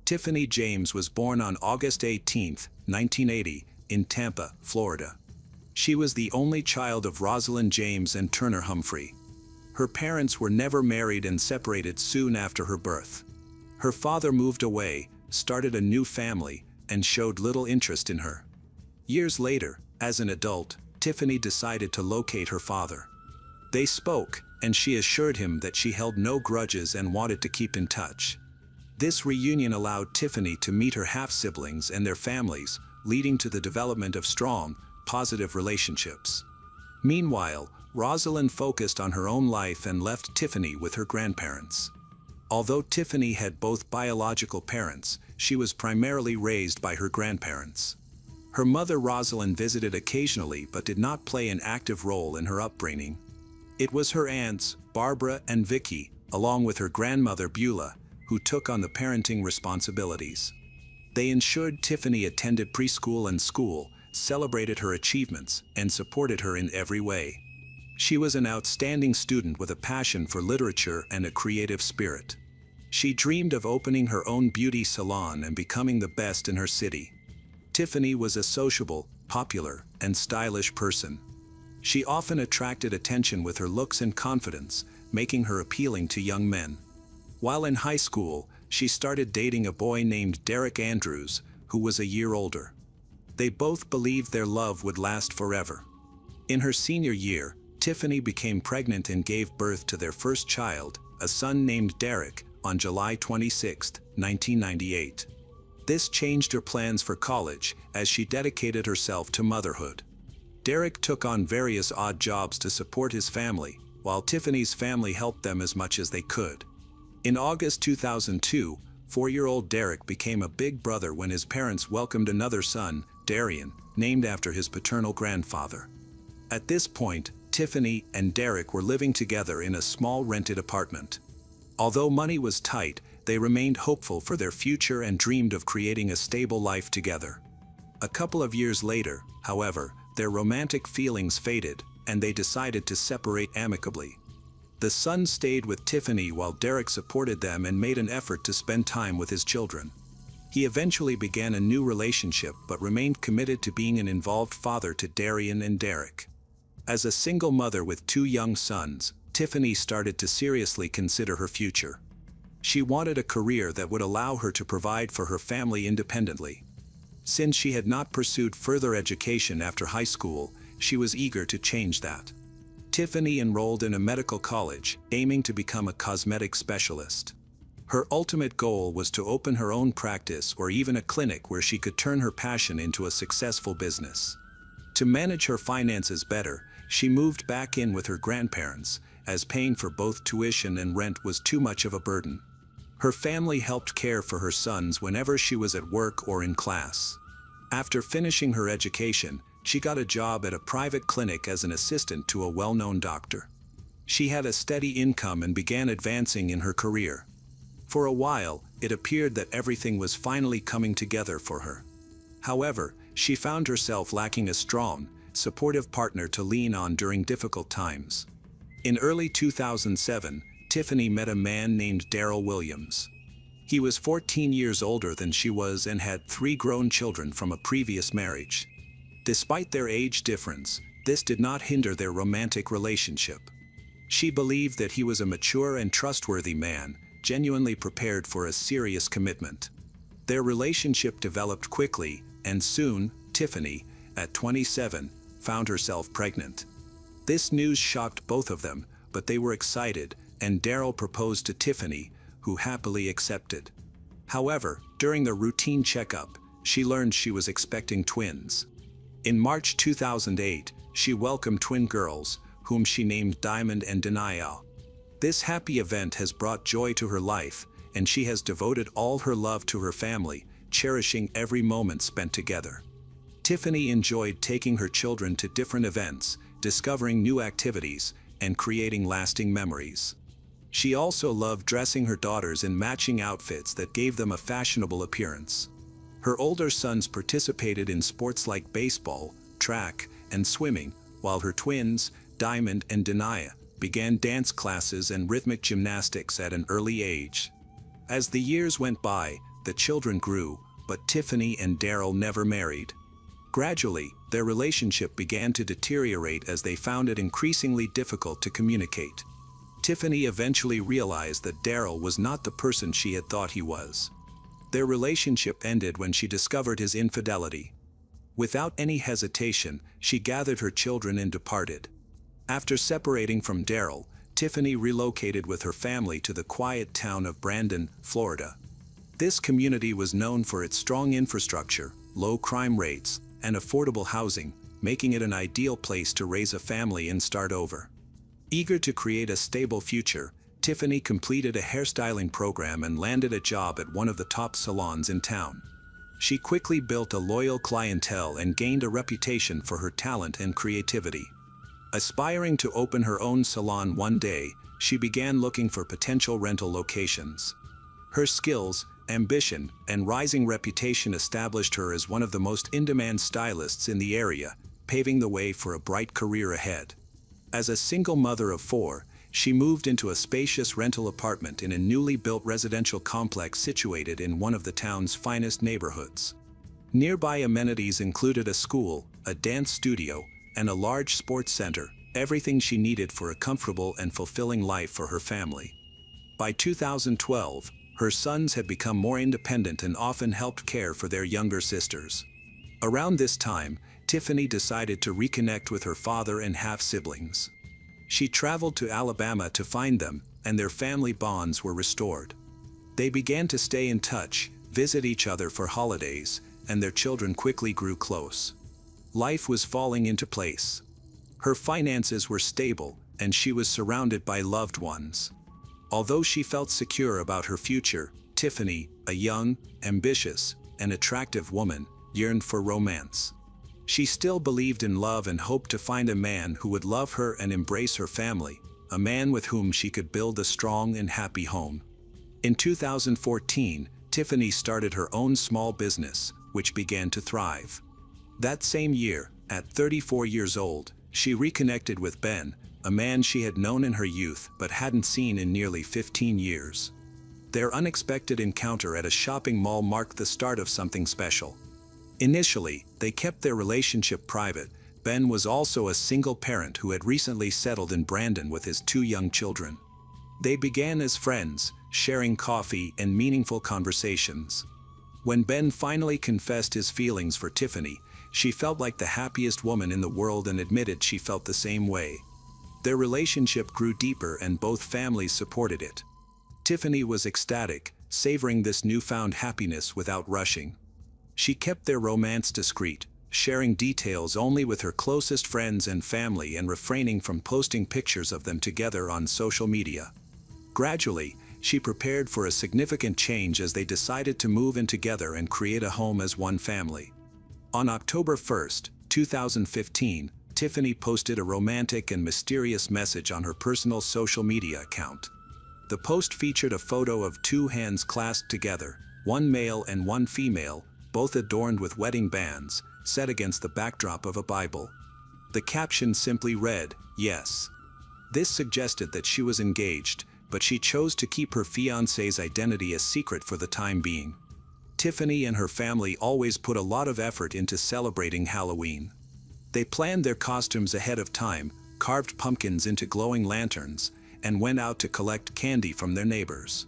Tiffany James was born on August 18, 1980, in Tampa, Florida. She was the only child of Rosalind James and Turner Humphrey. Her parents were never married and separated soon after her birth. Her father moved away, started a new family, and showed little interest in her. Years later, as an adult, Tiffany decided to locate her father. They spoke, and she assured him that she held no grudges and wanted to keep in touch. This reunion allowed Tiffany to meet her half-siblings and their families, leading to the development of strong, positive relationships. Meanwhile, Rosalind focused on her own life and left Tiffany with her grandparents. Although Tiffany had both biological parents, she was primarily raised by her grandparents. Her mother Rosalind visited occasionally but did not play an active role in her upbringing. It was her aunts, Barbara and Vicky, along with her grandmother Beulah, who took on the parenting responsibilities. They ensured Tiffany attended preschool and school, celebrated her achievements, and supported her in every way. She was an outstanding student with a passion for literature and a creative spirit. She dreamed of opening her own beauty salon and becoming the best in her city. Tiffany was a sociable, popular, and stylish person. She often attracted attention with her looks and confidence, making her appealing to young men. While in high school, she started dating a boy named Derek Andrews, who was a year older. They both believed their love would last forever. In her senior year, Tiffany became pregnant and gave birth to their first child, a son named Derek, on July 26, 1998. This changed her plans for college, as she dedicated herself to motherhood. Derek took on various odd jobs to support his family, while Tiffany's family helped them as much as they could. In August 2002, 4-year-old Derek became a big brother when his parents welcomed another son, Darian, named after his paternal grandfather. At this point, Tiffany and Derek were living together in a small rented apartment. Although money was tight, they remained hopeful for their future and dreamed of creating a stable life together. A couple of years later, however, their romantic feelings faded, and they decided to separate amicably. The son stayed with Tiffany while Derek supported them and made an effort to spend time with his children. He eventually began a new relationship but remained committed to being an involved father to Darian and Derek. As a single mother with 2 young sons, Tiffany started to seriously consider her future. She wanted a career that would allow her to provide for her family independently. Since she had not pursued further education after high school, she was eager to change that. Tiffany enrolled in a medical college, aiming to become a cosmetic specialist. Her ultimate goal was to open her own practice or even a clinic where she could turn her passion into a successful business. To manage her finances better, she moved back in with her grandparents, as paying for both tuition and rent was too much of a burden. Her family helped care for her sons whenever she was at work or in class. After finishing her education, she got a job at a private clinic as an assistant to a well-known doctor. She had a steady income and began advancing in her career. For a while, it appeared that everything was finally coming together for her. However, she found herself lacking a strong, supportive partner to lean on during difficult times. In early 2007, Tiffany met a man named Daryl Williams. He was 14 years older than she was and had 3 grown children from a previous marriage. Despite their age difference, this did not hinder their romantic relationship. She believed that he was a mature and trustworthy man, genuinely prepared for a serious commitment. Their relationship developed quickly, and soon, Tiffany, at 27, found herself pregnant. This news shocked both of them, but they were excited, and Daryl proposed to Tiffany, who happily accepted. However, during the routine checkup, she learned she was expecting twins. In March 2008, she welcomed twin girls, whom she named Diamond and Denial. This happy event has brought joy to her life, and she has devoted all her love to her family, cherishing every moment spent together. Tiffany enjoyed taking her children to different events, discovering new activities, and creating lasting memories. She also loved dressing her daughters in matching outfits that gave them a fashionable appearance. Her older sons participated in sports like baseball, track, and swimming, while her twins, Diamond and Denia, began dance classes and rhythmic gymnastics at an early age. As the years went by, the children grew, but Tiffany and Daryl never married. Gradually, their relationship began to deteriorate as they found it increasingly difficult to communicate. Tiffany eventually realized that Daryl was not the person she had thought he was. Their relationship ended when she discovered his infidelity. Without any hesitation, she gathered her children and departed. After separating from Daryl, Tiffany relocated with her family to the quiet town of Brandon, Florida. This community was known for its strong infrastructure, low crime rates, and affordable housing, making it an ideal place to raise a family and start over. Eager to create a stable future, Tiffany completed a hairstyling program and landed a job at one of the top salons in town. She quickly built a loyal clientele and gained a reputation for her talent and creativity. Aspiring to open her own salon one day, she began looking for potential rental locations. Her skills, ambition, and rising reputation established her as one of the most in-demand stylists in the area, paving the way for a bright career ahead. As a single mother of 4, she moved into a spacious rental apartment in a newly built residential complex situated in one of the town's finest neighborhoods. Nearby amenities included a school, a dance studio, and a large sports center, everything she needed for a comfortable and fulfilling life for her family. By 2012, her sons had become more independent and often helped care for their younger sisters. Around this time, Tiffany decided to reconnect with her father and half-siblings. She traveled to Alabama to find them, and their family bonds were restored. They began to stay in touch, visit each other for holidays, and their children quickly grew close. Life was falling into place. Her finances were stable, and she was surrounded by loved ones. Although she felt secure about her future, Tiffany, a young, ambitious, and attractive woman, yearned for romance. She still believed in love and hoped to find a man who would love her and embrace her family, a man with whom she could build a strong and happy home. In 2014, Tiffany started her own small business, which began to thrive. That same year, at 34 years old, she reconnected with Ben, a man she had known in her youth but hadn't seen in nearly 15 years. Their unexpected encounter at a shopping mall marked the start of something special. Initially, they kept their relationship private. Ben was also a single parent who had recently settled in Brandon with his 2 young children. They began as friends, sharing coffee and meaningful conversations. When Ben finally confessed his feelings for Tiffany, she felt like the happiest woman in the world and admitted she felt the same way. Their relationship grew deeper and both families supported it. Tiffany was ecstatic, savoring this newfound happiness without rushing. She kept their romance discreet, sharing details only with her closest friends and family and refraining from posting pictures of them together on social media. Gradually, she prepared for a significant change as they decided to move in together and create a home as one family. On October 1, 2015, Tiffany posted a romantic and mysterious message on her personal social media account. The post featured a photo of 2 hands clasped together, one male and one female, both adorned with wedding bands, set against the backdrop of a Bible. The caption simply read, "Yes." This suggested that she was engaged, but she chose to keep her fiancé's identity a secret for the time being. Tiffany and her family always put a lot of effort into celebrating Halloween. They planned their costumes ahead of time, carved pumpkins into glowing lanterns, and went out to collect candy from their neighbors.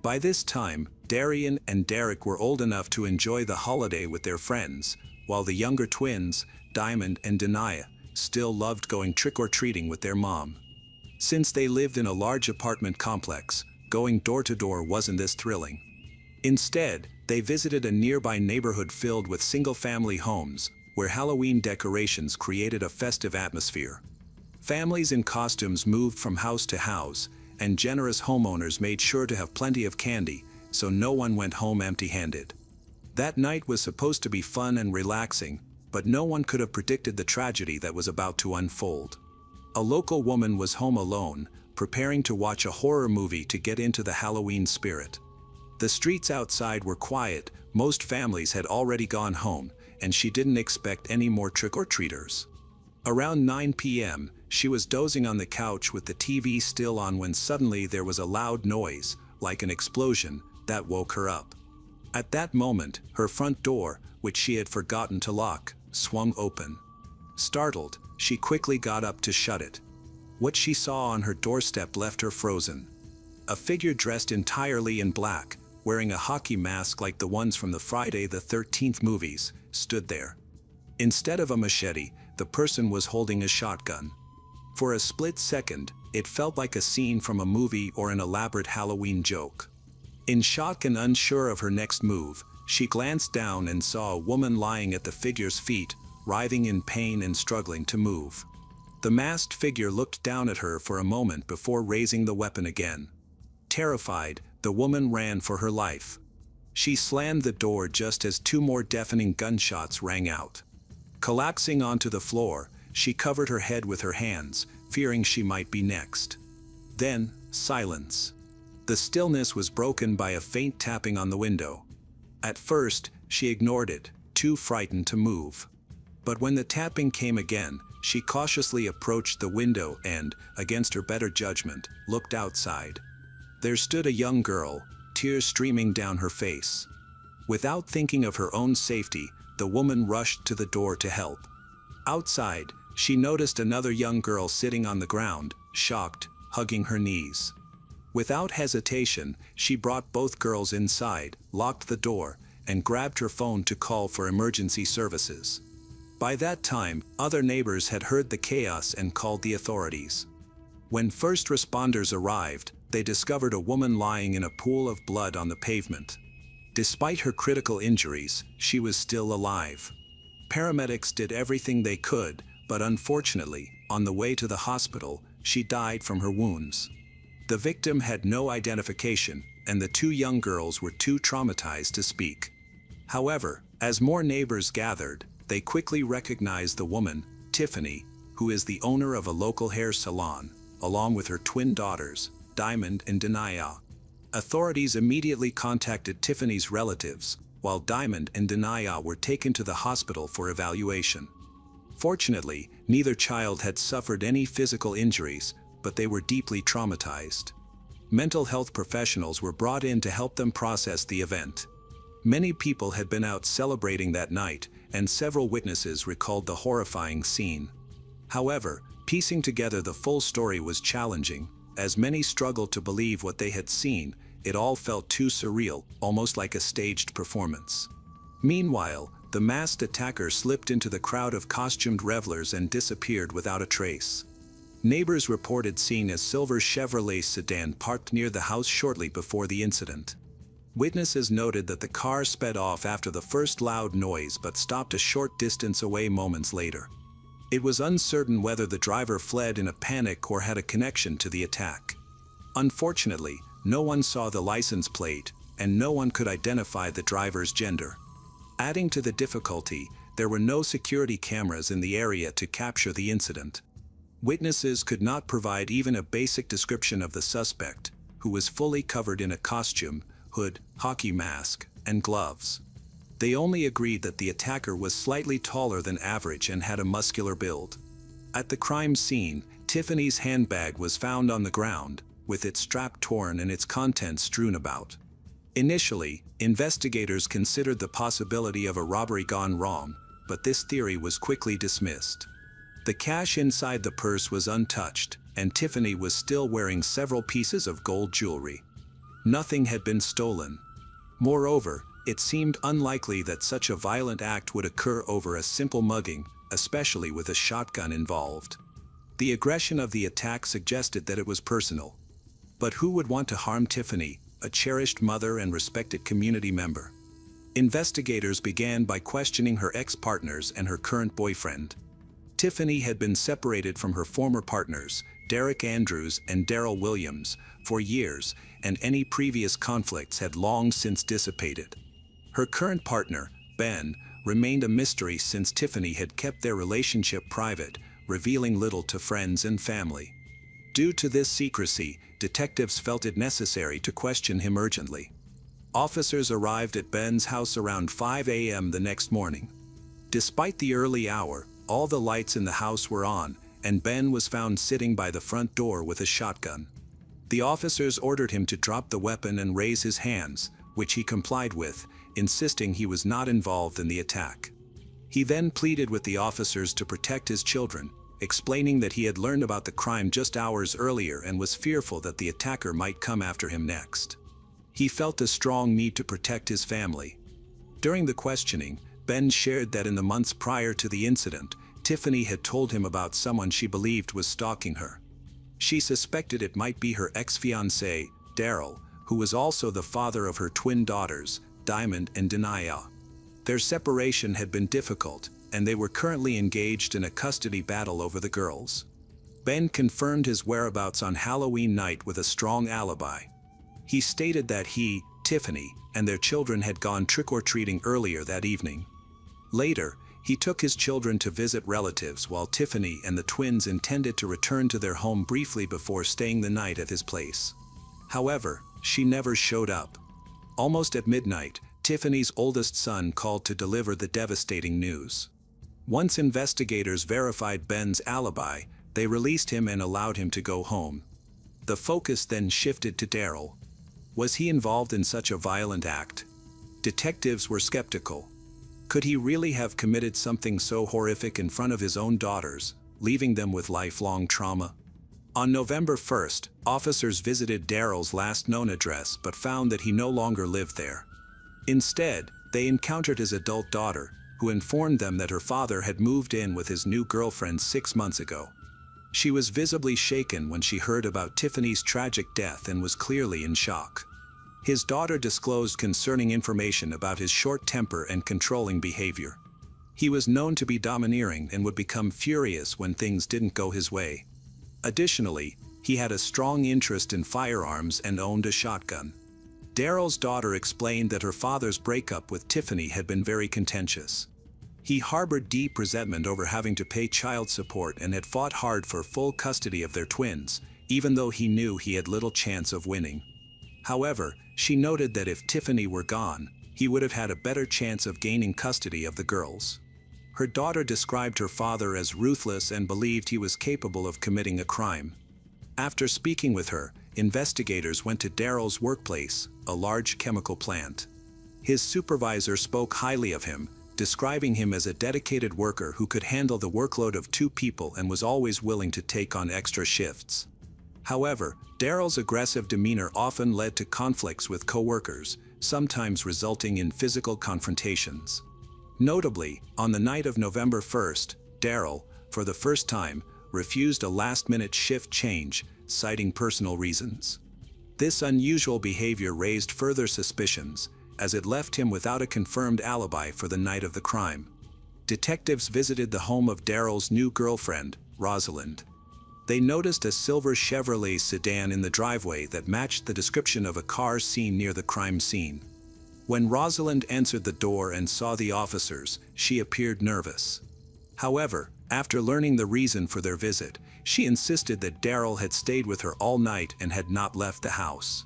By this time, Darian and Derek were old enough to enjoy the holiday with their friends, while the younger twins, Diamond and Denia, still loved going trick-or-treating with their mom. Since they lived in a large apartment complex, going door to door wasn't this thrilling. Instead, they visited a nearby neighborhood filled with single-family homes, where Halloween decorations created a festive atmosphere. Families in costumes moved from house to house, and generous homeowners made sure to have plenty of candy, so no one went home empty-handed. That night was supposed to be fun and relaxing, but no one could have predicted the tragedy that was about to unfold. A local woman was home alone, preparing to watch a horror movie to get into the Halloween spirit. The streets outside were quiet, most families had already gone home, and she didn't expect any more trick-or-treaters. Around 9 p.m., she was dozing on the couch with the TV still on when suddenly there was a loud noise, like an explosion, that woke her up. At that moment, her front door, which she had forgotten to lock, swung open. Startled, she quickly got up to shut it. What she saw on her doorstep left her frozen. A figure dressed entirely in black, wearing a hockey mask like the ones from the Friday the 13th movies, stood there. Instead of a machete, the person was holding a shotgun. For a split second, it felt like a scene from a movie or an elaborate Halloween joke. In shock and unsure of her next move, she glanced down and saw a woman lying at the figure's feet, writhing in pain and struggling to move. The masked figure looked down at her for a moment before raising the weapon again. Terrified, the woman ran for her life. She slammed the door just as two more deafening gunshots rang out. Collapsing onto the floor, she covered her head with her hands, fearing she might be next. Then, silence. The stillness was broken by a faint tapping on the window. At first, she ignored it, too frightened to move. But when the tapping came again, she cautiously approached the window and, against her better judgment, looked outside. There stood a young girl, tears streaming down her face. Without thinking of her own safety, the woman rushed to the door to help. Outside, she noticed another young girl sitting on the ground, shocked, hugging her knees. Without hesitation, she brought both girls inside, locked the door, and grabbed her phone to call for emergency services. By that time, other neighbors had heard the chaos and called the authorities. When first responders arrived, they discovered a woman lying in a pool of blood on the pavement. Despite her critical injuries, she was still alive. Paramedics did everything they could, but unfortunately, on the way to the hospital, she died from her wounds. The victim had no identification, and the two young girls were too traumatized to speak. However, as more neighbors gathered, they quickly recognized the woman, Tiffany, who is the owner of a local hair salon, along with her twin daughters, Diamond and Denaya. Authorities immediately contacted Tiffany's relatives, while Diamond and Denaya were taken to the hospital for evaluation. Fortunately, neither child had suffered any physical injuries, but they were deeply traumatized. Mental health professionals were brought in to help them process the event. Many people had been out celebrating that night, and several witnesses recalled the horrifying scene. However, piecing together the full story was challenging, as many struggled to believe what they had seen. It all felt too surreal, almost like a staged performance. Meanwhile, the masked attacker slipped into the crowd of costumed revelers and disappeared without a trace. Neighbors reported seeing a silver Chevrolet sedan parked near the house shortly before the incident. Witnesses noted that the car sped off after the first loud noise but stopped a short distance away moments later. It was uncertain whether the driver fled in a panic or had a connection to the attack. Unfortunately, no one saw the license plate, and no one could identify the driver's gender. Adding to the difficulty, there were no security cameras in the area to capture the incident. Witnesses could not provide even a basic description of the suspect, who was fully covered in a costume, hood, hockey mask, and gloves. They only agreed that the attacker was slightly taller than average and had a muscular build. At the crime scene, Tiffany's handbag was found on the ground, with its strap torn and its contents strewn about. Initially, investigators considered the possibility of a robbery gone wrong, but this theory was quickly dismissed. The cash inside the purse was untouched, and Tiffany was still wearing several pieces of gold jewelry. Nothing had been stolen. Moreover, it seemed unlikely that such a violent act would occur over a simple mugging, especially with a shotgun involved. The aggression of the attack suggested that it was personal. But who would want to harm Tiffany, a cherished mother and respected community member? Investigators began by questioning her ex-partners and her current boyfriend. Tiffany had been separated from her former partners, Derek Andrews and Daryl Williams, for years, and any previous conflicts had long since dissipated. Her current partner, Ben, remained a mystery since Tiffany had kept their relationship private, revealing little to friends and family. Due to this secrecy, detectives felt it necessary to question him urgently. Officers arrived at Ben's house around 5 a.m. the next morning. Despite the early hour, all the lights in the house were on, and Ben was found sitting by the front door with a shotgun. The officers ordered him to drop the weapon and raise his hands, which he complied with, insisting he was not involved in the attack. He then pleaded with the officers to protect his children, explaining that he had learned about the crime just hours earlier and was fearful that the attacker might come after him next. He felt a strong need to protect his family. During the questioning, Ben shared that in the months prior to the incident, Tiffany had told him about someone she believed was stalking her. She suspected it might be her ex-fiancé, Daryl, who was also the father of her twin daughters, Diamond and Denia. Their separation had been difficult, and they were currently engaged in a custody battle over the girls. Ben confirmed his whereabouts on Halloween night with a strong alibi. He stated that he, Tiffany, and their children had gone trick-or-treating earlier that evening. Later, he took his children to visit relatives while Tiffany and the twins intended to return to their home briefly before staying the night at his place. However, she never showed up. Almost at midnight, Tiffany's oldest son called to deliver the devastating news. Once investigators verified Ben's alibi, they released him and allowed him to go home. The focus then shifted to Daryl. Was he involved in such a violent act? Detectives were skeptical. Could he really have committed something so horrific in front of his own daughters, leaving them with lifelong trauma? On November 1st, officers visited Daryl's last known address but found that he no longer lived there. Instead, they encountered his adult daughter, who informed them that her father had moved in with his new girlfriend 6 months ago. She was visibly shaken when she heard about Tiffany's tragic death and was clearly in shock. His daughter disclosed concerning information about his short temper and controlling behavior. He was known to be domineering and would become furious when things didn't go his way. Additionally, he had a strong interest in firearms and owned a shotgun. Daryl's daughter explained that her father's breakup with Tiffany had been very contentious. He harbored deep resentment over having to pay child support and had fought hard for full custody of their twins, even though he knew he had little chance of winning. However, she noted that if Tiffany were gone, he would have had a better chance of gaining custody of the girls. Her daughter described her father as ruthless and believed he was capable of committing a crime. After speaking with her, investigators went to Daryl's workplace, a large chemical plant. His supervisor spoke highly of him, describing him as a dedicated worker who could handle the workload of 2 people and was always willing to take on extra shifts. However, Daryl's aggressive demeanor often led to conflicts with co-workers, sometimes resulting in physical confrontations. Notably, on the night of November 1st, Daryl, for the first time, refused a last-minute shift change, citing personal reasons. This unusual behavior raised further suspicions, as it left him without a confirmed alibi for the night of the crime. Detectives visited the home of Daryl's new girlfriend, Rosalind. They noticed a silver Chevrolet sedan in the driveway that matched the description of a car seen near the crime scene. When Rosalind answered the door and saw the officers, she appeared nervous. However, after learning the reason for their visit, she insisted that Daryl had stayed with her all night and had not left the house.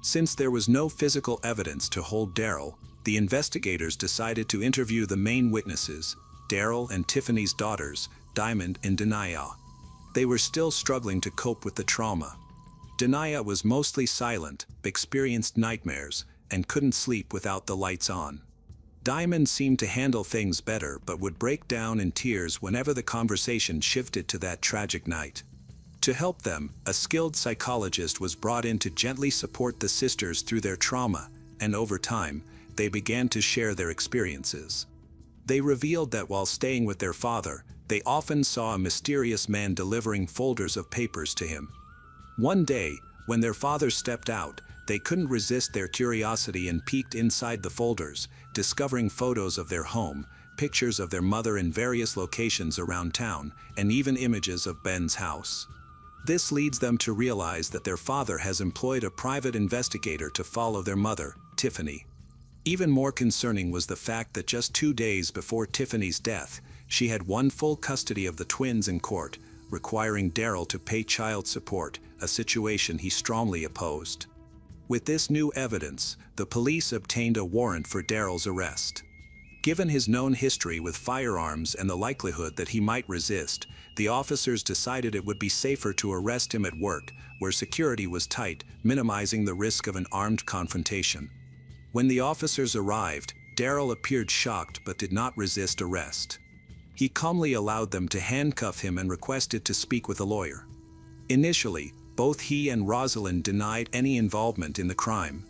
Since there was no physical evidence to hold Daryl, the investigators decided to interview the main witnesses, Daryl and Tiffany's daughters, Diamond and Denia. They were still struggling to cope with the trauma. Denia was mostly silent, experienced nightmares, and couldn't sleep without the lights on. Diamond seemed to handle things better but would break down in tears whenever the conversation shifted to that tragic night. To help them, a skilled psychologist was brought in to gently support the sisters through their trauma, and over time, they began to share their experiences. They revealed that while staying with their father, they often saw a mysterious man delivering folders of papers to him. One day, when their father stepped out, they couldn't resist their curiosity and peeked inside the folders, discovering photos of their home, pictures of their mother in various locations around town, and even images of Ben's house. This leads them to realize that their father has employed a private investigator to follow their mother, Tiffany. Even more concerning was the fact that just 2 days before Tiffany's death, she had won full custody of the twins in court, requiring Daryl to pay child support, a situation he strongly opposed. With this new evidence, the police obtained a warrant for Daryl's arrest. Given his known history with firearms and the likelihood that he might resist, the officers decided it would be safer to arrest him at work, where security was tight, minimizing the risk of an armed confrontation. When the officers arrived, Daryl appeared shocked but did not resist arrest. He calmly allowed them to handcuff him and requested to speak with a lawyer. Initially, both he and Rosalind denied any involvement in the crime.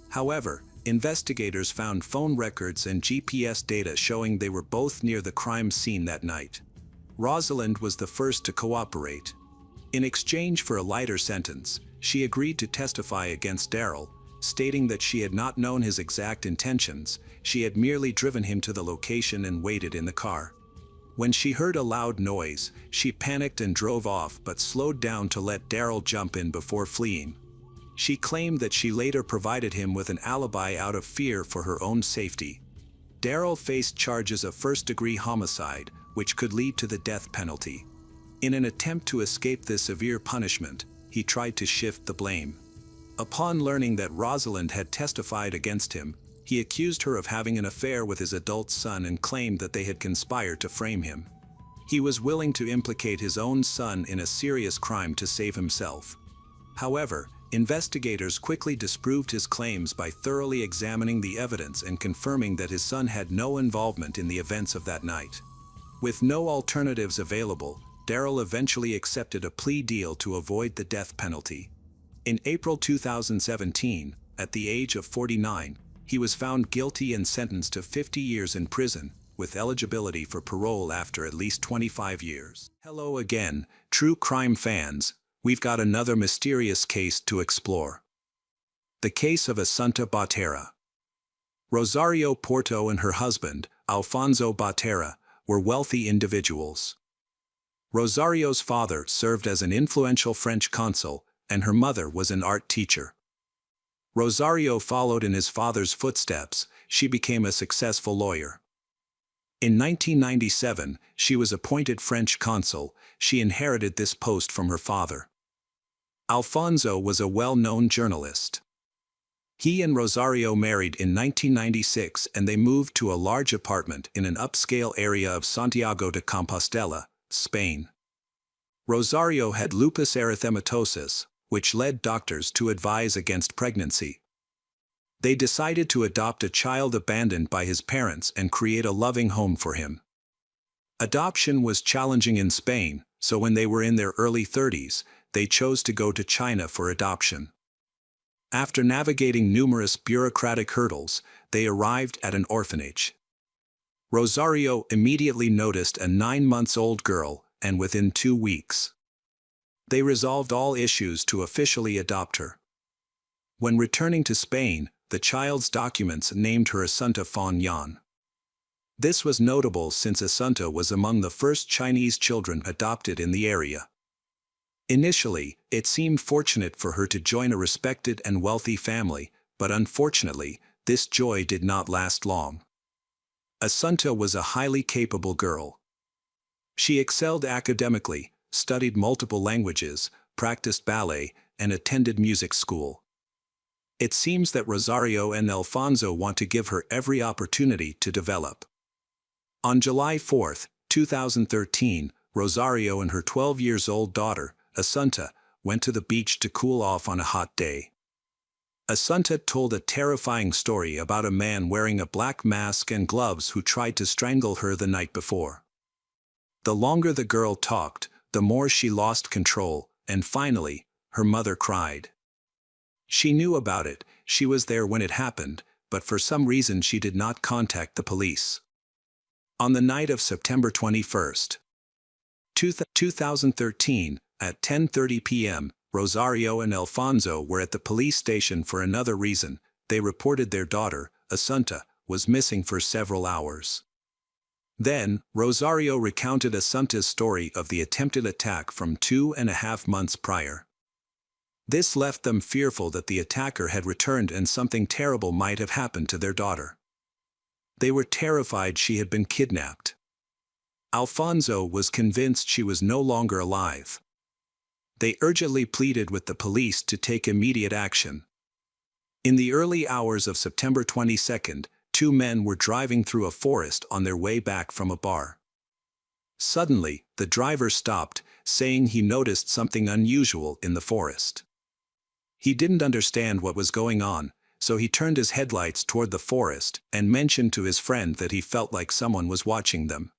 However, investigators found phone records and GPS data showing they were both near the crime scene that night. Rosalind was the first to cooperate. In exchange for a lighter sentence, she agreed to testify against Daryl, stating that she had not known his exact intentions, she had merely driven him to the location and waited in the car. When she heard a loud noise, she panicked and drove off but slowed down to let Daryl jump in before fleeing. She claimed that she later provided him with an alibi out of fear for her own safety. Daryl faced charges of first-degree homicide, which could lead to the death penalty. In an attempt to escape this severe punishment, he tried to shift the blame. Upon learning that Rosalind had testified against him, he accused her of having an affair with his adult son and claimed that they had conspired to frame him. He was willing to implicate his own son in a serious crime to save himself. However, investigators quickly disproved his claims by thoroughly examining the evidence and confirming that his son had no involvement in the events of that night. With no alternatives available, Daryl eventually accepted a plea deal to avoid the death penalty. In April 2017, at the age of 49, he was found guilty and sentenced to 50 years in prison, with eligibility for parole after at least 25 years. Hello again, true crime fans. We've got another mysterious case to explore. The case of Assunta Botera. Rosario Porto and her husband, Alfonso Botera, were wealthy individuals. Rosario's father served as an influential French consul, and her mother was an art teacher. Rosario followed in his father's footsteps. She became a successful lawyer. In 1997, she was appointed French consul. She inherited this post from her father. Alfonso was a well-known journalist. He and Rosario married in 1996 and they moved to a large apartment in an upscale area of Santiago de Compostela, Spain. Rosario had lupus erythematosus, which led doctors to advise against pregnancy. They decided to adopt a child abandoned by his parents and create a loving home for him. Adoption was challenging in Spain, so when they were in their early 30s, they chose to go to China for adoption. After navigating numerous bureaucratic hurdles, they arrived at an orphanage. Rosario immediately noticed a 9-month-old girl, and within 2 weeks, they resolved all issues to officially adopt her. When returning to Spain, the child's documents named her Assunta Fon Yan. This was notable since Assunta was among the first Chinese children adopted in the area. Initially, it seemed fortunate for her to join a respected and wealthy family, but unfortunately, this joy did not last long. Assunta was a highly capable girl. She excelled academically, studied multiple languages, practiced ballet, and attended music school. It seems that Rosario and Alfonso want to give her every opportunity to develop. On July 4, 2013, Rosario and her 12-year-old daughter, Assunta, went to the beach to cool off on a hot day. Assunta told a terrifying story about a man wearing a black mask and gloves who tried to strangle her the night before. The longer the girl talked, the more she lost control, and finally, her mother cried. She knew about it, she was there when it happened, but for some reason she did not contact the police. On the night of September 21, 2013, at 10:30 p.m., Rosario and Alfonso were at the police station for another reason. They reported their daughter, Assunta, was missing for several hours. Then, Rosario recounted Assunta's story of the attempted attack from 2.5 months prior. This left them fearful that the attacker had returned and something terrible might have happened to their daughter. They were terrified she had been kidnapped. Alfonso was convinced she was no longer alive. They urgently pleaded with the police to take immediate action. In the early hours of September 22, 2 men were driving through a forest on their way back from a bar. Suddenly, the driver stopped, saying he noticed something unusual in the forest. He didn't understand what was going on, so he turned his headlights toward the forest and mentioned to his friend that he felt like someone was watching them.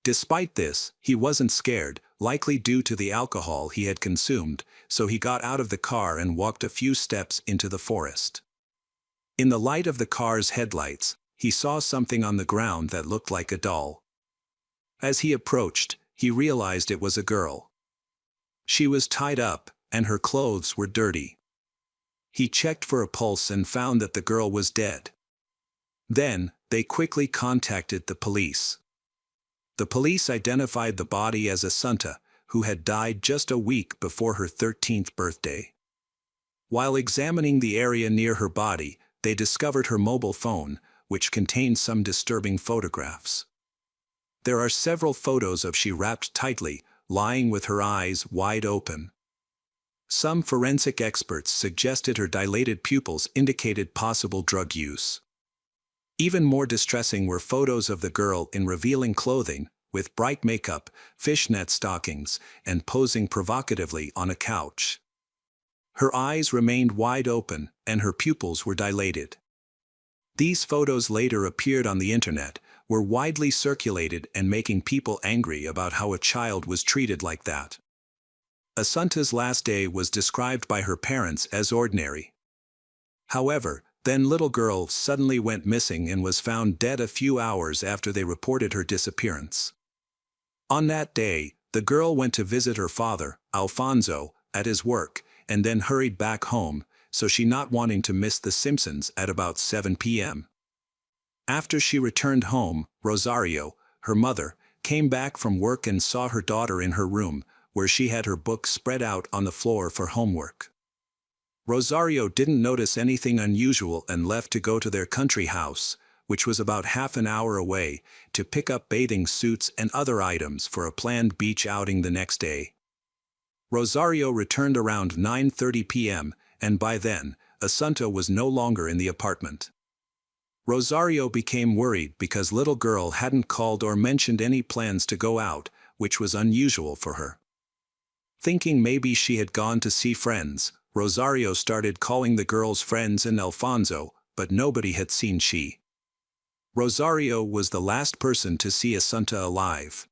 Despite this, he wasn't scared, likely due to the alcohol he had consumed, so he got out of the car and walked a few steps into the forest. In the light of the car's headlights, he saw something on the ground that looked like a doll. As he approached, he realized it was a girl. She was tied up, and her clothes were dirty. He checked for a pulse and found that the girl was dead. Then, they quickly contacted the police. The police identified the body as Assunta, who had died just a week before her 13th birthday. While examining the area near her body, they discovered her mobile phone, which contained some disturbing photographs. There are several photos of she wrapped tightly, lying with her eyes wide open. Some forensic experts suggested her dilated pupils indicated possible drug use. Even more distressing were photos of the girl in revealing clothing, with bright makeup, fishnet stockings, and posing provocatively on a couch. Her eyes remained wide open, and her pupils were dilated. These photos later appeared on the internet, were widely circulated and making people angry about how a child was treated like that. Assunta's last day was described by her parents as ordinary. However, then little girl suddenly went missing and was found dead a few hours after they reported her disappearance. On that day, the girl went to visit her father, Alfonso, at his work, and then hurried back home, so she not wanting to miss The Simpsons at about 7 p.m. After she returned home, Rosario, her mother, came back from work and saw her daughter in her room, where she had her books spread out on the floor for homework. Rosario didn't notice anything unusual and left to go to their country house, which was about half an hour away, to pick up bathing suits and other items for a planned beach outing the next day. Rosario returned around 9:30 p.m., and by then, Assunta was no longer in the apartment. Rosario became worried because little girl hadn't called or mentioned any plans to go out, which was unusual for her. Thinking maybe she had gone to see friends, Rosario started calling the girl's friends and Alfonso, but nobody had seen she. Rosario was the last person to see Assunta alive,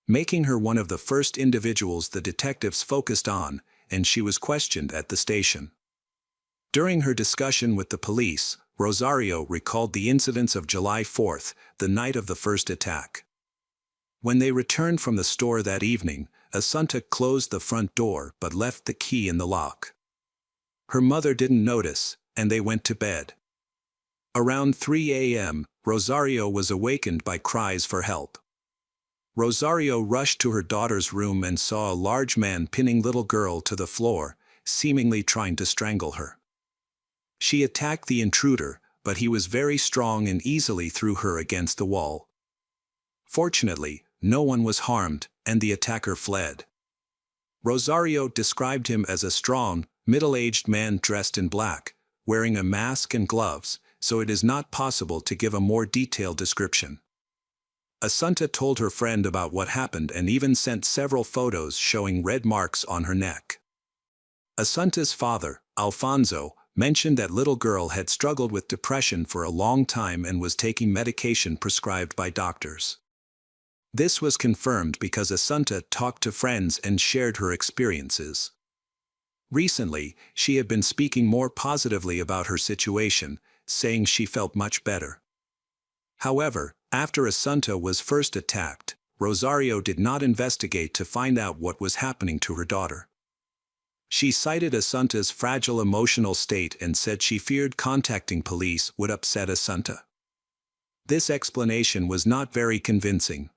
making her one of the first individuals the detectives focused on, and she was questioned at the station. During her discussion with the police, Rosario recalled the incidents of July 4th, the night of the first attack. When they returned from the store that evening, Assunta closed the front door but left the key in the lock. Her mother didn't notice, and they went to bed. Around 3 a.m., Rosario was awakened by cries for help. Rosario rushed to her daughter's room and saw a large man pinning little girl to the floor, seemingly trying to strangle her. She attacked the intruder, but he was very strong and easily threw her against the wall. Fortunately, no one was harmed, and the attacker fled. Rosario described him as a strong, middle-aged man dressed in black, wearing a mask and gloves, so it is not possible to give a more detailed description. Assunta told her friend about what happened and even sent several photos showing red marks on her neck. Assunta's father, Alfonso, mentioned that little girl had struggled with depression for a long time and was taking medication prescribed by doctors. This was confirmed because Assunta talked to friends and shared her experiences. Recently, she had been speaking more positively about her situation, saying she felt much better. However, after Assunta was first attacked, Rosario did not investigate to find out what was happening to her daughter. She cited Assunta's fragile emotional state and said she feared contacting police would upset Assunta. This explanation was not very convincing.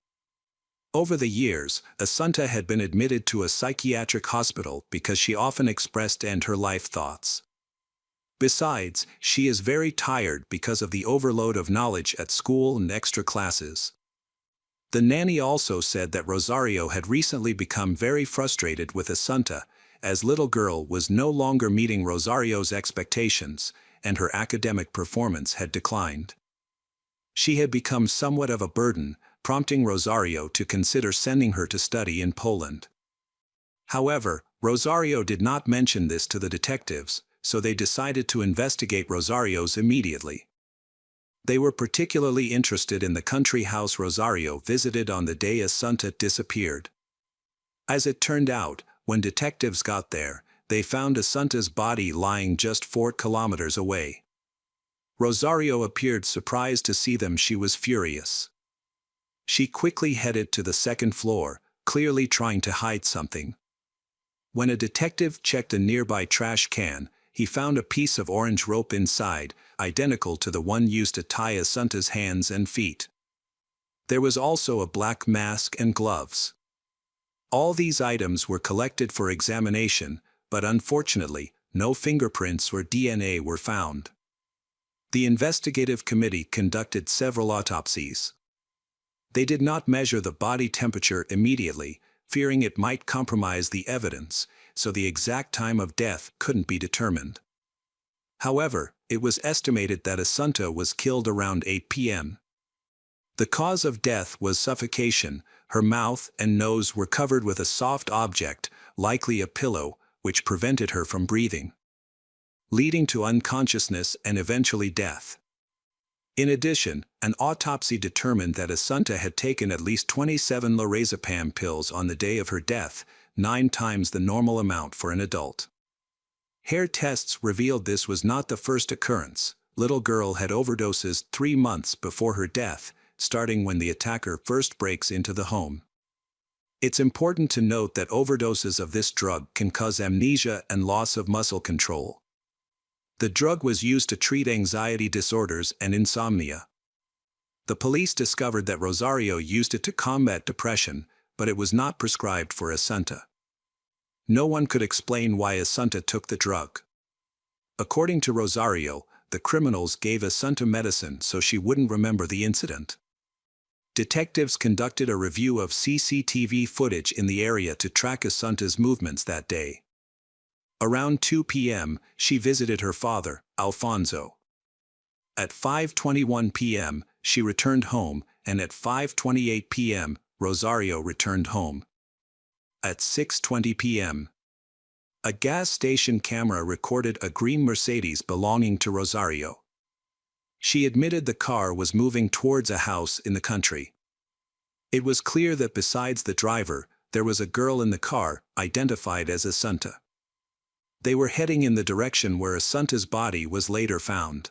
Over the years, Assunta had been admitted to a psychiatric hospital because she often expressed end-her-life thoughts. Besides, she is very tired because of the overload of knowledge at school and extra classes. The nanny also said that Rosario had recently become very frustrated with Assunta, as little girl was no longer meeting Rosario's expectations, and her academic performance had declined. She had become somewhat of a burden, prompting Rosario to consider sending her to study in Poland. However, Rosario did not mention this to the detectives, so they decided to investigate Rosario's immediately. They were particularly interested in the country house Rosario visited on the day Assunta disappeared. As it turned out, when detectives got there, they found Assunta's body lying just 4 kilometers away. Rosario appeared surprised to see them. She was furious. She quickly headed to the second floor, clearly trying to hide something. When a detective checked a nearby trash can, he found a piece of orange rope inside, identical to the one used to tie Assunta's hands and feet. There was also a black mask and gloves. All these items were collected for examination, but unfortunately, no fingerprints or DNA were found. The investigative committee conducted several autopsies. They did not measure the body temperature immediately, fearing it might compromise the evidence, so the exact time of death couldn't be determined. However, it was estimated that Assunta was killed around 8 p.m. The cause of death was suffocation. Her mouth and nose were covered with a soft object, likely a pillow, which prevented her from breathing, leading to unconsciousness and eventually death. In addition, an autopsy determined that Assunta had taken at least 27 lorazepam pills on the day of her death, 9 times the normal amount for an adult. Hair tests revealed this was not the first occurrence. Little girl had overdoses 3 months before her death, starting when the attacker first breaks into the home. It's important to note that overdoses of this drug can cause amnesia and loss of muscle control. The drug was used to treat anxiety disorders and insomnia. The police discovered that Rosario used it to combat depression, but it was not prescribed for Assunta. No one could explain why Assunta took the drug. According to Rosario, the criminals gave Assunta medicine so she wouldn't remember the incident. Detectives conducted a review of CCTV footage in the area to track Assunta's movements that day. Around 2 p.m., she visited her father, Alfonso. At 5:21 p.m., she returned home, and at 5:28 p.m., Rosario returned home. At 6:20 p.m., a gas station camera recorded a green Mercedes belonging to Rosario. She admitted the car was moving towards a house in the country. It was clear that besides the driver, there was a girl in the car, identified as Assunta. They were heading in the direction where Assunta's body was later found.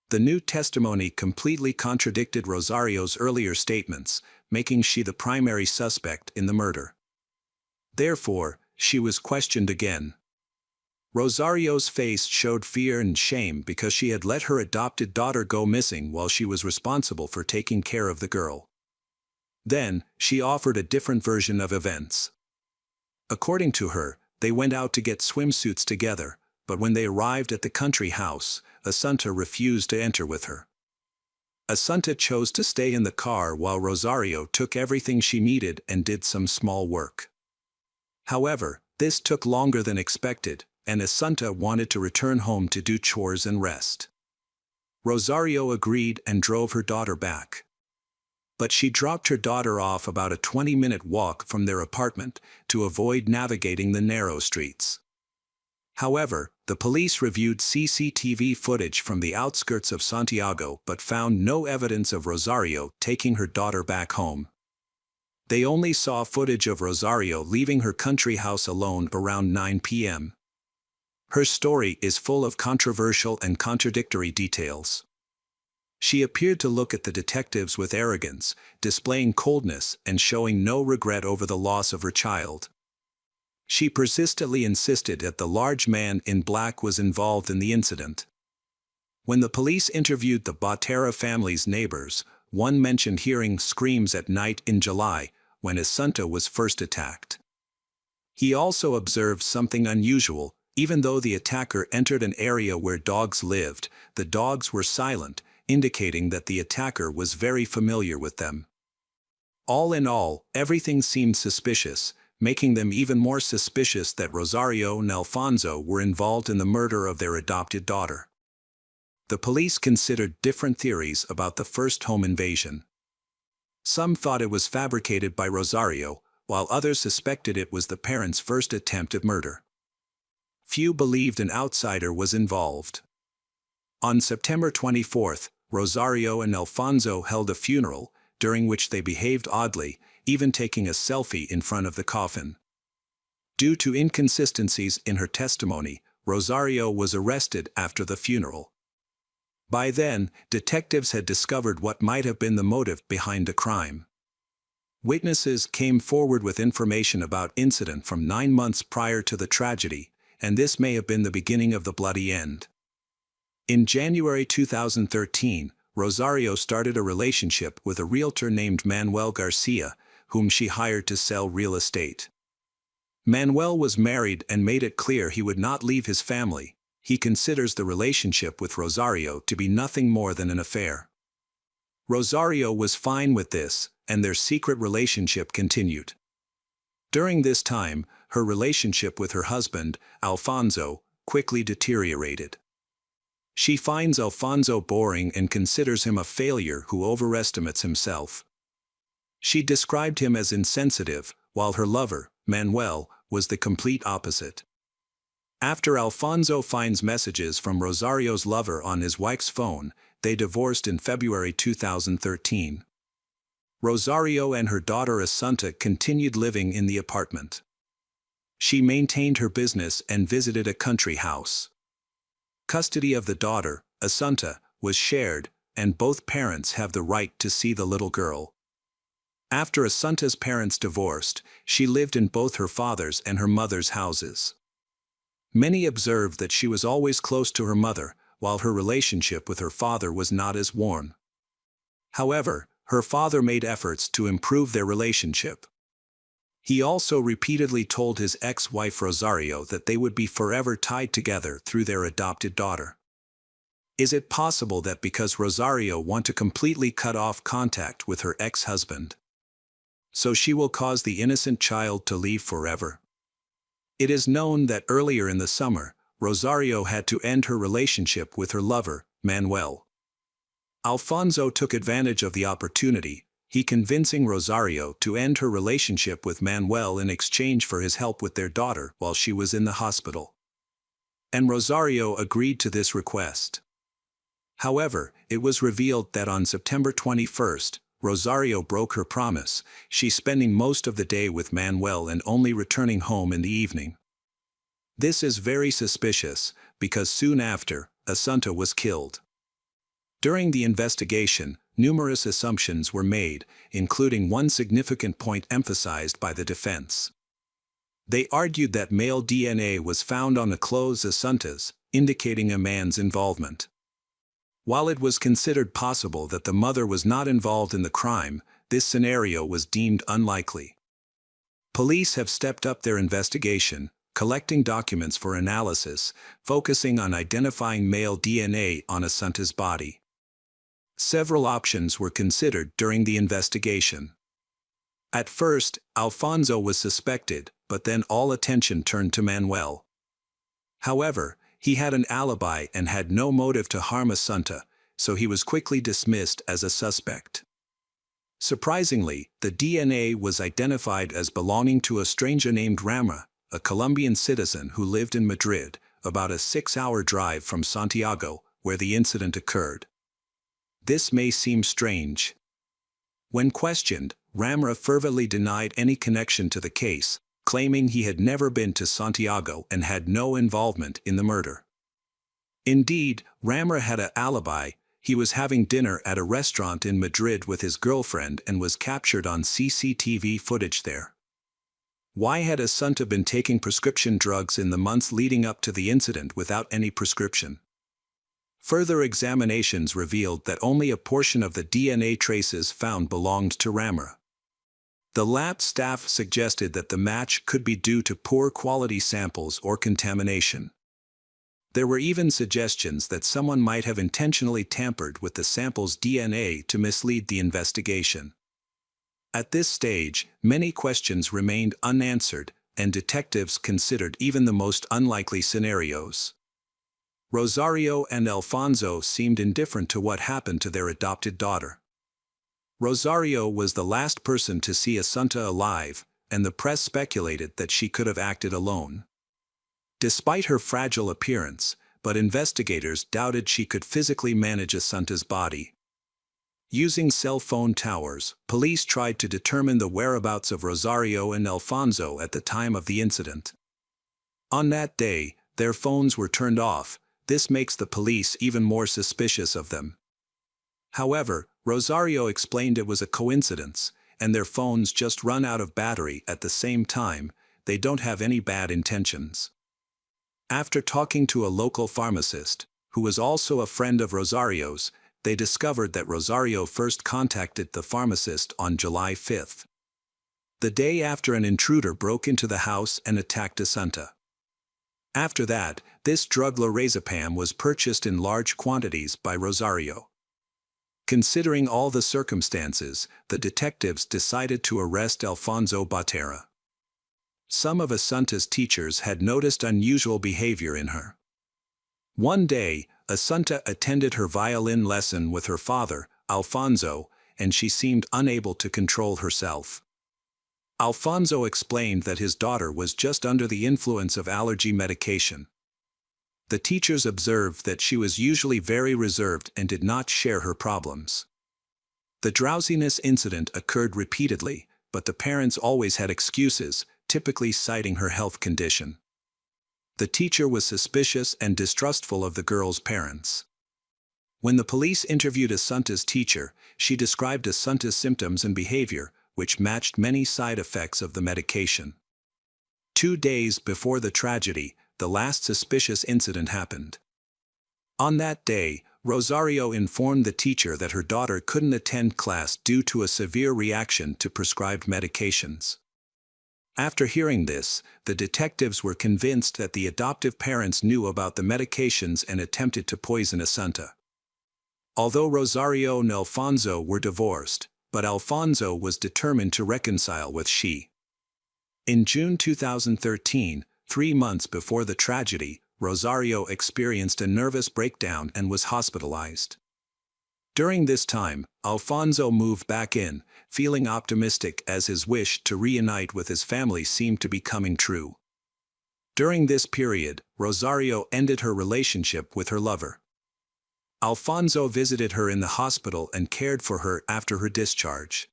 The new testimony completely contradicted Rosario's earlier statements, making she the primary suspect in the murder. Therefore, she was questioned again. Rosario's face showed fear and shame because she had let her adopted daughter go missing while she was responsible for taking care of the girl. Then, she offered a different version of events. According to her, they went out to get swimsuits together, but when they arrived at the country house, Assunta refused to enter with her. Assunta chose to stay in the car while Rosario took everything she needed and did some small work. However, this took longer than expected, and Assunta wanted to return home to do chores and rest. Rosario agreed and drove her daughter back. But she dropped her daughter off about a 20-minute walk from their apartment to avoid navigating the narrow streets. However, the police reviewed CCTV footage from the outskirts of Santiago but found no evidence of Rosario taking her daughter back home. They only saw footage of Rosario leaving her country house alone around 9 p.m. Her story is full of controversial and contradictory details. She appeared to look at the detectives with arrogance, displaying coldness and showing no regret over the loss of her child. She persistently insisted that the large man in black was involved in the incident. When the police interviewed the Botera family's neighbors, one mentioned hearing screams at night in July, when Assunta was first attacked. He also observed something unusual. Even though the attacker entered an area where dogs lived, the dogs were silent, indicating that the attacker was very familiar with them. All in all, everything seemed suspicious, making them even more suspicious that Rosario and Alfonso were involved in the murder of their adopted daughter. The police considered different theories about the first home invasion. Some thought it was fabricated by Rosario, while others suspected it was the parents' first attempt at murder. few believed an outsider was involved. On September 24th, Rosario and Alfonso held a funeral, during which they behaved oddly, even taking a selfie in front of the coffin. Due to inconsistencies in her testimony, Rosario was arrested after the funeral. By then, detectives had discovered what might have been the motive behind the crime. Witnesses came forward with information about incident from 9 months prior to the tragedy, and this may have been the beginning of the bloody end. In January 2013, Rosario started a relationship with a realtor named Manuel Garcia, whom she hired to sell real estate. Manuel was married and made it clear he would not leave his family. He considers the relationship with Rosario to be nothing more than an affair. Rosario was fine with this, and their secret relationship continued. During this time, her relationship with her husband, Alfonso, quickly deteriorated. She finds Alfonso boring and considers him a failure who overestimates himself. She described him as insensitive, while her lover, Manuel, was the complete opposite. After Alfonso finds messages from Rosario's lover on his wife's phone, they divorced in February 2013. Rosario and her daughter Assunta continued living in the apartment. She maintained her business and visited a country house. Custody of the daughter, Assunta, was shared, and both parents have the right to see the little girl. After Assunta's parents divorced, she lived in both her father's and her mother's houses. Many observed that she was always close to her mother, while her relationship with her father was not as warm. However, her father made efforts to improve their relationship. He also repeatedly told his ex-wife Rosario that they would be forever tied together through their adopted daughter. Is it possible that because Rosario wanted to completely cut off contact with her ex-husband, so she will cause the innocent child to leave forever? It is known that earlier in the summer, Rosario had to end her relationship with her lover, Manuel. Alfonso took advantage of the opportunity, he convincing Rosario to end her relationship with Manuel in exchange for his help with their daughter while she was in the hospital. And Rosario agreed to this request. However, it was revealed that on September 21st, Rosario broke her promise, she spending most of the day with Manuel and only returning home in the evening. This is very suspicious, because soon after, Assunta was killed. During the investigation, numerous assumptions were made, including one significant point emphasized by the defense. They argued that male DNA was found on the clothes Assunta's, indicating a man's involvement. While it was considered possible that the mother was not involved in the crime, this scenario was deemed unlikely. Police have stepped up their investigation, collecting documents for analysis, focusing on identifying male DNA on Assunta's body. Several options were considered during the investigation. At first, Alfonso was suspected, but then all attention turned to Manuel. However, he had an alibi and had no motive to harm Assunta, so he was quickly dismissed as a suspect. Surprisingly, the DNA was identified as belonging to a stranger named Ramra, a Colombian citizen who lived in Madrid, about a 6-hour drive from Santiago, where the incident occurred. This may seem strange. When questioned, Ramra fervently denied any connection to the case, claiming he had never been to Santiago and had no involvement in the murder. Indeed, Ramra had an alibi. He was having dinner at a restaurant in Madrid with his girlfriend and was captured on CCTV footage there. Why had Assunta been taking prescription drugs in the months leading up to the incident without any prescription? Further examinations revealed that only a portion of the DNA traces found belonged to Ramra. The lab staff suggested that the match could be due to poor quality samples or contamination. There were even suggestions that someone might have intentionally tampered with the sample's DNA to mislead the investigation. At this stage, many questions remained unanswered, and detectives considered even the most unlikely scenarios. Rosario and Alfonso seemed indifferent to what happened to their adopted daughter. Rosario was the last person to see Assunta alive, and the press speculated that she could have acted alone. despite her fragile appearance, but investigators doubted she could physically manage Asunta's body. Using cell phone towers, police tried to determine the whereabouts of Rosario and Alfonso at the time of the incident. On that day, their phones were turned off. This makes the police even more suspicious of them. However, Rosario explained it was a coincidence, and their phones just run out of battery at the same time. They don't have any bad intentions. After talking to a local pharmacist, who was also a friend of Rosario's, they discovered that Rosario first contacted the pharmacist on July 5, the day after an intruder broke into the house and attacked Asunta. After that, this drug lorazepam was purchased in large quantities by Rosario. Considering all the circumstances, the detectives decided to arrest Alfonso Botera. Some of Asunta's teachers had noticed unusual behavior in her. One day, Asunta attended her violin lesson with her father, Alfonso, and she seemed unable to control herself. Alfonso explained that his daughter was just under the influence of allergy medication. The teachers observed that she was usually very reserved and did not share her problems. The drowsiness incident occurred repeatedly, but the parents always had excuses, typically citing her health condition. The teacher was suspicious and distrustful of the girl's parents. When the police interviewed Asunta's teacher, she described Asunta's symptoms and behavior, which matched many side effects of the medication. 2 days before the tragedy, the last suspicious incident happened. On that day, Rosario informed the teacher that her daughter couldn't attend class due to a severe reaction to prescribed medications. After hearing this, the detectives were convinced that the adoptive parents knew about the medications and attempted to poison Asunta. Although Rosario and Alfonso were divorced, but Alfonso was determined to reconcile with she. In June 2013, 3 months before the tragedy, Rosario experienced a nervous breakdown and was hospitalized. During this time, Alfonso moved back in, feeling optimistic as his wish to reunite with his family seemed to be coming true. During this period, Rosario ended her relationship with her lover. Alfonso visited her in the hospital and cared for her after her discharge.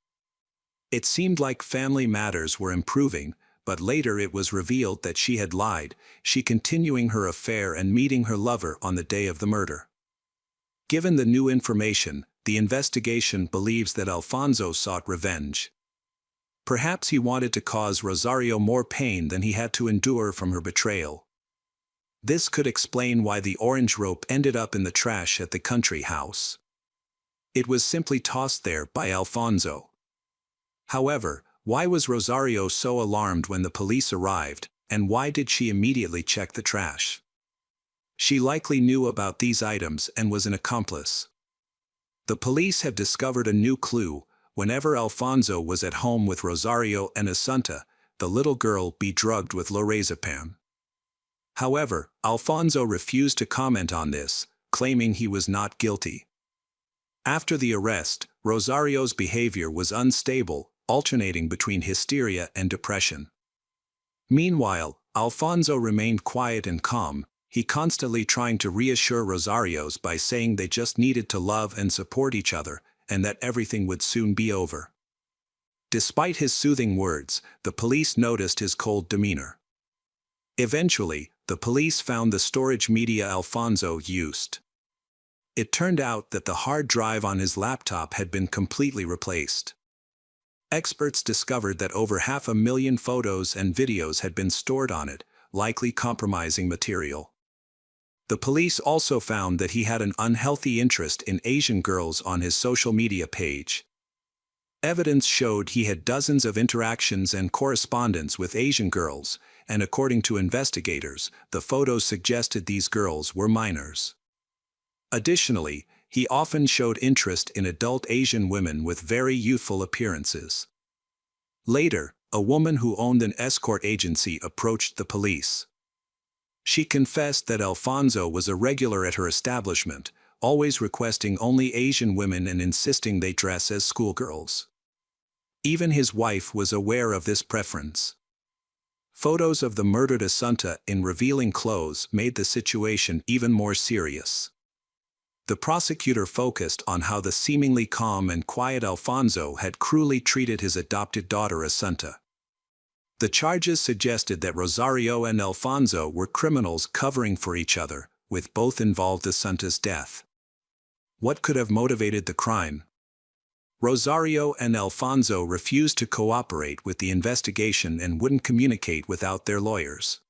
It seemed like family matters were improving, but later it was revealed that she had lied, she continuing her affair and meeting her lover on the day of the murder. Given the new information, the investigation believes that Alfonso sought revenge. Perhaps he wanted to cause Rosario more pain than he had to endure from her betrayal. This could explain why the orange rope ended up in the trash at the country house. It was simply tossed there by Alfonso. However, why was Rosario so alarmed when the police arrived, and why did she immediately check the trash? She likely knew about these items and was an accomplice. The police have discovered a new clue. Whenever Alfonso was at home with Rosario and Asunta, the little girl be drugged with lorazepam. However, Alfonso refused to comment on this, claiming he was not guilty. After the arrest, Rosario's behavior was unstable, alternating between hysteria and depression. Meanwhile, Alfonso remained quiet and calm, he constantly trying to reassure Rosario's by saying they just needed to love and support each other, and that everything would soon be over. Despite his soothing words, the police noticed his cold demeanor. Eventually, the police found the storage media Alfonso used. It turned out that the hard drive on his laptop had been completely replaced. Experts discovered that over 500,000 photos and videos had been stored on it, likely compromising material. The police also found that he had an unhealthy interest in Asian girls on his social media page. Evidence showed he had dozens of interactions and correspondence with Asian girls, and according to investigators, the photos suggested these girls were minors. Additionally, he often showed interest in adult Asian women with very youthful appearances. Later, a woman who owned an escort agency approached the police. She confessed that Alfonso was a regular at her establishment, always requesting only Asian women and insisting they dress as schoolgirls. Even his wife was aware of this preference. Photos of the murdered Assunta in revealing clothes made the situation even more serious. The prosecutor focused on how the seemingly calm and quiet Alfonso had cruelly treated his adopted daughter Assunta. The charges suggested that Rosario and Alfonso were criminals covering for each other, with both involved in Assunta's death. What could have motivated the crime? Rosario and Alfonso refused to cooperate with the investigation and wouldn't communicate without their lawyers.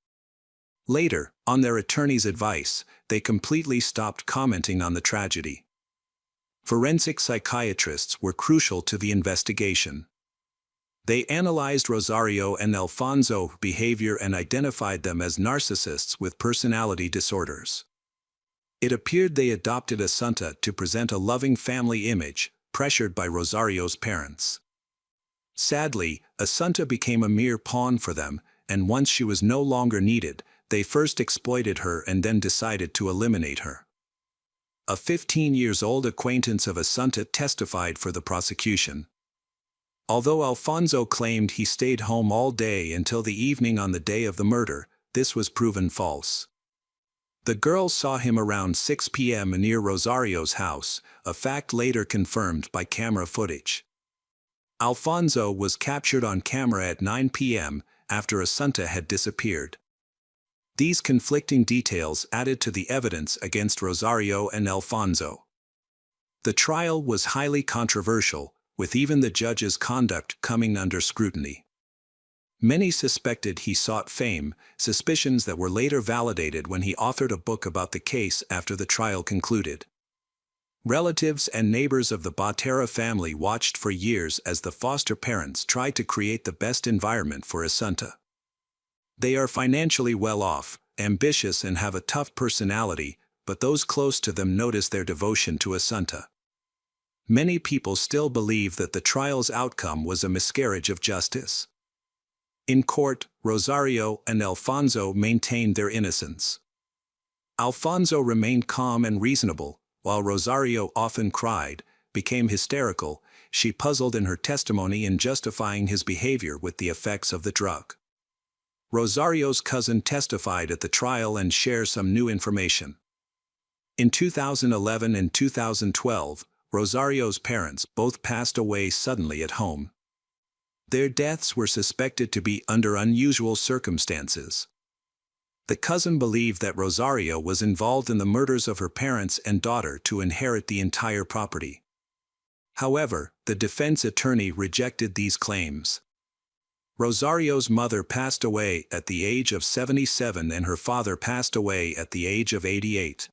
Later, on their attorney's advice, they completely stopped commenting on the tragedy. Forensic psychiatrists were crucial to the investigation. They analyzed Rosario and Alfonso's behavior and identified them as narcissists with personality disorders. It appeared they adopted Assunta to present a loving family image, pressured by Rosario's parents. Sadly, Assunta became a mere pawn for them, and once she was no longer needed, they first exploited her and then decided to eliminate her. A 15-year-old acquaintance of Assunta testified for the prosecution. Although Alfonso claimed he stayed home all day until the evening on the day of the murder, this was proven false. The girl saw him around 6 p.m. near Rosario's house, a fact later confirmed by camera footage. Alfonso was captured on camera at 9 p.m. after Assunta had disappeared. These conflicting details added to the evidence against Rosario and Alfonso. The trial was highly controversial, with even the judge's conduct coming under scrutiny. Many suspected he sought fame, suspicions that were later validated when he authored a book about the case after the trial concluded. Relatives and neighbors of the Botera family watched for years as the foster parents tried to create the best environment for Assunta. They are financially well off, ambitious and have a tough personality, but those close to them notice their devotion to Assunta. Many people still believe that the trial's outcome was a miscarriage of justice. In court, Rosario and Alfonso maintained their innocence. Alfonso remained calm and reasonable, while Rosario often cried, became hysterical. She puzzled in her testimony in justifying his behavior with the effects of the drug. Rosario's cousin testified at the trial and shared some new information. In 2011 and 2012, Rosario's parents both passed away suddenly at home. Their deaths were suspected to be under unusual circumstances. The cousin believed that Rosario was involved in the murders of her parents and daughter to inherit the entire property. However, the defense attorney rejected these claims. Rosario's mother passed away at the age of 77 and her father passed away at the age of 88.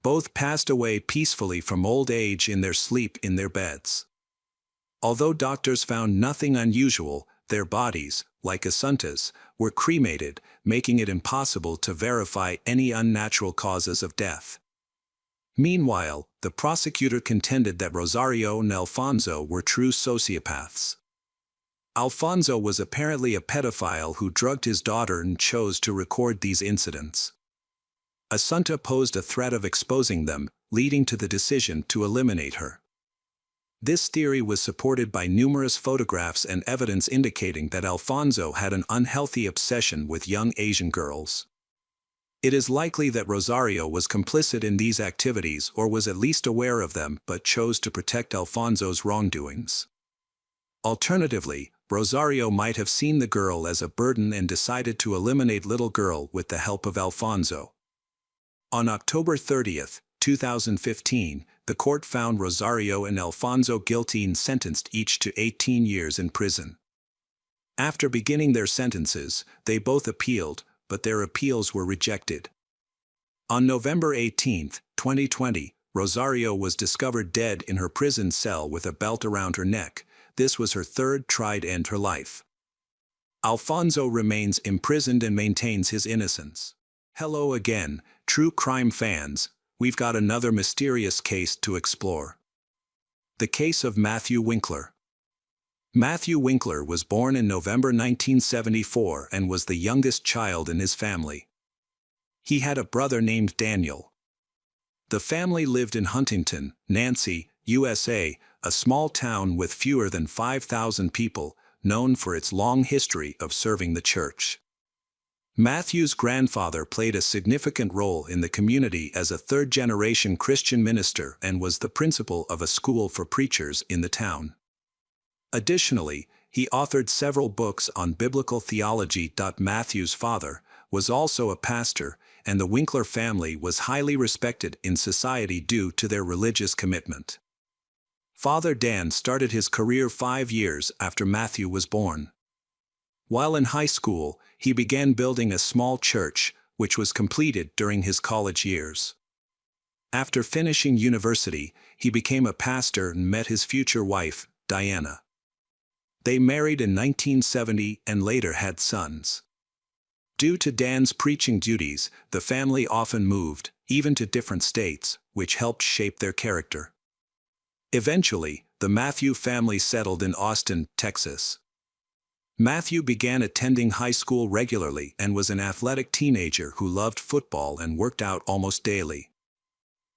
Both passed away peacefully from old age in their sleep in their beds. Although doctors found nothing unusual, their bodies, like Assunta's, were cremated, making it impossible to verify any unnatural causes of death. Meanwhile, the prosecutor contended that Rosario and Alfonso were true sociopaths. Alfonso was apparently a pedophile who drugged his daughter and chose to record these incidents. Assunta posed a threat of exposing them, leading to the decision to eliminate her. This theory was supported by numerous photographs and evidence indicating that Alfonso had an unhealthy obsession with young Asian girls. It is likely that Rosario was complicit in these activities or was at least aware of them but chose to protect Alfonso's wrongdoings. Alternatively, Rosario might have seen the girl as a burden and decided to eliminate little girl with the help of Alfonso. On October 30, 2015, the court found Rosario and Alfonso guilty and sentenced each to 18 years in prison. After beginning their sentences, they both appealed, but their appeals were rejected. On November 18, 2020, Rosario was discovered dead in her prison cell with a belt around her neck. This was her third try to end her life. Alfonso remains imprisoned and maintains his innocence. Hello again, true crime fans. We've got another mysterious case to explore. The case of Matthew Winkler. Matthew Winkler was born in November 1974 and was the youngest child in his family. He had a brother named Daniel. The family lived in Huntington, Nancy, USA, a small town with fewer than 5,000 people, known for its long history of serving the church. Matthew's grandfather played a significant role in the community as a third-generation Christian minister and was the principal of a school for preachers in the town. Additionally, he authored several books on biblical theology. Matthew's father was also a pastor, and the Winkler family was highly respected in society due to their religious commitment. Father Dan started his career 5 years after Matthew was born. While in high school, he began building a small church, which was completed during his college years. After finishing university, he became a pastor and met his future wife, Diana. They married in 1970 and later had sons. Due to Dan's preaching duties, the family often moved, even to different states, which helped shape their character. Eventually, the Matthew family settled in Austin, Texas. Matthew began attending high school regularly and was an athletic teenager who loved football and worked out almost daily.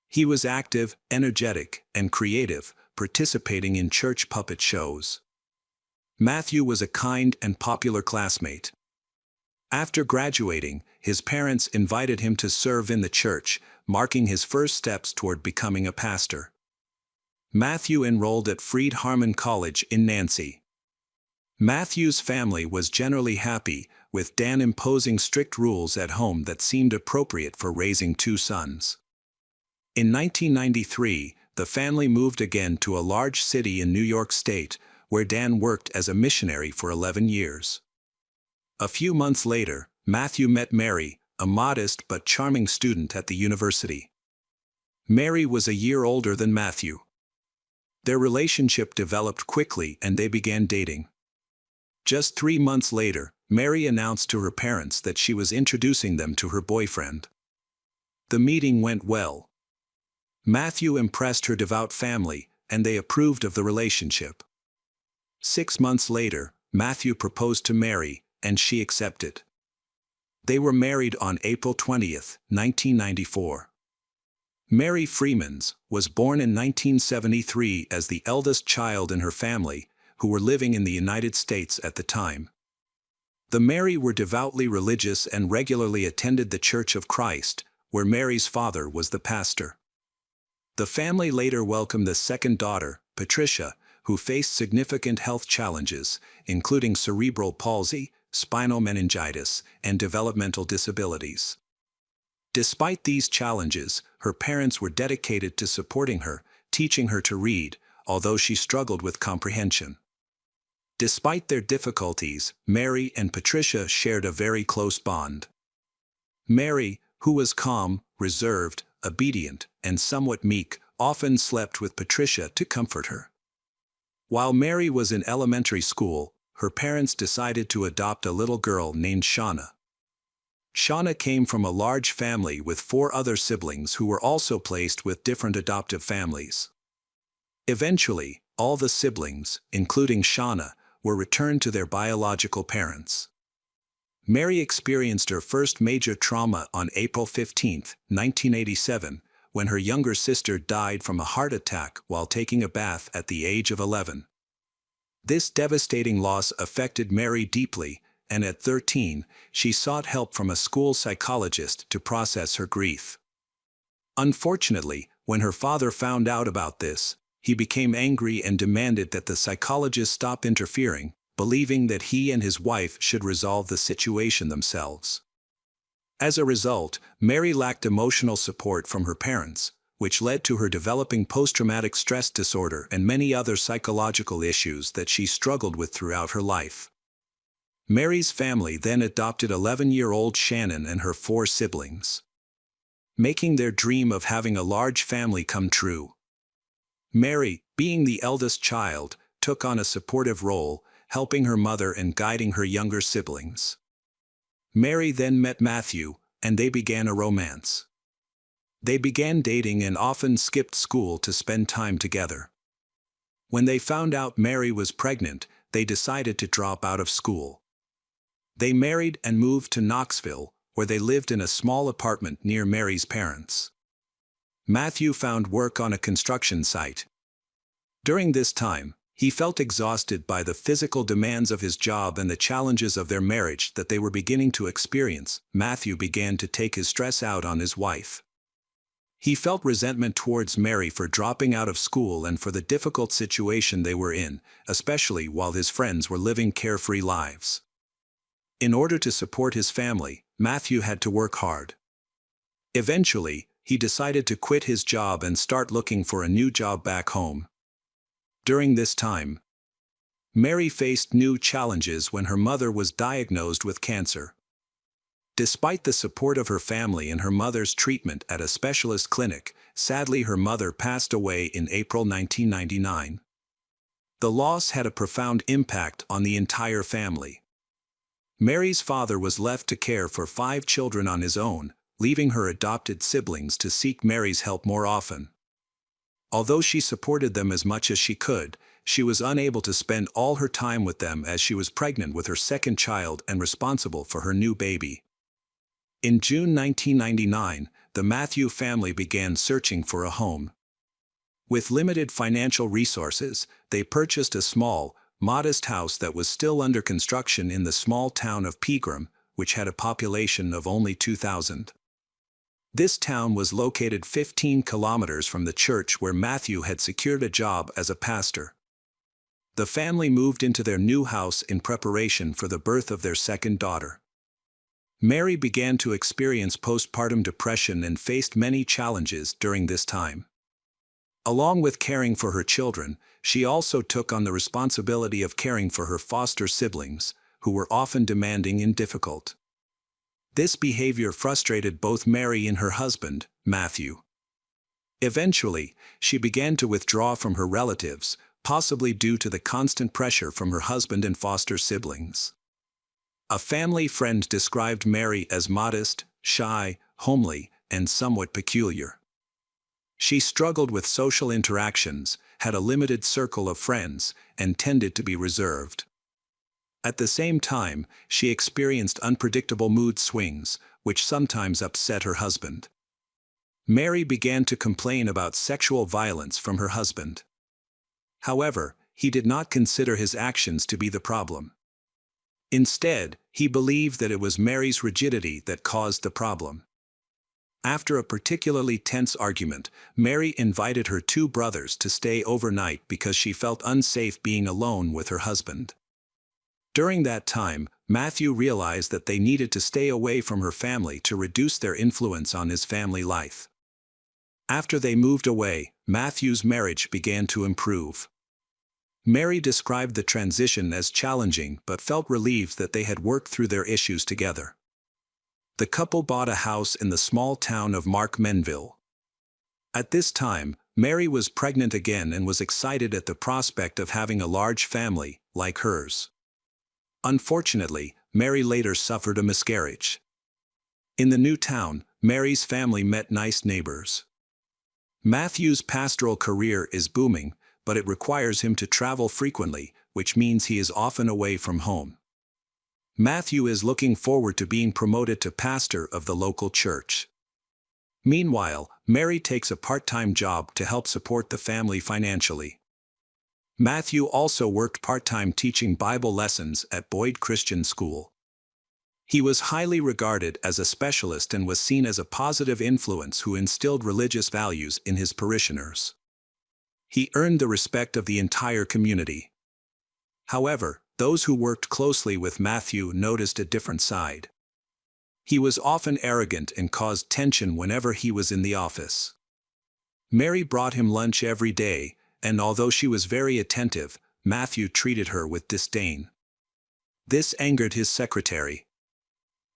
He was active, energetic, and creative, participating in church puppet shows. Matthew was a kind and popular classmate. After graduating, his parents invited him to serve in the church, marking his first steps toward becoming a pastor. Matthew enrolled at Freed Harmon College in Nancy. Matthew's family was generally happy, with Dan imposing strict rules at home that seemed appropriate for raising 2 sons. In 1993, the family moved again to a large city in New York State, where Dan worked as a missionary for 11 years. A few months later, Matthew met Mary, a modest but charming student at the university. Mary was a year older than Matthew. Their relationship developed quickly and they began dating. Just 3 months later, Mary announced to her parents that she was introducing them to her boyfriend. The meeting went well. Matthew impressed her devout family, and they approved of the relationship. 6 months later, Matthew proposed to Mary, and she accepted. They were married on April 20, 1994. Mary Freemans was born in 1973 as the eldest child in her family, who were living in the United States at the time. The Mary were devoutly religious and regularly attended the Church of Christ, where Mary's father was the pastor. The family later welcomed the second daughter, Patricia, who faced significant health challenges, including cerebral palsy, spinal meningitis, and developmental disabilities. Despite these challenges, her parents were dedicated to supporting her, teaching her to read, although she struggled with comprehension. Despite their difficulties, Mary and Patricia shared a very close bond. Mary, who was calm, reserved, obedient, and somewhat meek, often slept with Patricia to comfort her. While Mary was in elementary school, her parents decided to adopt a little girl named Shauna. Shauna came from a large family with 4 other siblings who were also placed with different adoptive families. Eventually, all the siblings, including Shauna, were returned to their biological parents. Mary experienced her first major trauma on April 15, 1987, when her younger sister died from a heart attack while taking a bath at the age of 11. This devastating loss affected Mary deeply, and at 13, she sought help from a school psychologist to process her grief. Unfortunately, when her father found out about this, he became angry and demanded that the psychologist stop interfering, believing that he and his wife should resolve the situation themselves. As a result, Mary lacked emotional support from her parents, which led to her developing post-traumatic stress disorder and many other psychological issues that she struggled with throughout her life. Mary's family then adopted 11-year-old Shannon and her 4 siblings, making their dream of having a large family come true. Mary, being the eldest child, took on a supportive role, helping her mother and guiding her younger siblings. Mary then met Matthew, and they began a romance. They began dating and often skipped school to spend time together. When they found out Mary was pregnant, they decided to drop out of school. They married and moved to Knoxville, where they lived in a small apartment near Mary's parents. Matthew found work on a construction site. During this time, He felt exhausted by the physical demands of his job and the challenges of their marriage that they were beginning to experience. Matthew began to take his stress out on his wife. He felt resentment towards Mary for dropping out of school and for the difficult situation they were in, especially while his friends were living carefree lives. In order to support his family, Matthew had to work hard. Eventually, he decided to quit his job and start looking for a new job back home. During this time, Mary faced new challenges when her mother was diagnosed with cancer. Despite the support of her family and her mother's treatment at a specialist clinic, sadly her mother passed away in April 1999. The loss had a profound impact on the entire family. Mary's father was left to care for 5 children on his own, leaving her adopted siblings to seek Mary's help more often. Although she supported them as much as she could, she was unable to spend all her time with them as she was pregnant with her second child and responsible for her new baby. In June 1999, the Matthew family began searching for a home. With limited financial resources, they purchased a small, modest house that was still under construction in the small town of Pegram, which had a population of only 2,000. This town was located 15 kilometers from the church where Matthew had secured a job as a pastor. The family moved into their new house in preparation for the birth of their second daughter. Mary began to experience postpartum depression and faced many challenges during this time. Along with caring for her children, she also took on the responsibility of caring for her foster siblings, who were often demanding and difficult. This behavior frustrated both Mary and her husband, Matthew. Eventually, she began to withdraw from her relatives, possibly due to the constant pressure from her husband and foster siblings. A family friend described Mary as modest, shy, homely, and somewhat peculiar. She struggled with social interactions, had a limited circle of friends, and tended to be reserved. At the same time, she experienced unpredictable mood swings, which sometimes upset her husband. Mary began to complain about sexual violence from her husband. However, he did not consider his actions to be the problem. Instead, he believed that it was Mary's rigidity that caused the problem. After a particularly tense argument, Mary invited her 2 brothers to stay overnight because she felt unsafe being alone with her husband. During that time, Matthew realized that they needed to stay away from her family to reduce their influence on his family life. After they moved away, Matthew's marriage began to improve. Mary described the transition as challenging but felt relieved that they had worked through their issues together. The couple bought a house in the small town of Markmenville. At this time, Mary was pregnant again and was excited at the prospect of having a large family, like hers. Unfortunately, Mary later suffered a miscarriage. In the new town, Mary's family met nice neighbors. Matthew's pastoral career is booming, but it requires him to travel frequently, which means he is often away from home. Matthew is looking forward to being promoted to pastor of the local church. Meanwhile, Mary takes a part-time job to help support the family financially. Matthew also worked part-time teaching Bible lessons at Boyd Christian School. He was highly regarded as a specialist and was seen as a positive influence who instilled religious values in his parishioners. He earned the respect of the entire community. However, those who worked closely with Matthew noticed a different side. He was often arrogant and caused tension whenever he was in the office. Mary brought him lunch every day, and although she was very attentive, Matthew treated her with disdain. This angered his secretary.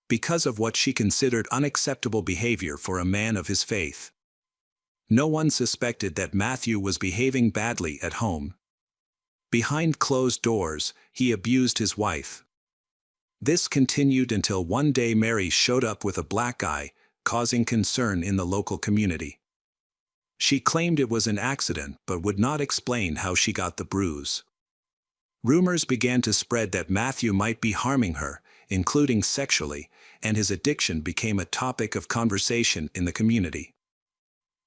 Because of what she considered unacceptable behavior for a man of his faith. No one suspected that Matthew was behaving badly at home. Behind closed doors, he abused his wife. This continued until one day Mary showed up with a black eye, causing concern in the local community. She claimed it was an accident but would not explain how she got the bruise. Rumors began to spread that Matthew might be harming her, including sexually, and his addiction became a topic of conversation in the community.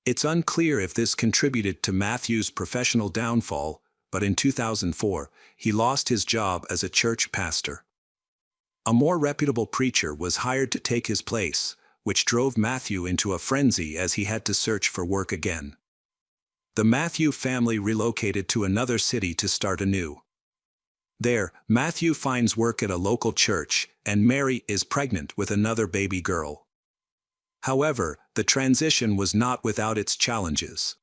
It's unclear if this contributed to Matthew's professional downfall. but in 2004, he lost his job as a church pastor. A more reputable preacher was hired to take his place, which drove Matthew into a frenzy as he had to search for work again. The Matthew family relocated to another city to start anew. There, Matthew finds work at a local church, and Mary is pregnant with another baby girl. However, the transition was not without its challenges.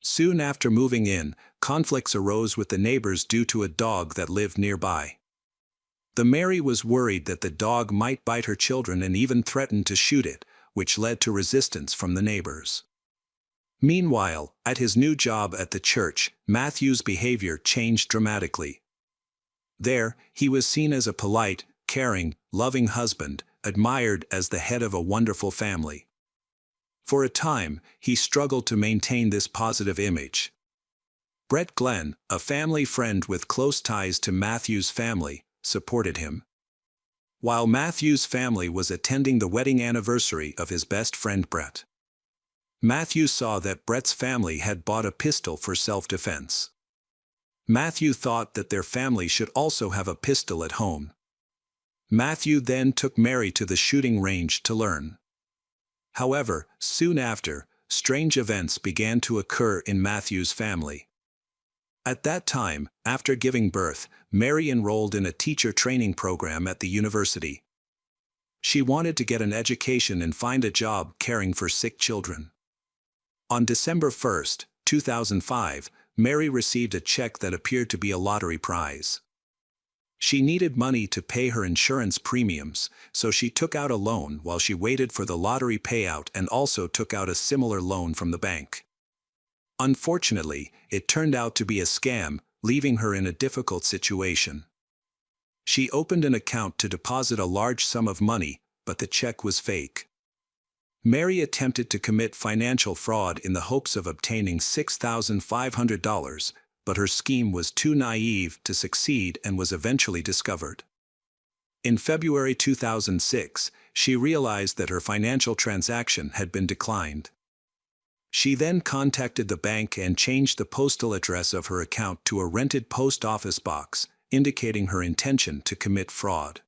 Soon after moving in, conflicts arose with the neighbors due to a dog that lived nearby. The Mary was worried that the dog might bite her children and even threatened to shoot it, which led to resistance from the neighbors. Meanwhile, at his new job at the church, Matthew's behavior changed dramatically. There, he was seen as a polite, caring, loving husband, admired as the head of a wonderful family. For a time, he struggled to maintain this positive image. Brett Glenn, a family friend with close ties to Matthew's family, supported him. While Matthew's family was attending the wedding anniversary of his best friend Brett, Matthew saw that Brett's family had bought a pistol for self-defense. Matthew thought that their family should also have a pistol at home. Matthew then took Mary to the shooting range to learn. However, soon after, strange events began to occur in Matthew's family. At that time, after giving birth, Mary enrolled in a teacher training program at the university. She wanted to get an education and find a job caring for sick children. On December 1, 2005, Mary received a check that appeared to be a lottery prize. She needed money to pay her insurance premiums, so she took out a loan while she waited for the lottery payout and also took out a similar loan from the bank. Unfortunately, it turned out to be a scam, leaving her in a difficult situation. She opened an account to deposit a large sum of money, but the check was fake. Mary attempted to commit financial fraud in the hopes of obtaining $6,500, but her scheme was too naive to succeed and was eventually discovered. In February 2006, she realized that her financial transaction had been declined. She then contacted the bank and changed the postal address of her account to a rented post office box, indicating her intention to commit fraud.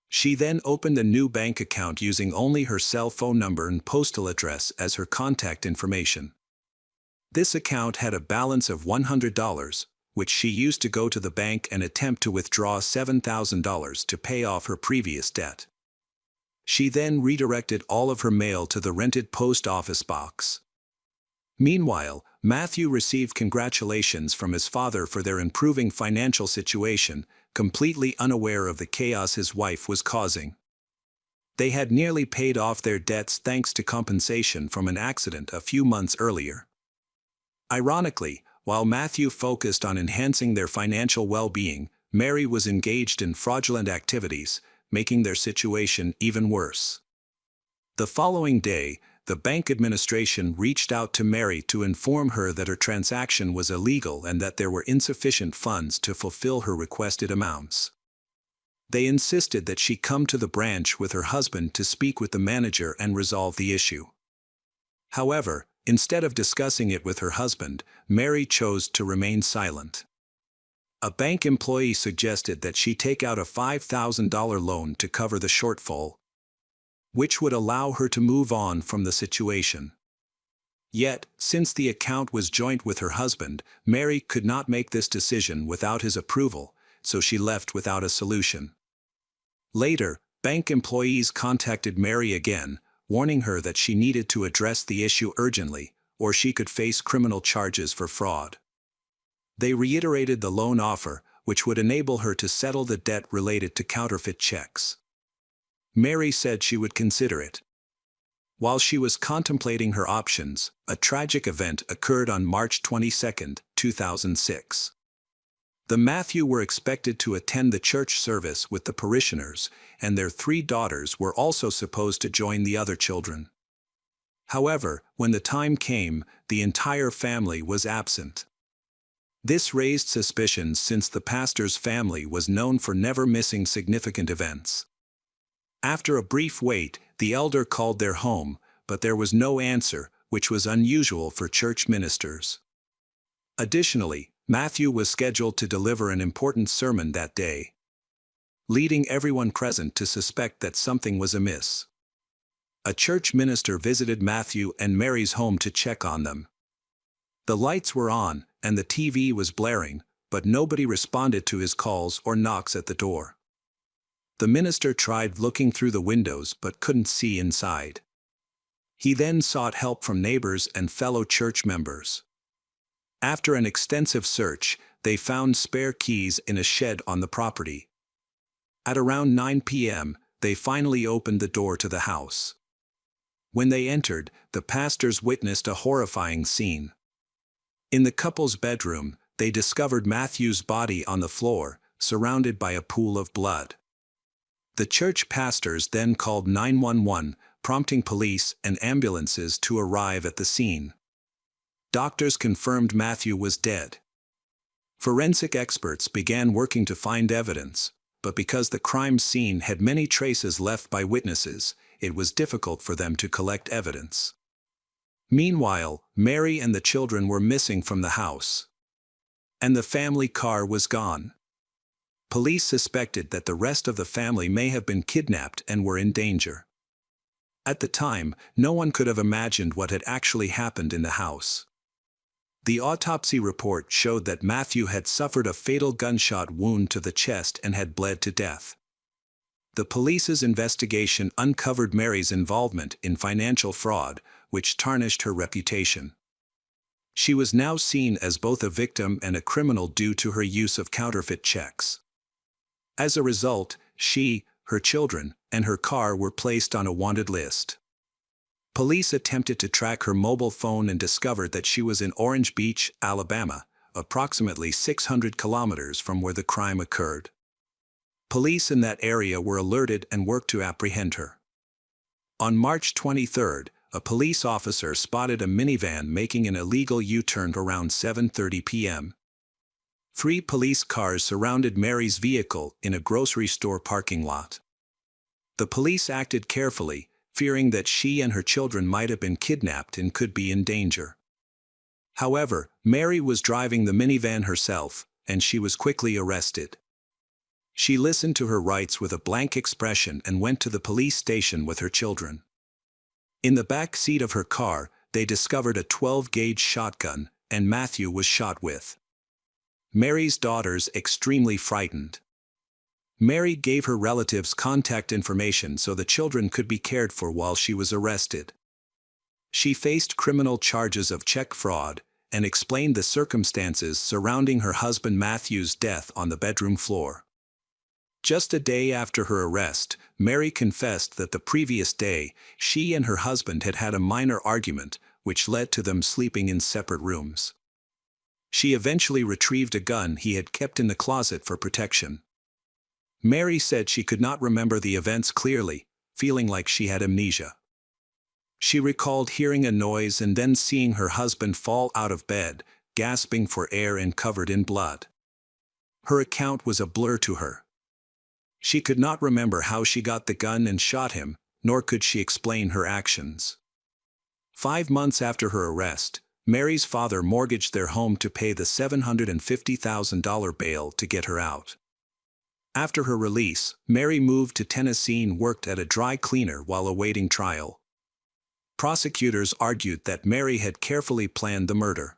She then opened a new bank account using only her cell phone number and postal address as her contact information. This account had a balance of $100, which she used to go to the bank and attempt to withdraw $7,000 to pay off her previous debt. She then redirected all of her mail to the rented post office box. Meanwhile, Matthew received congratulations from his father for their improving financial situation, completely unaware of the chaos his wife was causing. They had nearly paid off their debts thanks to compensation from an accident a few months earlier. Ironically, while Matthew focused on enhancing their financial well-being, Mary was engaged in fraudulent activities, making their situation even worse. The following day, the bank administration reached out to Mary to inform her that her transaction was illegal and that there were insufficient funds to fulfill her requested amounts. They insisted that she come to the branch with her husband to speak with the manager and resolve the issue. However, instead of discussing it with her husband, Mary chose to remain silent. A bank employee suggested that she take out a $5,000 loan to cover the shortfall, which would allow her to move on from the situation. Yet, since the account was joint with her husband, Mary could not make this decision without his approval, so she left without a solution. Later, bank employees contacted Mary again, warning her that she needed to address the issue urgently, or she could face criminal charges for fraud. They reiterated the loan offer, which would enable her to settle the debt related to counterfeit checks. Mary said she would consider it. While she was contemplating her options, a tragic event occurred on March 22, 2006. The Matthew were expected to attend the church service with the parishioners, and their 3 daughters were also supposed to join the other children. However, when the time came, the entire family was absent. This raised suspicions since the pastor's family was known for never missing significant events. After a brief wait, the elder called their home, but there was no answer, which was unusual for church ministers. Additionally, Matthew was scheduled to deliver an important sermon that day, leading everyone present to suspect that something was amiss. A church minister visited Matthew and Mary's home to check on them. The lights were on, and the TV was blaring, but nobody responded to his calls or knocks at the door. The minister tried looking through the windows but couldn't see inside. He then sought help from neighbors and fellow church members. After an extensive search, they found spare keys in a shed on the property. At around 9 p.m., they finally opened the door to the house. When they entered, the pastors witnessed a horrifying scene. In the couple's bedroom, they discovered Matthew's body on the floor, surrounded by a pool of blood. The church pastors then called 911, prompting police and ambulances to arrive at the scene. Doctors confirmed Matthew was dead. Forensic experts began working to find evidence, but because the crime scene had many traces left by witnesses, it was difficult for them to collect evidence. Meanwhile, Mary and the children were missing from the house, and the family car was gone. Police suspected that the rest of the family may have been kidnapped and were in danger. At the time, no one could have imagined what had actually happened in the house. The autopsy report showed that Matthew had suffered a fatal gunshot wound to the chest and had bled to death. The police's investigation uncovered Mary's involvement in financial fraud, which tarnished her reputation. She was now seen as both a victim and a criminal due to her use of counterfeit checks. As a result, she, her children, and her car were placed on a wanted list. Police attempted to track her mobile phone and discovered that she was in Orange Beach, Alabama, approximately 600 kilometers from where the crime occurred. Police in that area were alerted and worked to apprehend her. On March 23, a police officer spotted a minivan making an illegal U-turn around 7:30 p.m. 3 police cars surrounded Mary's vehicle in a grocery store parking lot. The police acted carefully, fearing that she and her children might have been kidnapped and could be in danger. However, Mary was driving the minivan herself, and she was quickly arrested. She listened to her rights with a blank expression and went to the police station with her children. In the back seat of her car, they discovered a 12-gauge shotgun, and Matthew was shot with. Mary's daughters extremely frightened. Mary gave her relatives contact information so the children could be cared for while she was arrested. She faced criminal charges of check fraud and explained the circumstances surrounding her husband Matthew's death on the bedroom floor. Just a day after her arrest, Mary confessed that the previous day, she and her husband had had a minor argument, which led to them sleeping in separate rooms. She eventually retrieved a gun he had kept in the closet for protection. Mary said she could not remember the events clearly, feeling like she had amnesia. She recalled hearing a noise and then seeing her husband fall out of bed, gasping for air and covered in blood. Her account was a blur to her. She could not remember how she got the gun and shot him, nor could she explain her actions. 5 months after her arrest, Mary's father mortgaged their home to pay the $750,000 bail to get her out. After her release, Mary moved to Tennessee and worked at a dry cleaner while awaiting trial. Prosecutors argued that Mary had carefully planned the murder.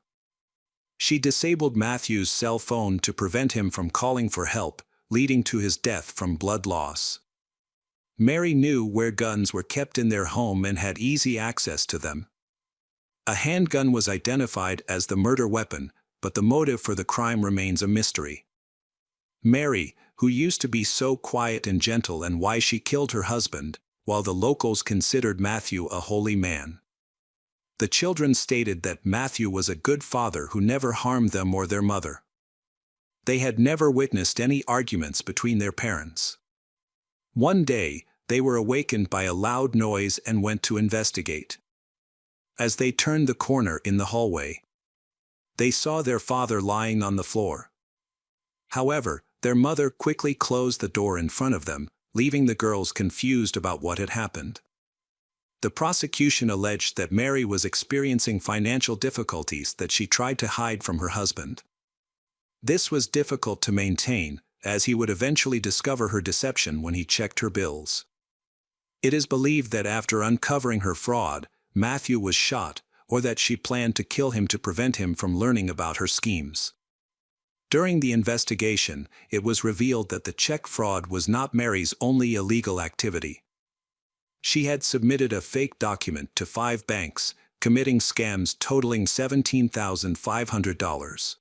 She disabled Matthew's cell phone to prevent him from calling for help, leading to his death from blood loss. Mary knew where guns were kept in their home and had easy access to them. A handgun was identified as the murder weapon, but the motive for the crime remains a mystery. Mary, who used to be so quiet and gentle, and why she killed her husband, while the locals considered Matthew a holy man. The children stated that Matthew was a good father who never harmed them or their mother. They had never witnessed any arguments between their parents. One day, they were awakened by a loud noise and went to investigate. As they turned the corner in the hallway, they saw their father lying on the floor. However, their mother quickly closed the door in front of them, leaving the girls confused about what had happened. The prosecution alleged that Mary was experiencing financial difficulties that she tried to hide from her husband. This was difficult to maintain, as he would eventually discover her deception when he checked her bills. It is believed that after uncovering her fraud, Matthew was shot, or that she planned to kill him to prevent him from learning about her schemes. During the investigation, it was revealed that the check fraud was not Mary's only illegal activity. She had submitted a fake document to 5 banks, committing scams totaling $17,500.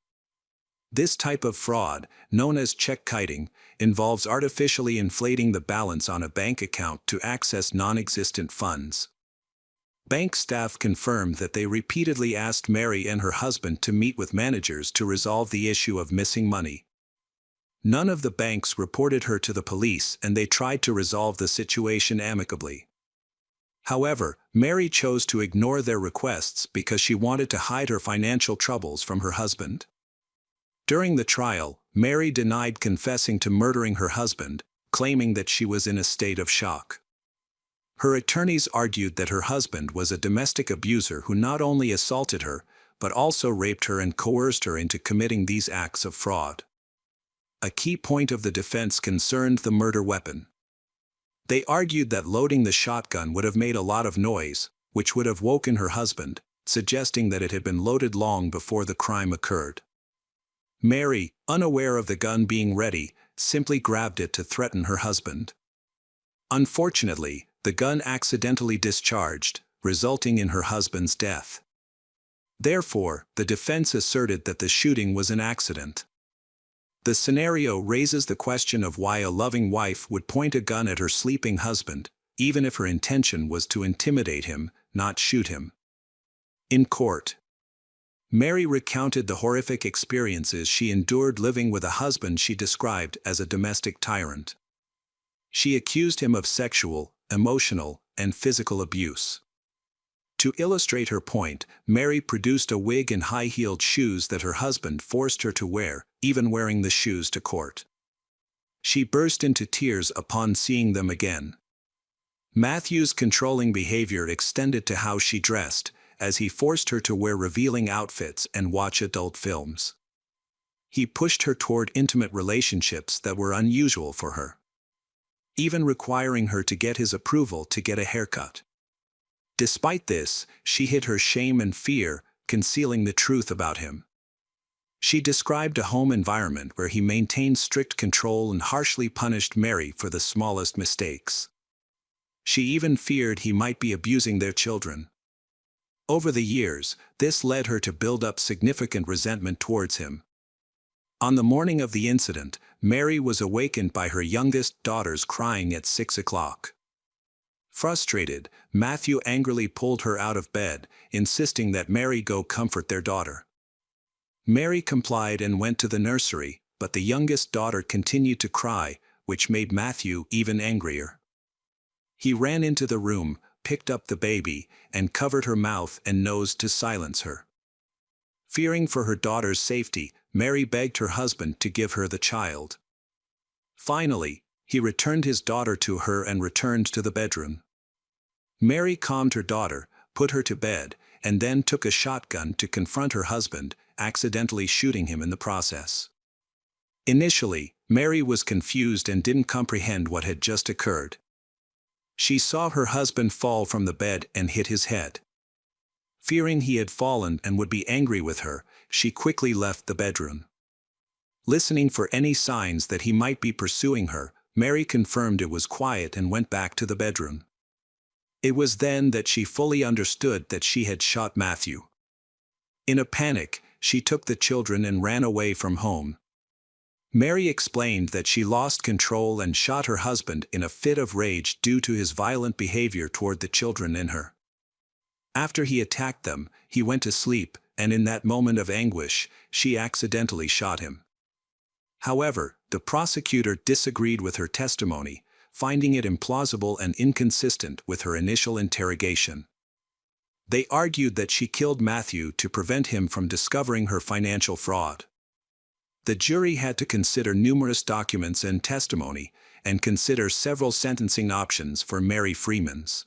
This type of fraud, known as check kiting, involves artificially inflating the balance on a bank account to access non-existent funds. Bank staff confirmed that they repeatedly asked Mary and her husband to meet with managers to resolve the issue of missing money. None of the banks reported her to the police, and they tried to resolve the situation amicably. However, Mary chose to ignore their requests because she wanted to hide her financial troubles from her husband. During the trial, Mary denied confessing to murdering her husband, claiming that she was in a state of shock. Her attorneys argued that her husband was a domestic abuser who not only assaulted her, but also raped her and coerced her into committing these acts of fraud. A key point of the defense concerned the murder weapon. They argued that loading the shotgun would have made a lot of noise, which would have woken her husband, suggesting that it had been loaded long before the crime occurred. Mary, unaware of the gun being ready, simply grabbed it to threaten her husband. Unfortunately, the gun accidentally discharged, resulting in her husband's death. Therefore, the defense asserted that the shooting was an accident. The scenario raises the question of why a loving wife would point a gun at her sleeping husband, even if her intention was to intimidate him, not shoot him. In court, Mary recounted the horrific experiences she endured living with a husband she described as a domestic tyrant. She accused him of sexual, emotional, and physical abuse. To illustrate her point, Mary produced a wig and high-heeled shoes that her husband forced her to wear, even wearing the shoes to court. She burst into tears upon seeing them again. Matthew's controlling behavior extended to how she dressed, as he forced her to wear revealing outfits and watch adult films. He pushed her toward intimate relationships that were unusual for her, even requiring her to get his approval to get a haircut. Despite this, she hid her shame and fear, concealing the truth about him. She described a home environment where he maintained strict control and harshly punished Mary for the smallest mistakes. She even feared he might be abusing their children. Over the years, this led her to build up significant resentment towards him. On the morning of the incident, Mary was awakened by her youngest daughter's crying at 6 o'clock. Frustrated, Matthew angrily pulled her out of bed, insisting that Mary go comfort their daughter. Mary complied and went to the nursery, but the youngest daughter continued to cry, which made Matthew even angrier. He ran into the room, picked up the baby, and covered her mouth and nose to silence her. Fearing for her daughter's safety, Mary begged her husband to give her the child. Finally, he returned his daughter to her and returned to the bedroom. Mary calmed her daughter, put her to bed, and then took a shotgun to confront her husband, accidentally shooting him in the process. Initially, Mary was confused and didn't comprehend what had just occurred. She saw her husband fall from the bed and hit his head. Fearing he had fallen and would be angry with her, she quickly left the bedroom. Listening for any signs that he might be pursuing her, Mary confirmed it was quiet and went back to the bedroom. It was then that she fully understood that she had shot Matthew. In a panic, she took the children and ran away from home. Mary explained that she lost control and shot her husband in a fit of rage due to his violent behavior toward the children and her. After he attacked them, he went to sleep, and in that moment of anguish, she accidentally shot him. However, the prosecutor disagreed with her testimony, finding it implausible and inconsistent with her initial interrogation. They argued that she killed Matthew to prevent him from discovering her financial fraud. The jury had to consider numerous documents and testimony, and consider several sentencing options for Mary Freeman's.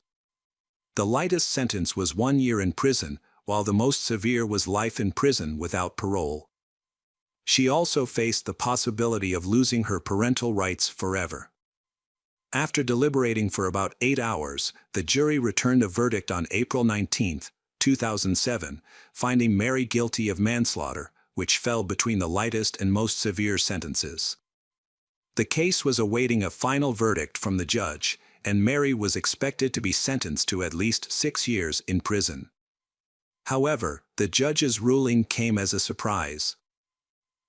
The lightest sentence was 1 year in prison, while the most severe was life in prison without parole. She also faced the possibility of losing her parental rights forever. After deliberating for about 8 hours, the jury returned a verdict on April 19, 2007, finding Mary guilty of manslaughter, which fell between the lightest and most severe sentences. The case was awaiting a final verdict from the judge, and Mary was expected to be sentenced to at least 6 years in prison. However, the judge's ruling came as a surprise.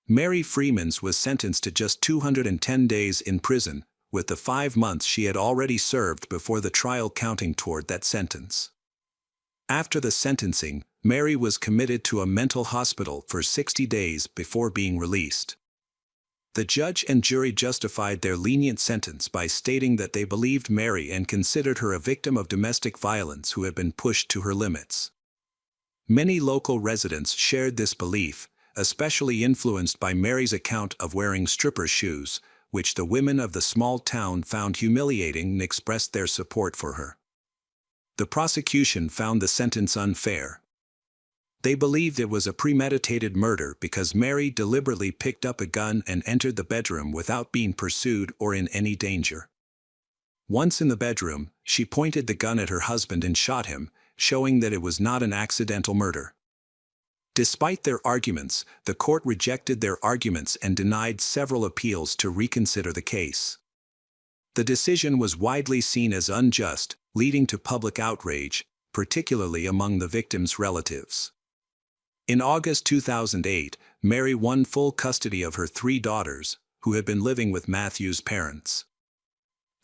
Mary Freemans was sentenced to just 210 days in prison, with the 5 months she had already served before the trial counting toward that sentence. After the sentencing, Mary was committed to a mental hospital for 60 days before being released. The judge and jury justified their lenient sentence by stating that they believed Mary and considered her a victim of domestic violence who had been pushed to her limits. Many local residents shared this belief, especially influenced by Mary's account of wearing stripper shoes, which the women of the small town found humiliating and expressed their support for her. The prosecution found the sentence unfair. They believed it was a premeditated murder because Mary deliberately picked up a gun and entered the bedroom without being pursued or in any danger. Once in the bedroom, she pointed the gun at her husband and shot him, showing that it was not an accidental murder. Despite their arguments, the court rejected their arguments and denied several appeals to reconsider the case. The decision was widely seen as unjust, leading to public outrage, particularly among the victims' relatives. In August 2008, Mary won full custody of her 3 daughters, who had been living with Matthew's parents.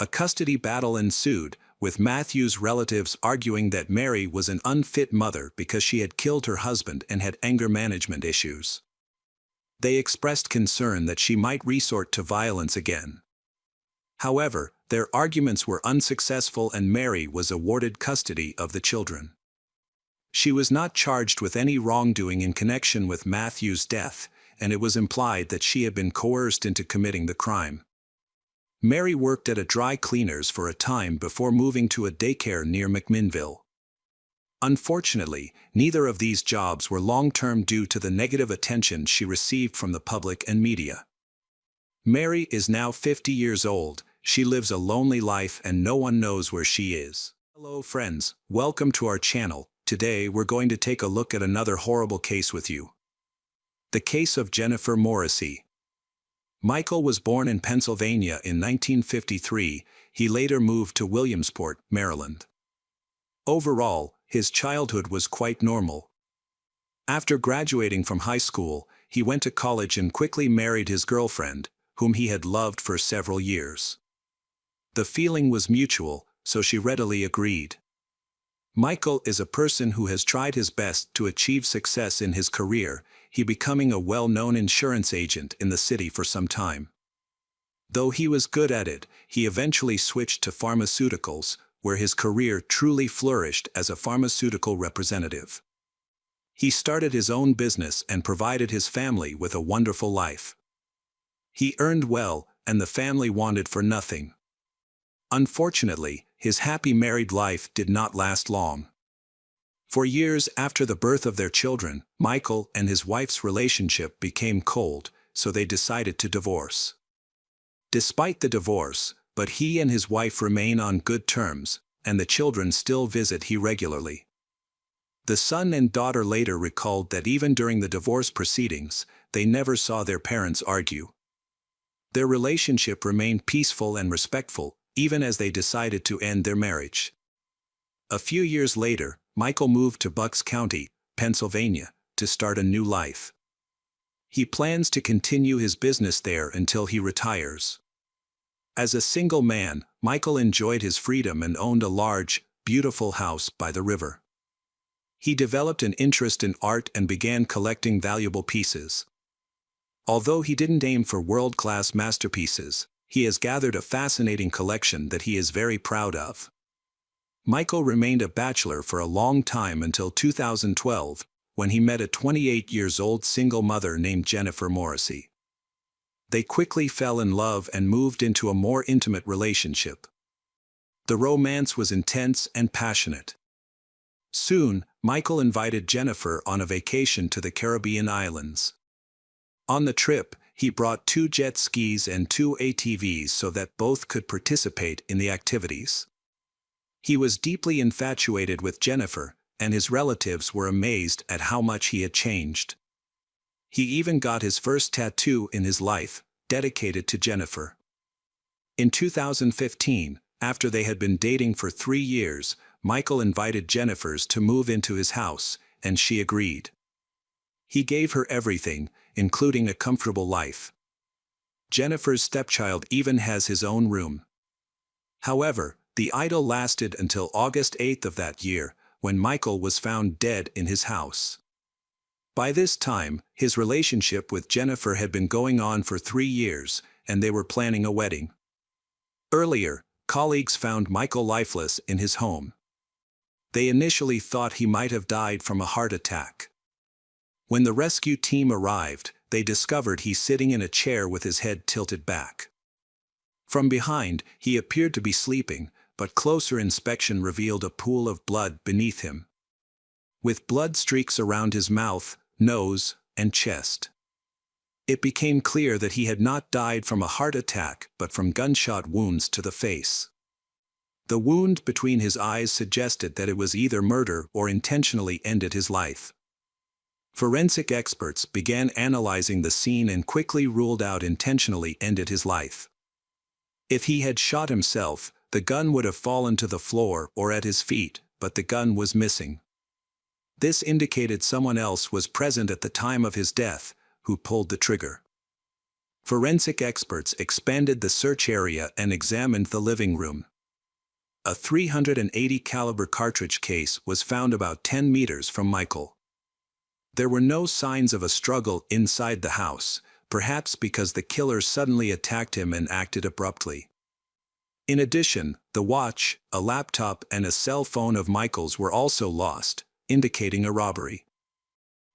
A custody battle ensued, with Matthew's relatives arguing that Mary was an unfit mother because she had killed her husband and had anger management issues. They expressed concern that she might resort to violence again. However, their arguments were unsuccessful and Mary was awarded custody of the children. She was not charged with any wrongdoing in connection with Matthew's death, and it was implied that she had been coerced into committing the crime. Mary worked at a dry cleaner's for a time before moving to a daycare near McMinnville. Unfortunately, neither of these jobs were long-term due to the negative attention she received from the public and media. Mary is now 50 years old, she lives a lonely life and no one knows where she is. Hello friends, welcome to our channel. Today we're going to take a look at another horrible case with you. The case of Jennifer Morrissey. Michael was born in Pennsylvania in 1953, he later moved to Williamsport, Maryland. Overall, his childhood was quite normal. After graduating from high school, he went to college and quickly married his girlfriend, whom he had loved for several years. The feeling was mutual, so she readily agreed. Michael is a person who has tried his best to achieve success in his career, he becoming a well-known insurance agent in the city for some time. Though he was good at it, he eventually switched to pharmaceuticals, where his career truly flourished as a pharmaceutical representative. He started his own business and provided his family with a wonderful life. He earned well, and the family wanted for nothing. Unfortunately, his happy married life did not last long. For years after the birth of their children, Michael and his wife's relationship became cold, so they decided to divorce. Despite the divorce, but he and his wife remain on good terms, and the children still visit him regularly. The son and daughter later recalled that even during the divorce proceedings, they never saw their parents argue. Their relationship remained peaceful and respectful, even as they decided to end their marriage. A few years later, Michael moved to Bucks County, Pennsylvania, to start a new life. He plans to continue his business there until he retires. As a single man, Michael enjoyed his freedom and owned a large, beautiful house by the river. He developed an interest in art and began collecting valuable pieces. Although he didn't aim for world-class masterpieces, he has gathered a fascinating collection that he is very proud of. Michael remained a bachelor for a long time until 2012, when he met a 28-year-old single mother named Jennifer Morrissey. They quickly fell in love and moved into a more intimate relationship. The romance was intense and passionate. Soon, Michael invited Jennifer on a vacation to the Caribbean islands. On the trip, he brought 2 jet skis and 2 ATVs so that both could participate in the activities. He was deeply infatuated with Jennifer, and his relatives were amazed at how much he had changed. He even got his first tattoo in his life, dedicated to Jennifer. In 2015, after they had been dating for 3 years, Michael invited Jennifer to move into his house, and she agreed. He gave her everything, including a comfortable life. Jennifer's stepchild even has his own room. However, the idyll lasted until August 8 of that year, when Michael was found dead in his house. By this time, his relationship with Jennifer had been going on for 3 years, and they were planning a wedding. Earlier, colleagues found Michael lifeless in his home. They initially thought he might have died from a heart attack. When the rescue team arrived, they discovered he sitting in a chair with his head tilted back. From behind, he appeared to be sleeping, but closer inspection revealed a pool of blood beneath him, with blood streaks around his mouth, nose, and chest. It became clear that he had not died from a heart attack but from gunshot wounds to the face. The wound between his eyes suggested that it was either murder or intentionally ended his life. Forensic experts began analyzing the scene and quickly ruled out intentionally ended his life. If he had shot himself, the gun would have fallen to the floor or at his feet, but the gun was missing. This indicated someone else was present at the time of his death, who pulled the trigger. Forensic experts expanded the search area and examined the living room. A .380 caliber cartridge case was found about 10 meters from Michael. There were no signs of a struggle inside the house, perhaps because the killer suddenly attacked him and acted abruptly. In addition, the watch, a laptop, and a cell phone of Michael's were also lost, indicating a robbery.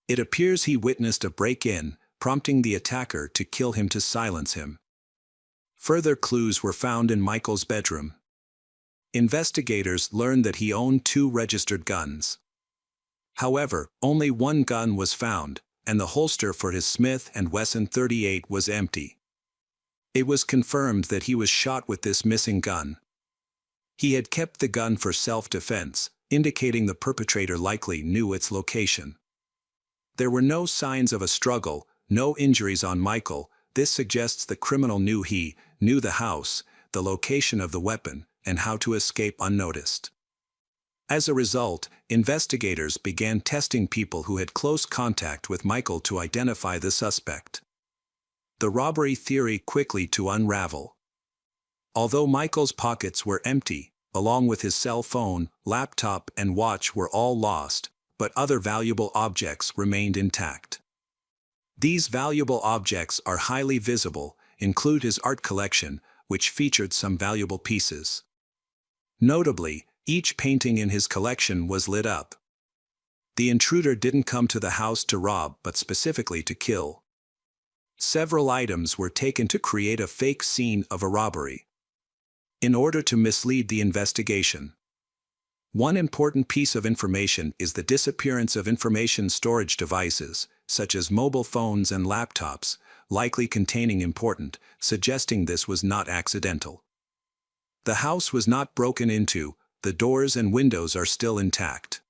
It appears he witnessed a break-in, prompting the attacker to kill him to silence him. Further clues were found in Michael's bedroom. Investigators learned that he owned 2 registered guns. However, only one gun was found, and the holster for his Smith & Wesson .38 was empty. It was confirmed that he was shot with this missing gun. He had kept the gun for self-defense, indicating the perpetrator likely knew its location. There were no signs of a struggle, no injuries on Michael. This suggests the criminal knew the house, the location of the weapon, and how to escape unnoticed. As a result, investigators began testing people who had close contact with Michael to identify the suspect. The robbery theory quickly to unravel. Although Michael's pockets were empty, along with his cell phone, laptop, and watch were all lost, but other valuable objects remained intact. These valuable objects are highly visible, include his art collection, which featured some valuable pieces. Notably, each painting in his collection was lit up. The intruder didn't come to the house to rob but specifically to kill. Several items were taken to create a fake scene of a robbery, in order to mislead the investigation. One important piece of information is the disappearance of information storage devices, such as mobile phones and laptops, likely containing important, suggesting this was not accidental. The house was not broken into, the doors and windows are still intact.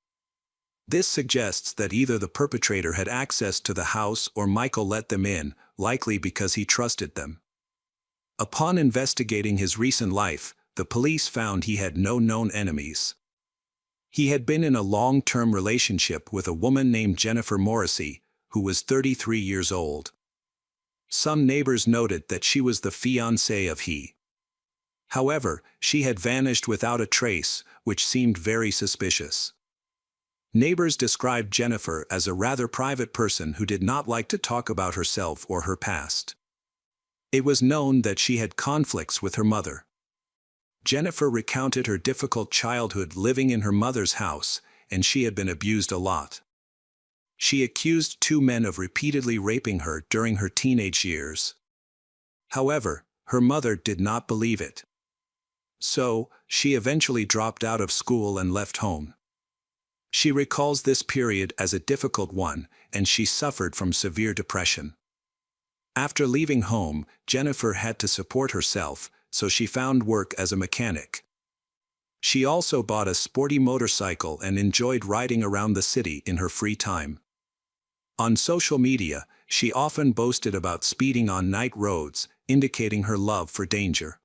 This suggests that either the perpetrator had access to the house or Michael let them in, likely because he trusted them. Upon investigating his recent life, the police found he had no known enemies. He had been in a long-term relationship with a woman named Jennifer Morrissey, who was 33 years old. Some neighbors noted that she was the fiancée of he. However, she had vanished without a trace, which seemed very suspicious. Neighbors described Jennifer as a rather private person who did not like to talk about herself or her past. It was known that she had conflicts with her mother. Jennifer recounted her difficult childhood living in her mother's house, and she had been abused a lot. She accused 2 men of repeatedly raping her during her teenage years. However, her mother did not believe it. So, she eventually dropped out of school and left home. She recalls this period as a difficult one, and she suffered from severe depression. After leaving home, Jennifer had to support herself, so she found work as a mechanic. She also bought a sporty motorcycle and enjoyed riding around the city in her free time. On social media, she often boasted about speeding on night roads, indicating her love for danger.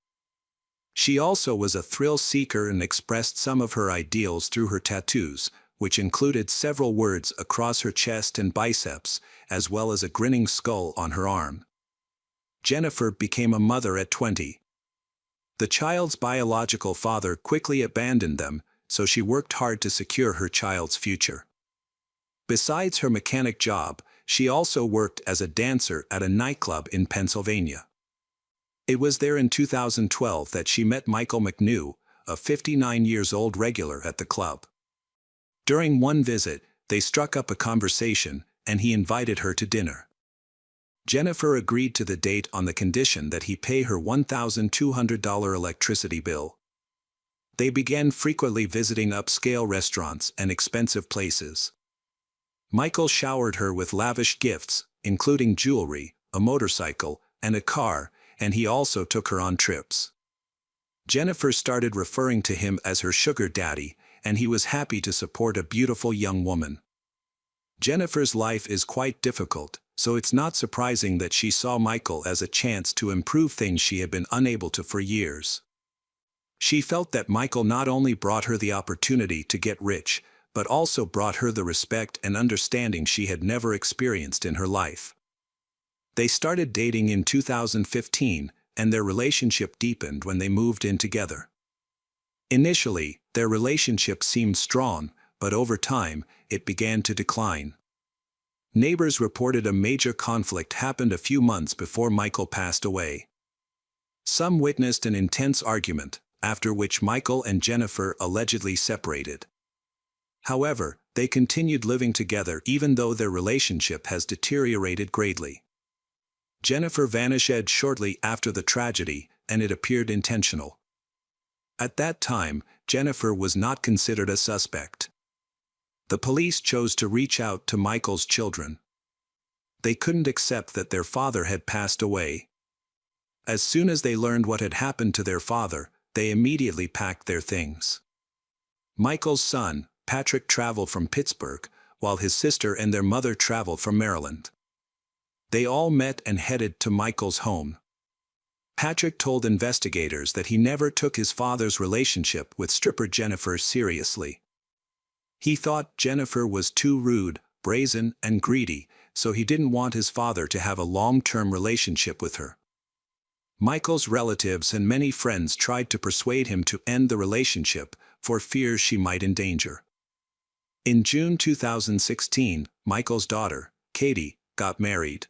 She also was a thrill seeker and expressed some of her ideals through her tattoos, which included several words across her chest and biceps, as well as a grinning skull on her arm. Jennifer became a mother at 20. The child's biological father quickly abandoned them, so she worked hard to secure her child's future. Besides her mechanic job, she also worked as a dancer at a nightclub in Pennsylvania. It was there in 2012 that she met Michael McNew, a 59-year-old regular at the club. During one visit, they struck up a conversation, and he invited her to dinner. Jennifer agreed to the date on the condition that he pay her $1,200 electricity bill. They began frequently visiting upscale restaurants and expensive places. Michael showered her with lavish gifts, including jewelry, a motorcycle, and a car, and he also took her on trips. Jennifer started referring to him as her sugar daddy, and he was happy to support a beautiful young woman. Jennifer's life is quite difficult, so it's not surprising that she saw Michael as a chance to improve things she had been unable to for years. She felt that Michael not only brought her the opportunity to get rich, but also brought her the respect and understanding she had never experienced in her life. They started dating in 2015, and their relationship deepened when they moved in together. Initially, their relationship seemed strong, but over time, it began to decline. Neighbors reported a major conflict happened a few months before Michael passed away. Some witnessed an intense argument, after which Michael and Jennifer allegedly separated. However, they continued living together even though their relationship has deteriorated greatly. Jennifer vanished shortly after the tragedy, and it appeared intentional. At that time, Jennifer was not considered a suspect. The police chose to reach out to Michael's children. They couldn't accept that their father had passed away. As soon as they learned what had happened to their father, they immediately packed their things. Michael's son, Patrick, traveled from Pittsburgh, while his sister and their mother traveled from Maryland. They all met and headed to Michael's home. Patrick told investigators that he never took his father's relationship with stripper Jennifer seriously. He thought Jennifer was too rude, brazen, and greedy, so he didn't want his father to have a long-term relationship with her. Michael's relatives and many friends tried to persuade him to end the relationship for fear she might endanger. In June 2016, Michael's daughter, Katie, got married.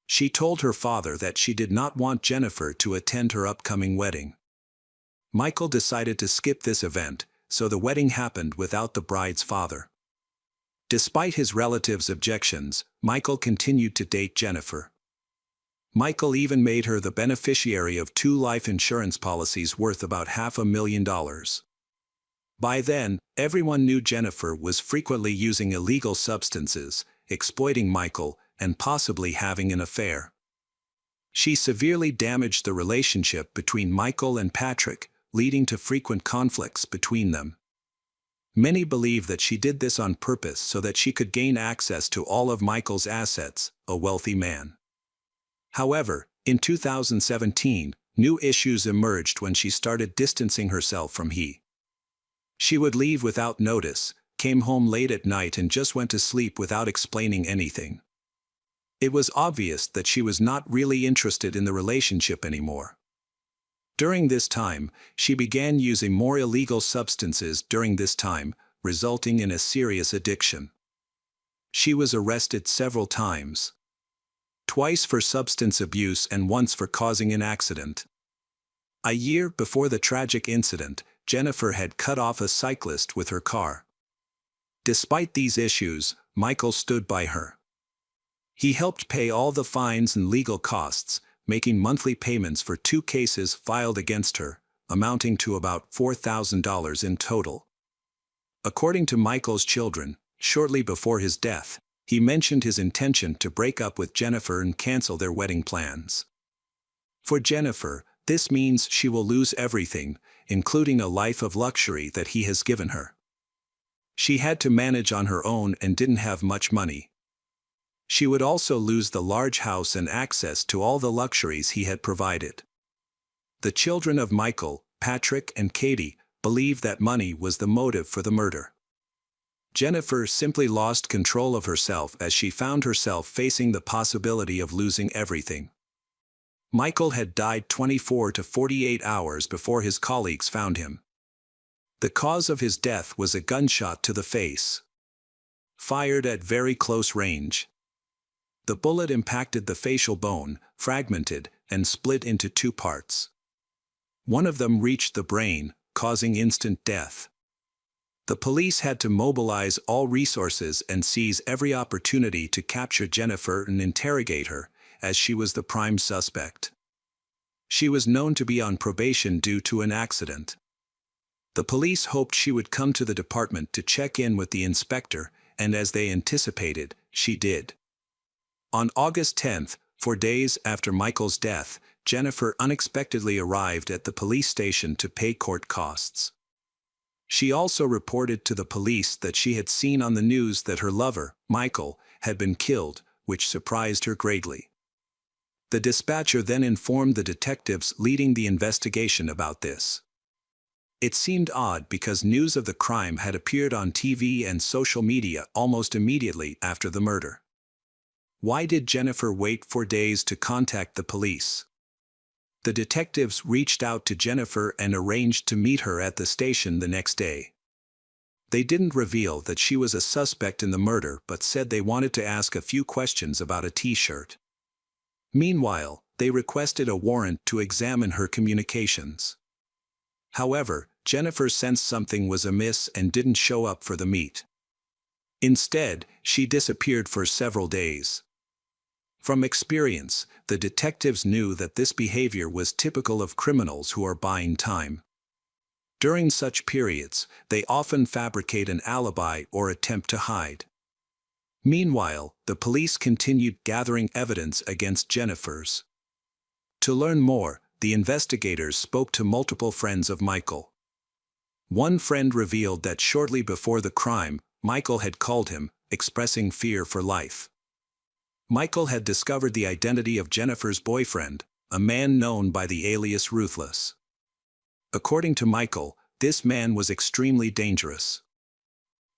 She told her father that she did not want Jennifer to attend her upcoming wedding. Michael decided to skip this event, so the wedding happened without the bride's father. Despite his relatives' objections, Michael continued to date Jennifer. Michael even made her the beneficiary of 2 life insurance policies worth about $500,000. By then, everyone knew Jennifer was frequently using illegal substances, exploiting Michael, and possibly having an affair. She severely damaged the relationship between Michael and Patrick, leading to frequent conflicts between them. Many believe that she did this on purpose so that she could gain access to all of Michael's assets, a wealthy man. However, in 2017, new issues emerged when she started distancing herself from him. She would leave without notice, came home late at night and just went to sleep without explaining anything. It was obvious that she was not really interested in the relationship anymore. During this time, she began using more illegal substances during this time, resulting in a serious addiction. She was arrested several times. Twice for substance abuse and once for causing an accident. A year before the tragic incident, Jennifer had cut off a cyclist with her car. Despite these issues, Michael stood by her. He helped pay all the fines and legal costs, making monthly payments for 2 cases filed against her, amounting to about $4,000 in total. According to Michael's children, shortly before his death, He mentioned his intention to break up with Jennifer and cancel their wedding plans. For Jennifer, this means she will lose everything, including a life of luxury that he has given her. She had to manage on her own and didn't have much money. She would also lose the large house and access to all the luxuries he had provided. The children of Michael, Patrick and Katie, believed that money was the motive for the murder. Jennifer simply lost control of herself as she found herself facing the possibility of losing everything. Michael had died 24 to 48 hours before his colleagues found him. The cause of his death was a gunshot to the face, fired at very close range. The bullet impacted the facial bone, fragmented, and split into two parts. One of them reached the brain, causing instant death. The police had to mobilize all resources and seize every opportunity to capture Jennifer and interrogate her, as she was the prime suspect. She was known to be on probation due to an accident. The police hoped she would come to the department to check in with the inspector, and as they anticipated, she did. On August 10th, 4 days after Michael's death, Jennifer unexpectedly arrived at the police station to pay court costs. She also reported to the police that she had seen on the news that her lover, Michael, had been killed, which surprised her greatly. The dispatcher then informed the detectives leading the investigation about this. It seemed odd because news of the crime had appeared on TV and social media almost immediately after the murder. Why did Jennifer wait 4 days to contact the police? The detectives reached out to Jennifer and arranged to meet her at the station the next day. They didn't reveal that she was a suspect in the murder but said they wanted to ask a few questions about a T-shirt. Meanwhile, they requested a warrant to examine her communications. However, Jennifer sensed something was amiss and didn't show up for the meet. Instead, she disappeared for several days. From experience, the detectives knew that this behavior was typical of criminals who are buying time. During such periods, they often fabricate an alibi or attempt to hide. Meanwhile, the police continued gathering evidence against Jennifer's. To learn more, the investigators spoke to multiple friends of Michael. One friend revealed that shortly before the crime, Michael had called him, expressing fear for life. Michael had discovered the identity of Jennifer's boyfriend, a man known by the alias Ruthless. According to Michael, this man was extremely dangerous.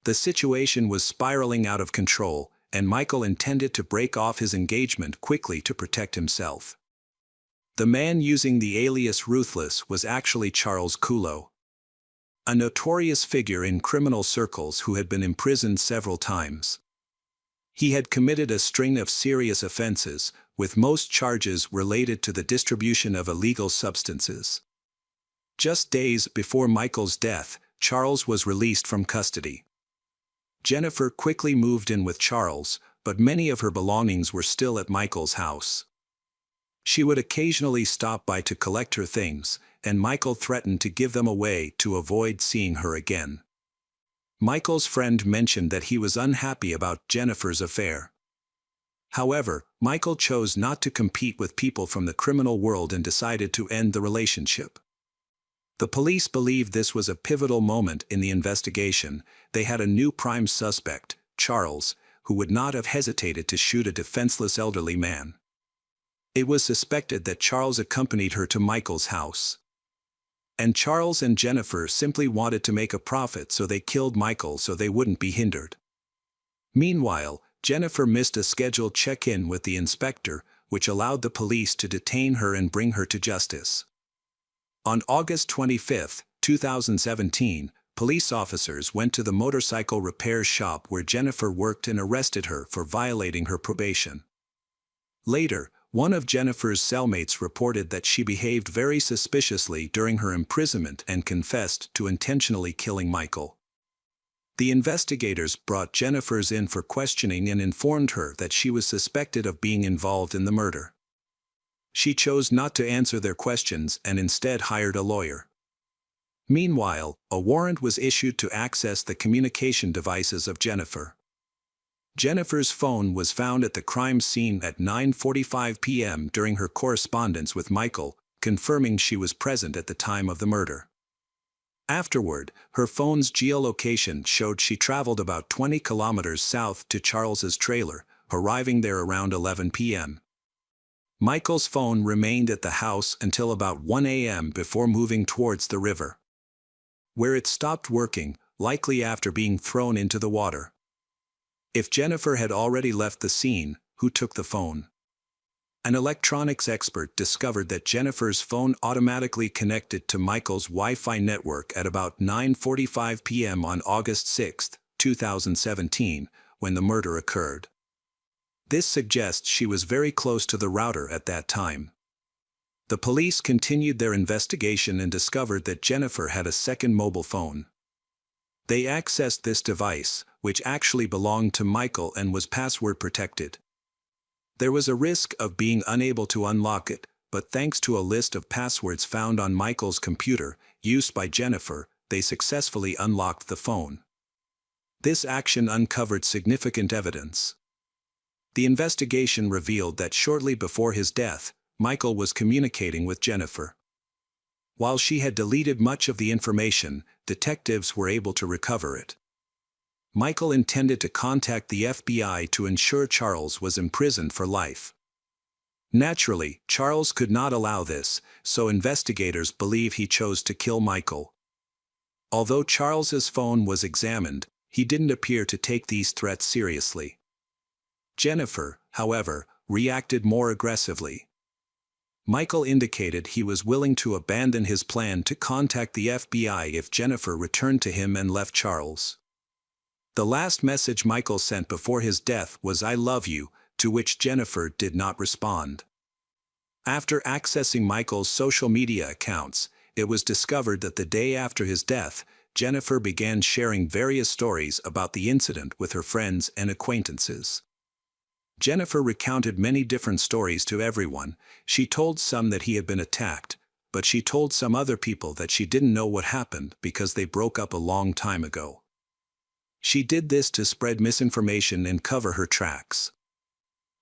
The situation was spiraling out of control, and Michael intended to break off his engagement quickly to protect himself. The man using the alias Ruthless was actually Charles Culo, a notorious figure in criminal circles who had been imprisoned several times. He had committed a string of serious offenses, with most charges related to the distribution of illegal substances. Just days before Michael's death, Charles was released from custody. Jennifer quickly moved in with Charles, but many of her belongings were still at Michael's house. She would occasionally stop by to collect her things, and Michael threatened to give them away to avoid seeing her again. Michael's friend mentioned that he was unhappy about Jennifer's affair. However, Michael chose not to compete with people from the criminal world and decided to end the relationship. The police believed this was a pivotal moment in the investigation. They had a new prime suspect, Charles, who would not have hesitated to shoot a defenseless elderly man. It was suspected that Charles accompanied her to Michael's house. And Charles and Jennifer simply wanted to make a profit, so they killed Michael so they wouldn't be hindered. Meanwhile, Jennifer missed a scheduled check-in with the inspector, which allowed the police to detain her and bring her to justice. On August 25, 2017, police officers went to the motorcycle repair shop where Jennifer worked and arrested her for violating her probation. Later, one of Jennifer's cellmates reported that she behaved very suspiciously during her imprisonment and confessed to intentionally killing Michael. The investigators brought Jennifer's in for questioning and informed her that she was suspected of being involved in the murder. She chose not to answer their questions and instead hired a lawyer. Meanwhile, a warrant was issued to access the communication devices of Jennifer. Jennifer's phone was found at the crime scene at 9:45 p.m. during her correspondence with Michael, confirming she was present at the time of the murder. Afterward, her phone's geolocation showed she traveled about 20 kilometers south to Charles's trailer, arriving there around 11 p.m. Michael's phone remained at the house until about 1 a.m. before moving towards the river, where it stopped working, likely after being thrown into the water. If Jennifer had already left the scene, who took the phone? An electronics expert discovered that Jennifer's phone automatically connected to Michael's Wi-Fi network at about 9:45 p.m. on August 6, 2017, when the murder occurred. This suggests she was very close to the router at that time. The police continued their investigation and discovered that Jennifer had a second mobile phone. They accessed this device, which actually belonged to Michael and was password protected. There was a risk of being unable to unlock it, but thanks to a list of passwords found on Michael's computer, used by Jennifer, they successfully unlocked the phone. This action uncovered significant evidence. The investigation revealed that shortly before his death, Michael was communicating with Jennifer. While she had deleted much of the information, detectives were able to recover it. Michael intended to contact the FBI to ensure Charles was imprisoned for life. Naturally, Charles could not allow this, so investigators believe he chose to kill Michael. Although Charles's phone was examined, he didn't appear to take these threats seriously. Jennifer, however, reacted more aggressively. Michael indicated he was willing to abandon his plan to contact the FBI if Jennifer returned to him and left Charles. The last message Michael sent before his death was "I love you," to which Jennifer did not respond. After accessing Michael's social media accounts, it was discovered that the day after his death, Jennifer began sharing various stories about the incident with her friends and acquaintances. Jennifer recounted many different stories to everyone. She told some that he had been attacked, but she told some other people that she didn't know what happened because they broke up a long time ago. She did this to spread misinformation and cover her tracks.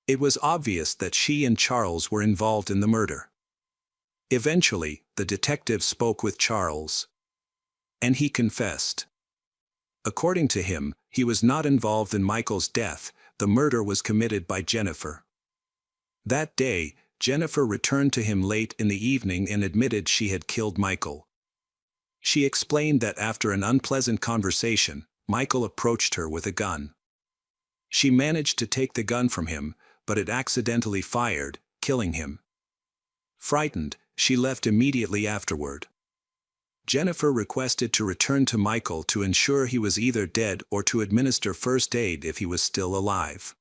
It was obvious that she and Charles were involved in the murder. Eventually, the detective spoke with Charles, and he confessed. According to him, he was not involved in Michael's death. The murder was committed by Jennifer. That day, Jennifer returned to him late in the evening and admitted she had killed Michael. She explained that after an unpleasant conversation, Michael approached her with a gun. She managed to take the gun from him, but it accidentally fired, killing him. Frightened, she left immediately afterward. Jennifer requested to return to Michael to ensure he was either dead or to administer first aid if he was still alive.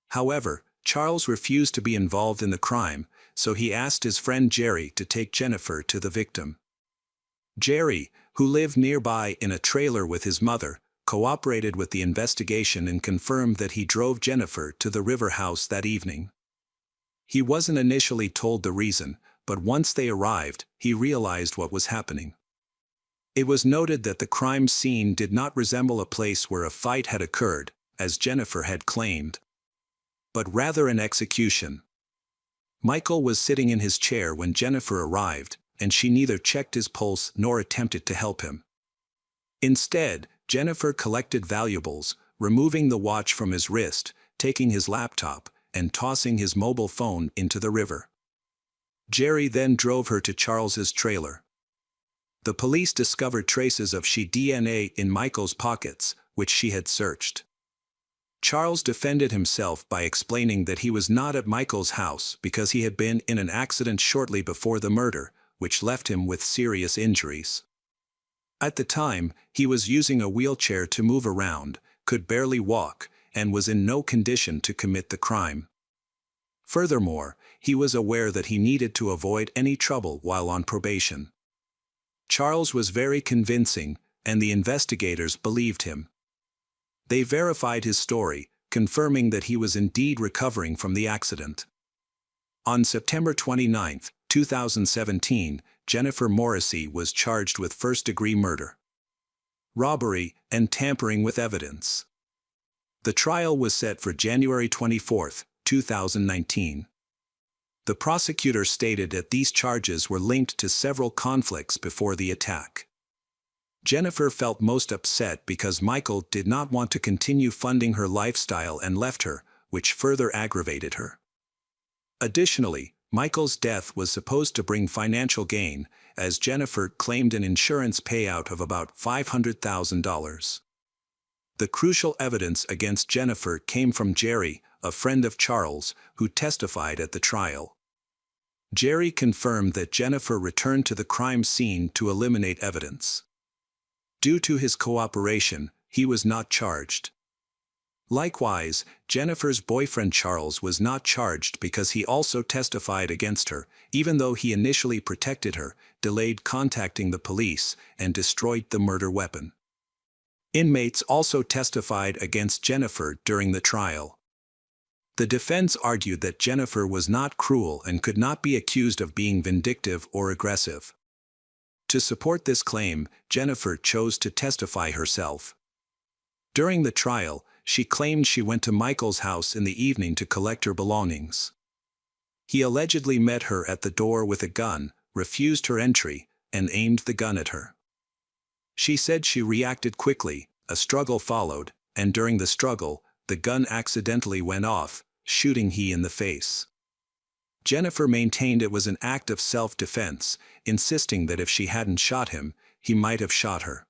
However, Charles refused to be involved in the crime, so he asked his friend Jerry to take Jennifer to the victim. Jerry, who lived nearby in a trailer with his mother, cooperated with the investigation and confirmed that he drove Jennifer to the river house that evening. He wasn't initially told the reason, but once they arrived, he realized what was happening. It was noted that the crime scene did not resemble a place where a fight had occurred, as Jennifer had claimed, but rather an execution. Michael was sitting in his chair when Jennifer arrived, and she neither checked his pulse nor attempted to help him. Instead, Jennifer collected valuables, removing the watch from his wrist, taking his laptop, and tossing his mobile phone into the river. Jerry then drove her to Charles's trailer. The police discovered traces of she DNA in Michael's pockets, which she had searched. Charles defended himself by explaining that he was not at Michael's house because he had been in an accident shortly before the murder, which left him with serious injuries. At the time, he was using a wheelchair to move around, could barely walk, and was in no condition to commit the crime. Furthermore, he was aware that he needed to avoid any trouble while on probation. Charles was very convincing, and the investigators believed him. They verified his story, confirming that he was indeed recovering from the accident. On September 29, 2017, Jennifer Morrissey was charged with first-degree murder, robbery, and tampering with evidence. The trial was set for January 24, 2019. The prosecutor stated that these charges were linked to several conflicts before the attack. Jennifer felt most upset because Michael did not want to continue funding her lifestyle and left her, which further aggravated her. Additionally, Michael's death was supposed to bring financial gain, as Jennifer claimed an insurance payout of about $500,000. The crucial evidence against Jennifer came from Jerry, a friend of Charles, who testified at the trial. Jerry confirmed that Jennifer returned to the crime scene to eliminate evidence. Due to his cooperation, he was not charged. Likewise, Jennifer's boyfriend Charles was not charged because he also testified against her, even though he initially protected her, delayed contacting the police, and destroyed the murder weapon. Inmates also testified against Jennifer during the trial. The defense argued that Jennifer was not cruel and could not be accused of being vindictive or aggressive. To support this claim, Jennifer chose to testify herself. During the trial, she claimed she went to Michael's house in the evening to collect her belongings. He allegedly met her at the door with a gun, refused her entry, and aimed the gun at her. She said she reacted quickly, a struggle followed, and during the struggle, the gun accidentally went off, shooting he in the face. Jennifer maintained it was an act of self-defense, insisting that if she hadn't shot him, he might have shot her.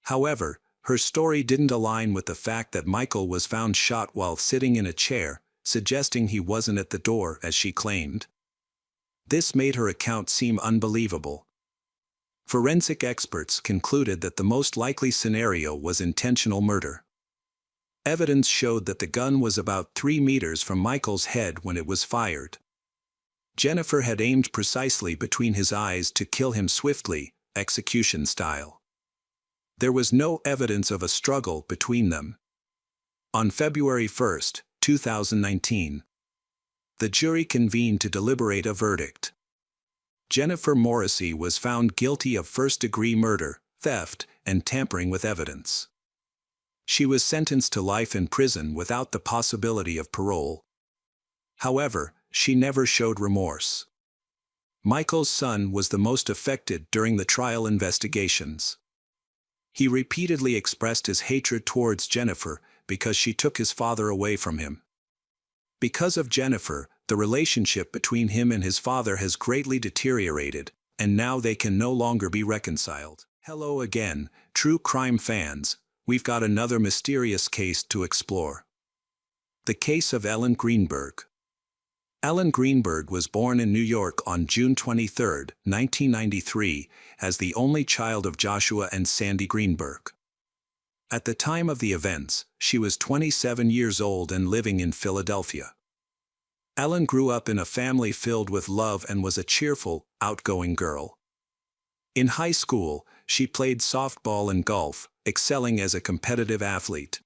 However, her story didn't align with the fact that Michael was found shot while sitting in a chair, suggesting he wasn't at the door as she claimed. This made her account seem unbelievable. Forensic experts concluded that the most likely scenario was intentional murder. Evidence showed that the gun was about 3 meters from Michael's head when it was fired. Jennifer had aimed precisely between his eyes to kill him swiftly, execution style. There was no evidence of a struggle between them. On February 1, 2019, the jury convened to deliberate a verdict. Jennifer Morrissey was found guilty of first-degree murder, theft, and tampering with evidence. She was sentenced to life in prison without the possibility of parole. However, she never showed remorse. Michael's son was the most affected during the trial investigations. He repeatedly expressed his hatred towards Jennifer because she took his father away from him. Because of Jennifer, the relationship between him and his father has greatly deteriorated, and now they can no longer be reconciled. Hello again, true crime fans, we've got another mysterious case to explore. The case of Ellen Greenberg. Ellen Greenberg was born in New York on June 23, 1993, as the only child of Joshua and Sandy Greenberg. At the time of the events, she was 27 years old and living in Philadelphia. Ellen grew up in a family filled with love and was a cheerful, outgoing girl. In high school, she played softball and golf, excelling as a competitive athlete.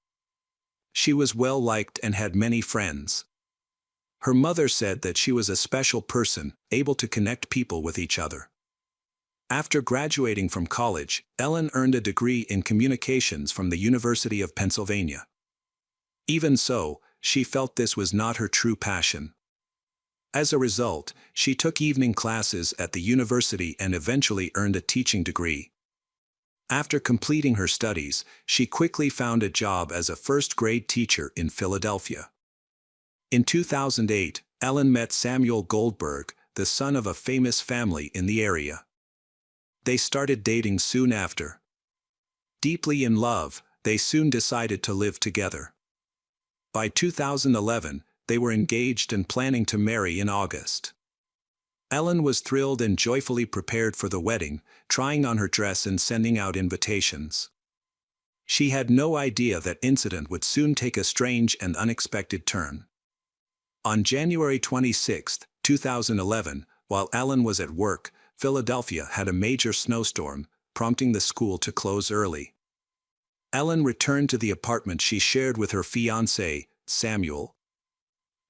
She was well-liked and had many friends. Her mother said that she was a special person, able to connect people with each other. After graduating from college, Ellen earned a degree in communications from the University of Pennsylvania. Even so, she felt this was not her true passion. As a result, she took evening classes at the university and eventually earned a teaching degree. After completing her studies, she quickly found a job as a first-grade teacher in Philadelphia. In 2008, Ellen met Samuel Goldberg, the son of a famous family in the area. They started dating soon after. Deeply in love, they soon decided to live together. By 2011, they were engaged and planning to marry in August. Ellen was thrilled and joyfully prepared for the wedding, trying on her dress and sending out invitations. She had no idea that incident would soon take a strange and unexpected turn. On January 26, 2011, while Ellen was at work, Philadelphia had a major snowstorm, prompting the school to close early. Ellen returned to the apartment she shared with her fiancé, Samuel.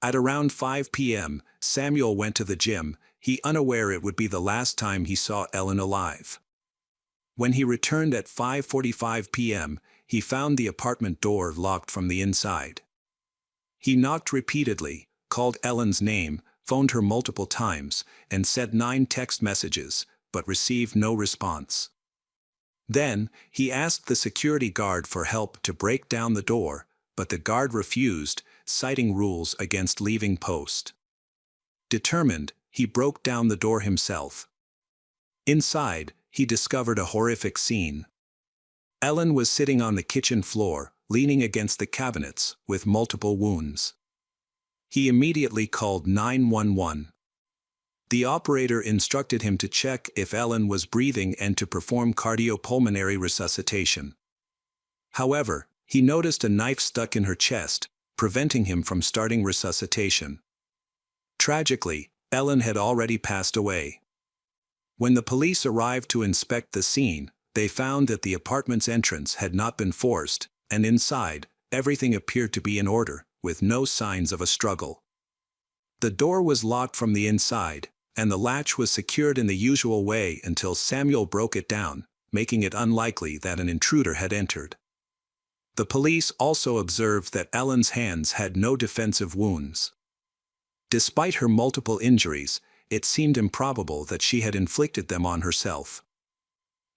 At around 5 p.m., Samuel went to the gym, he unaware it would be the last time he saw Ellen alive. When he returned at 5:45 p.m., he found the apartment door locked from the inside. He knocked repeatedly, called Ellen's name, phoned her multiple times, and sent 9 text messages, but received no response. Then, he asked the security guard for help to break down the door, but the guard refused, citing rules against leaving post. Determined, he broke down the door himself. Inside, he discovered a horrific scene. Ellen was sitting on the kitchen floor, leaning against the cabinets, with multiple wounds. He immediately called 911. The operator instructed him to check if Ellen was breathing and to perform cardiopulmonary resuscitation. However, he noticed a knife stuck in her chest, preventing him from starting resuscitation. Tragically, Ellen had already passed away. When the police arrived to inspect the scene, they found that the apartment's entrance had not been forced, and inside, everything appeared to be in order, with no signs of a struggle. The door was locked from the inside, and the latch was secured in the usual way until Samuel broke it down, making it unlikely that an intruder had entered. The police also observed that Ellen's hands had no defensive wounds. Despite her multiple injuries, it seemed improbable that she had inflicted them on herself.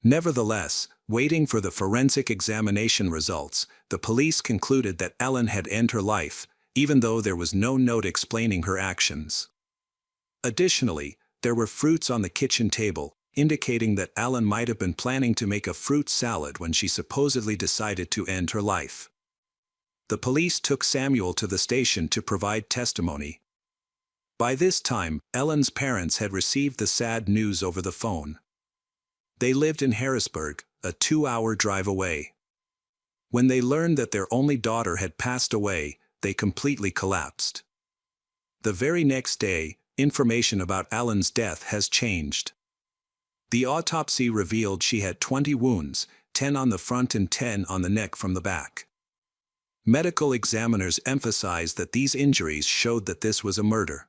Nevertheless, waiting for the forensic examination results, the police concluded that Ellen had ended her life, even though there was no note explaining her actions. Additionally, there were fruits on the kitchen table, indicating that Ellen might have been planning to make a fruit salad when she supposedly decided to end her life. The police took Samuel to the station to provide testimony. By this time, Ellen's parents had received the sad news over the phone. They lived in Harrisburg, a 2-hour drive away. When they learned that their only daughter had passed away, they completely collapsed. The very next day, information about Ellen's death has changed. The autopsy revealed she had 20 wounds, 10 on the front and 10 on the neck from the back. Medical examiners emphasized that these injuries showed that this was a murder.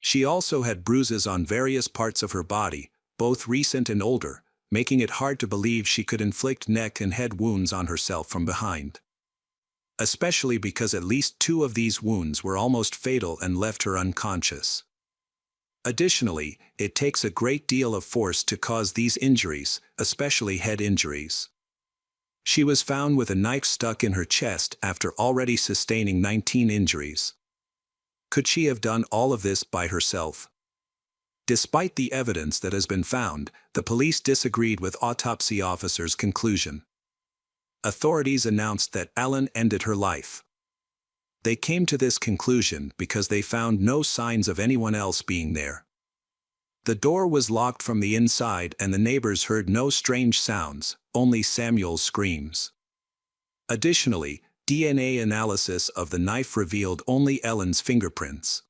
She also had bruises on various parts of her body, both recent and older, making it hard to believe she could inflict neck and head wounds on herself from behind. Especially because at least 2 of these wounds were almost fatal and left her unconscious. Additionally, it takes a great deal of force to cause these injuries, especially head injuries. She was found with a knife stuck in her chest after already sustaining 19 injuries. Could she have done all of this by herself? Despite the evidence that has been found, the police disagreed with autopsy officers' conclusion. Authorities announced that Ellen ended her life. They came to this conclusion because they found no signs of anyone else being there. The door was locked from the inside and the neighbors heard no strange sounds, only Samuel's screams. Additionally, DNA analysis of the knife revealed only Ellen's fingerprints.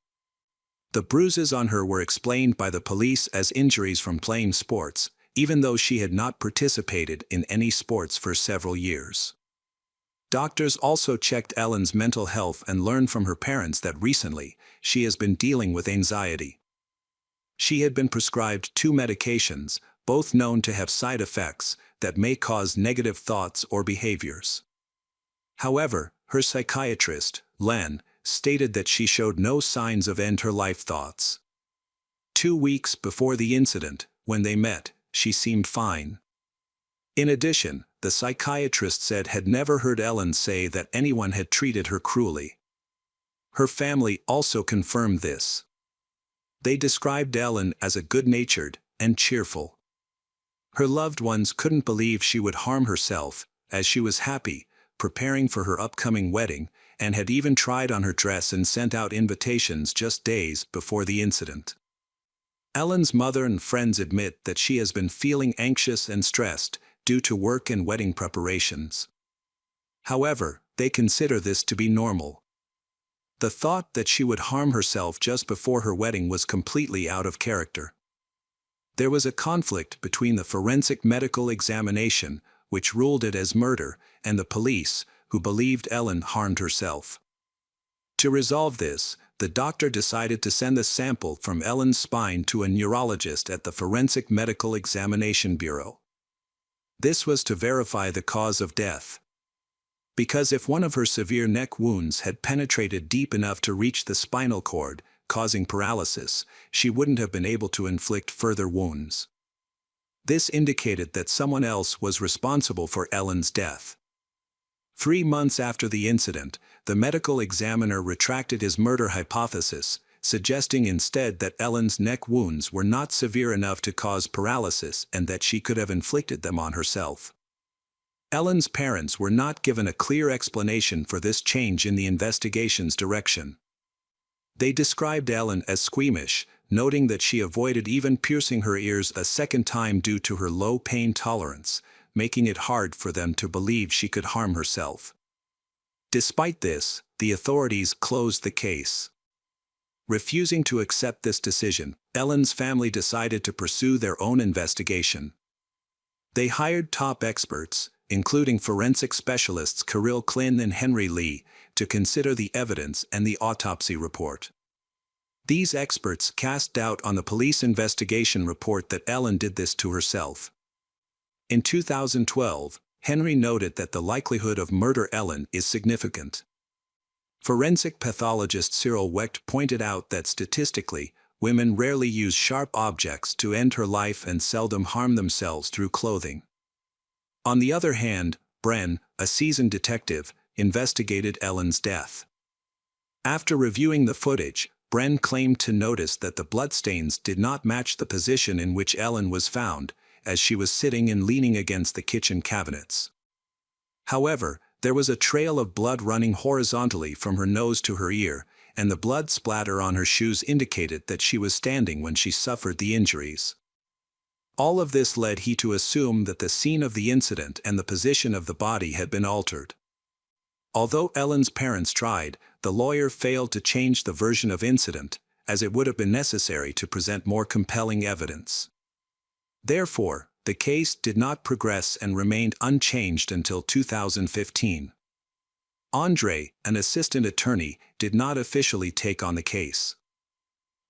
The bruises on her were explained by the police as injuries from playing sports, even though she had not participated in any sports for several years. Doctors also checked Ellen's mental health and learned from her parents that recently, she has been dealing with anxiety. She had been prescribed 2 medications, both known to have side effects that may cause negative thoughts or behaviors. However, her psychiatrist, Len, stated that she showed no signs of end-her-life thoughts. 2 weeks before the incident, when they met, she seemed fine. In addition, the psychiatrist said had never heard Ellen say that anyone had treated her cruelly. Her family also confirmed this. They described Ellen as a good-natured and cheerful. Her loved ones couldn't believe she would harm herself, as she was happy, preparing for her upcoming wedding, and had even tried on her dress and sent out invitations just days before the incident. Ellen's mother and friends admit that she has been feeling anxious and stressed due to work and wedding preparations. However, they consider this to be normal. The thought that she would harm herself just before her wedding was completely out of character. There was a conflict between the forensic medical examination, which ruled it as murder, and the police, who believed Ellen harmed herself. To resolve this, the doctor decided to send the sample from Ellen's spine to a neurologist at the Forensic Medical Examination Bureau. This was to verify the cause of death. Because if one of her severe neck wounds had penetrated deep enough to reach the spinal cord, causing paralysis, she wouldn't have been able to inflict further wounds. This indicated that someone else was responsible for Ellen's death. 3 months after the incident, the medical examiner retracted his murder hypothesis, suggesting instead that Ellen's neck wounds were not severe enough to cause paralysis and that she could have inflicted them on herself. Ellen's parents were not given a clear explanation for this change in the investigation's direction. They described Ellen as squeamish, noting that she avoided even piercing her ears a second time due to her low pain tolerance, making it hard for them to believe she could harm herself. Despite this, the authorities closed the case. Refusing to accept this decision, Ellen's family decided to pursue their own investigation. They hired top experts, including forensic specialists Kirill Klin and Henry Lee, to consider the evidence and the autopsy report. These experts cast doubt on the police investigation report that Ellen did this to herself. In 2012, Henry noted that the likelihood of murder Ellen is significant. Forensic pathologist Cyril Wecht pointed out that statistically, women rarely use sharp objects to end her life and seldom harm themselves through clothing. On the other hand, Bren, a seasoned detective, investigated Ellen's death. After reviewing the footage, Bren claimed to notice that the bloodstains did not match the position in which Ellen was found, as she was sitting and leaning against the kitchen cabinets. However, there was a trail of blood running horizontally from her nose to her ear, and the blood splatter on her shoes indicated that she was standing when she suffered the injuries. All of this led he to assume that the scene of the incident and the position of the body had been altered. Although Ellen's parents tried, the lawyer failed to change the version of incident, as it would have been necessary to present more compelling evidence. Therefore, the case did not progress and remained unchanged until 2015. Andre, an assistant attorney, did not officially take on the case.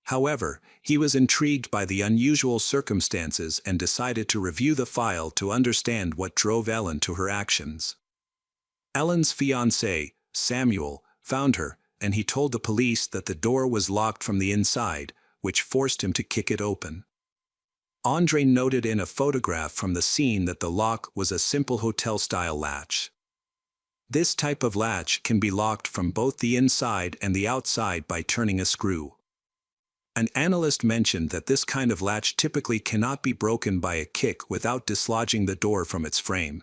However, he was intrigued by the unusual circumstances and decided to review the file to understand what drove Ellen to her actions. Ellen's fiancé, Samuel, found her, and he told the police that the door was locked from the inside, which forced him to kick it open. Andre noted in a photograph from the scene that the lock was a simple hotel-style latch. This type of latch can be locked from both the inside and the outside by turning a screw. An analyst mentioned that this kind of latch typically cannot be broken by a kick without dislodging the door from its frame.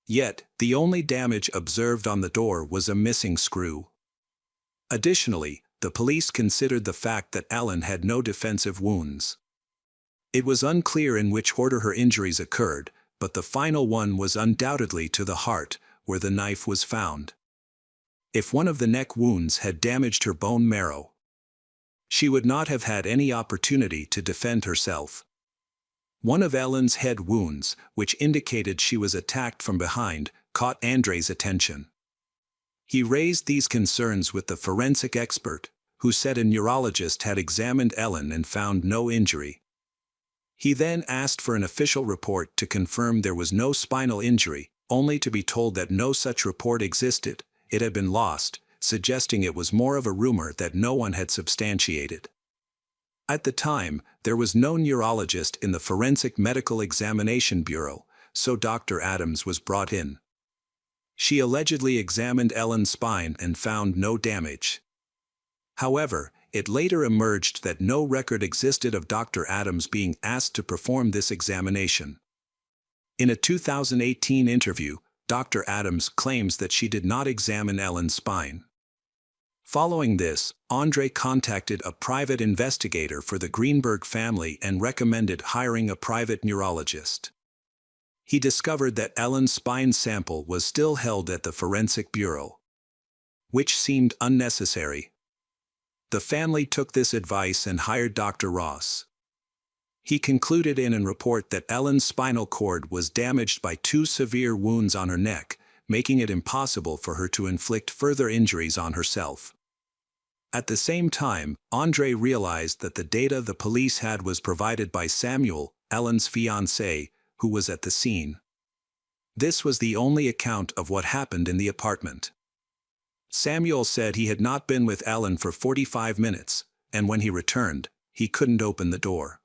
Yet, the only damage observed on the door was a missing screw. Additionally, the police considered the fact that Ellen had no defensive wounds. It was unclear in which order her injuries occurred, but the final one was undoubtedly to the heart, where the knife was found. If one of the neck wounds had damaged her bone marrow, she would not have had any opportunity to defend herself. One of Ellen's head wounds, which indicated she was attacked from behind, caught Andre's attention. He raised these concerns with the forensic expert, who said a neurologist had examined Ellen and found no injury. He then asked for an official report to confirm there was no spinal injury, only to be told that no such report existed, it had been lost, suggesting it was more of a rumor that no one had substantiated. At the time, there was no neurologist in the Forensic Medical Examination Bureau, so Dr. Adams was brought in. She allegedly examined Ellen's spine and found no damage. However, it later emerged that no record existed of Dr. Adams being asked to perform this examination. In a 2018 interview, Dr. Adams claims that she did not examine Ellen's spine. Following this, Andre contacted a private investigator for the Greenberg family and recommended hiring a private neurologist. He discovered that Ellen's spine sample was still held at the Forensic Bureau, which seemed unnecessary. The family took this advice and hired Dr. Ross. He concluded in a report that Ellen's spinal cord was damaged by 2 severe wounds on her neck, making it impossible for her to inflict further injuries on herself. At the same time, Andre realized that the data the police had was provided by Samuel, Ellen's fiancé, who was at the scene. This was the only account of what happened in the apartment. Samuel said he had not been with Ellen for 45 minutes, and when he returned, he couldn't open the door.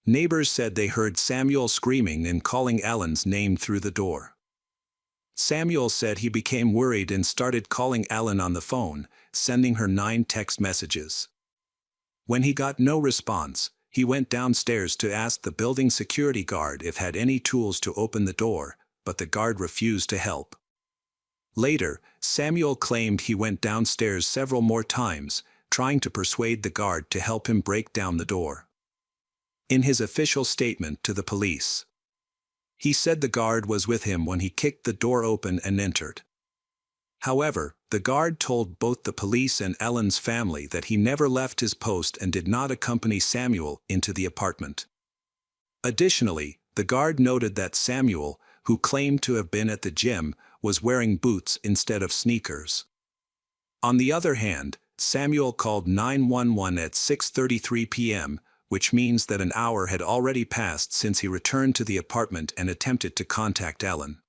Neighbors said they heard Samuel screaming and calling Ellen's name through the door. Samuel said he became worried and started calling Ellen on the phone, sending her 9 text messages. When he got no response, he went downstairs to ask the building security guard if had any tools to open the door, but the guard refused to help. Later, Samuel claimed he went downstairs several more times, trying to persuade the guard to help him break down the door. In his official statement to the police, he said the guard was with him when he kicked the door open and entered. However, the guard told both the police and Ellen's family that he never left his post and did not accompany Samuel into the apartment. Additionally, the guard noted that Samuel, who claimed to have been at the gym, was wearing boots instead of sneakers. On the other hand, Samuel called 911 at 6:33 p.m., which means that an hour had already passed since he returned to the apartment and attempted to contact Ellen.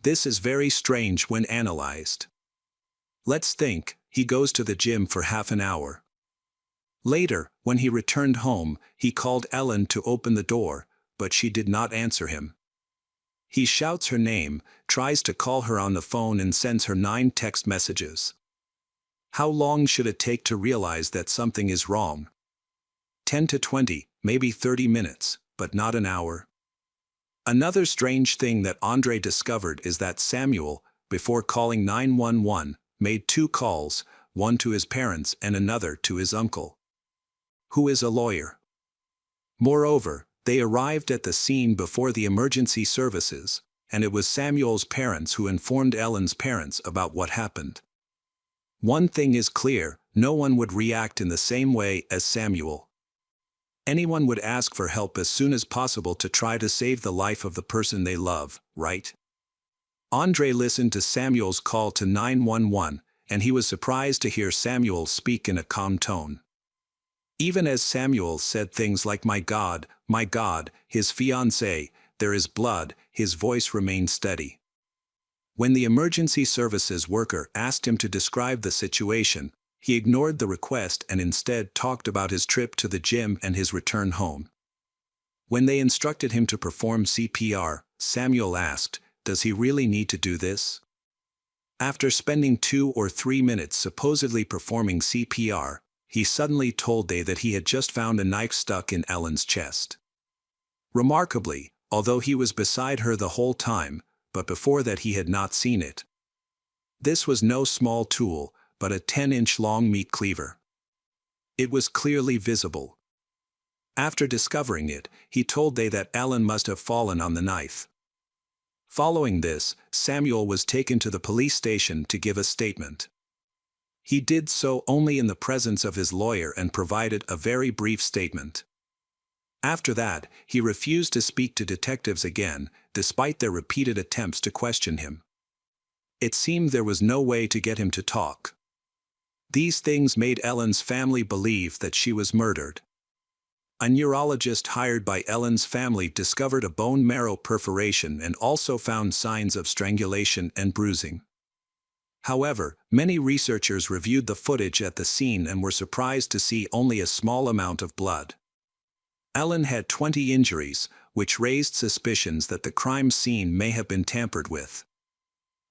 This is very strange when analyzed. Let's think, he goes to the gym for half an hour. Later, when he returned home, he called Ellen to open the door, but she did not answer him. He shouts her name, tries to call her on the phone and sends her 9 text messages. How long should it take to realize that something is wrong? 10 to 20, maybe 30 minutes, but not an hour. Another strange thing that Andre discovered is that Samuel, before calling 911, made 2 calls, one to his parents and another to his uncle, who is a lawyer. Moreover, they arrived at the scene before the emergency services, and it was Samuel's parents who informed Ellen's parents about what happened. One thing is clear, no one would react in the same way as Samuel. Anyone would ask for help as soon as possible to try to save the life of the person they love, right? Andre listened to Samuel's call to 911, and he was surprised to hear Samuel speak in a calm tone. Even as Samuel said things like my God, his fiancée, there is blood, his voice remained steady. When the emergency services worker asked him to describe the situation, he ignored the request and instead talked about his trip to the gym and his return home. When they instructed him to perform CPR, Samuel asked, "Does he really need to do this?" After spending 2 or 3 minutes supposedly performing CPR, he suddenly told them that he had just found a knife stuck in Ellen's chest. Remarkably, although he was beside her the whole time, but before that he had not seen it. This was no small tool, but a 10-inch long meat cleaver. It was clearly visible. After discovering it, he told them that Ellen must have fallen on the knife. Following this, Samuel was taken to the police station to give a statement. He did so only in the presence of his lawyer and provided a very brief statement. After that, he refused to speak to detectives again, despite their repeated attempts to question him. It seemed there was no way to get him to talk. These things made Ellen's family believe that she was murdered. A neurologist hired by Ellen's family discovered a bone marrow perforation and also found signs of strangulation and bruising. However, many researchers reviewed the footage at the scene and were surprised to see only a small amount of blood. Ellen had 20 injuries, which raised suspicions that the crime scene may have been tampered with.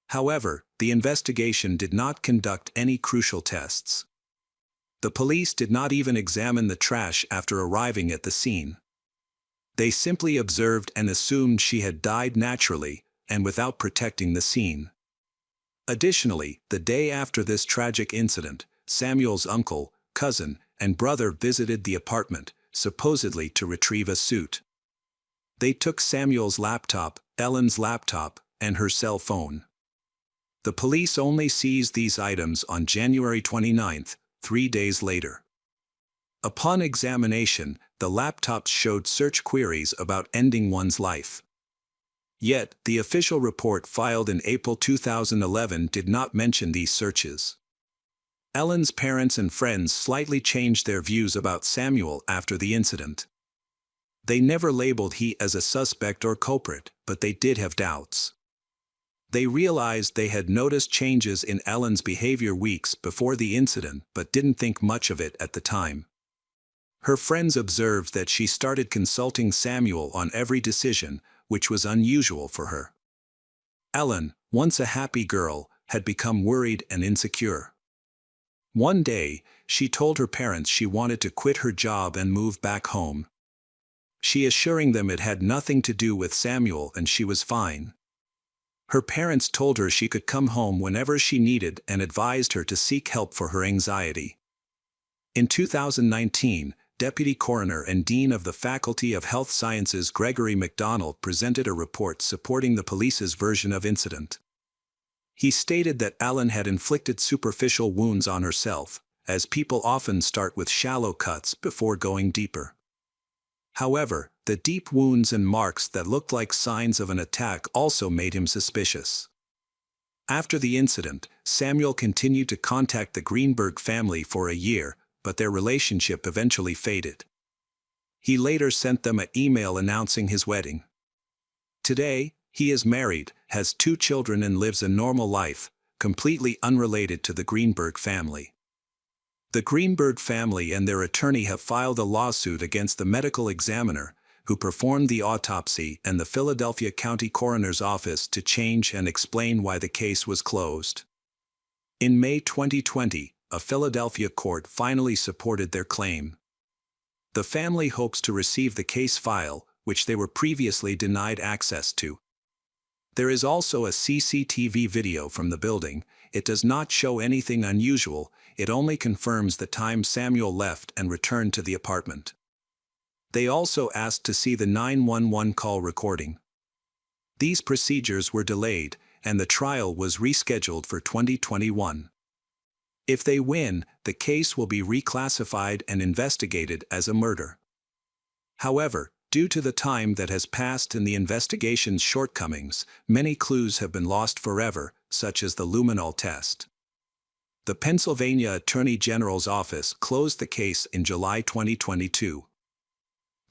However, the investigation did not conduct any crucial tests. The police did not even examine the trash after arriving at the scene. They simply observed and assumed she had died naturally, and without protecting the scene. Additionally, the day after this tragic incident, Samuel's uncle, cousin, and brother visited the apartment, supposedly to retrieve a suit. They took Samuel's laptop, Ellen's laptop, and her cell phone. The police only seized these items on January 29, 3 days later. Upon examination, the laptops showed search queries about ending one's life. Yet, the official report filed in April 2011 did not mention these searches. Ellen's parents and friends slightly changed their views about Samuel after the incident. They never labeled he as a suspect or culprit, but they did have doubts. They realized they had noticed changes in Ellen's behavior weeks before the incident but didn't think much of it at the time. Her friends observed that she started consulting Samuel on every decision, which was unusual for her. Ellen, once a happy girl, had become worried and insecure. One day, she told her parents she wanted to quit her job and move back home. She assuring them it had nothing to do with Samuel and she was fine. Her parents told her she could come home whenever she needed and advised her to seek help for her anxiety. In 2019, Deputy Coroner and Dean of the Faculty of Health Sciences Gregory MacDonald presented a report supporting the police's version of incident. He stated that Ellen had inflicted superficial wounds on herself, as people often start with shallow cuts before going deeper. However, the deep wounds and marks that looked like signs of an attack also made him suspicious. After the incident, Samuel continued to contact the Greenberg family for a year, but their relationship eventually faded. He later sent them an email announcing his wedding. Today, he is married, has 2 children and lives a normal life, completely unrelated to the Greenberg family. The Greenberg family and their attorney have filed a lawsuit against the medical examiner, who performed the autopsy, and the Philadelphia County Coroner's Office to change and explain why the case was closed. In May 2020, a Philadelphia court finally supported their claim. The family hopes to receive the case file, which they were previously denied access to. There is also a CCTV video from the building. It does not show anything unusual, it only confirms the time Samuel left and returned to the apartment. They also asked to see the 911 call recording. These procedures were delayed, and the trial was rescheduled for 2021. If they win, the case will be reclassified and investigated as a murder. However, due to the time that has passed and the investigation's shortcomings, many clues have been lost forever, such as the luminol test. The Pennsylvania Attorney General's office closed the case in July 2022.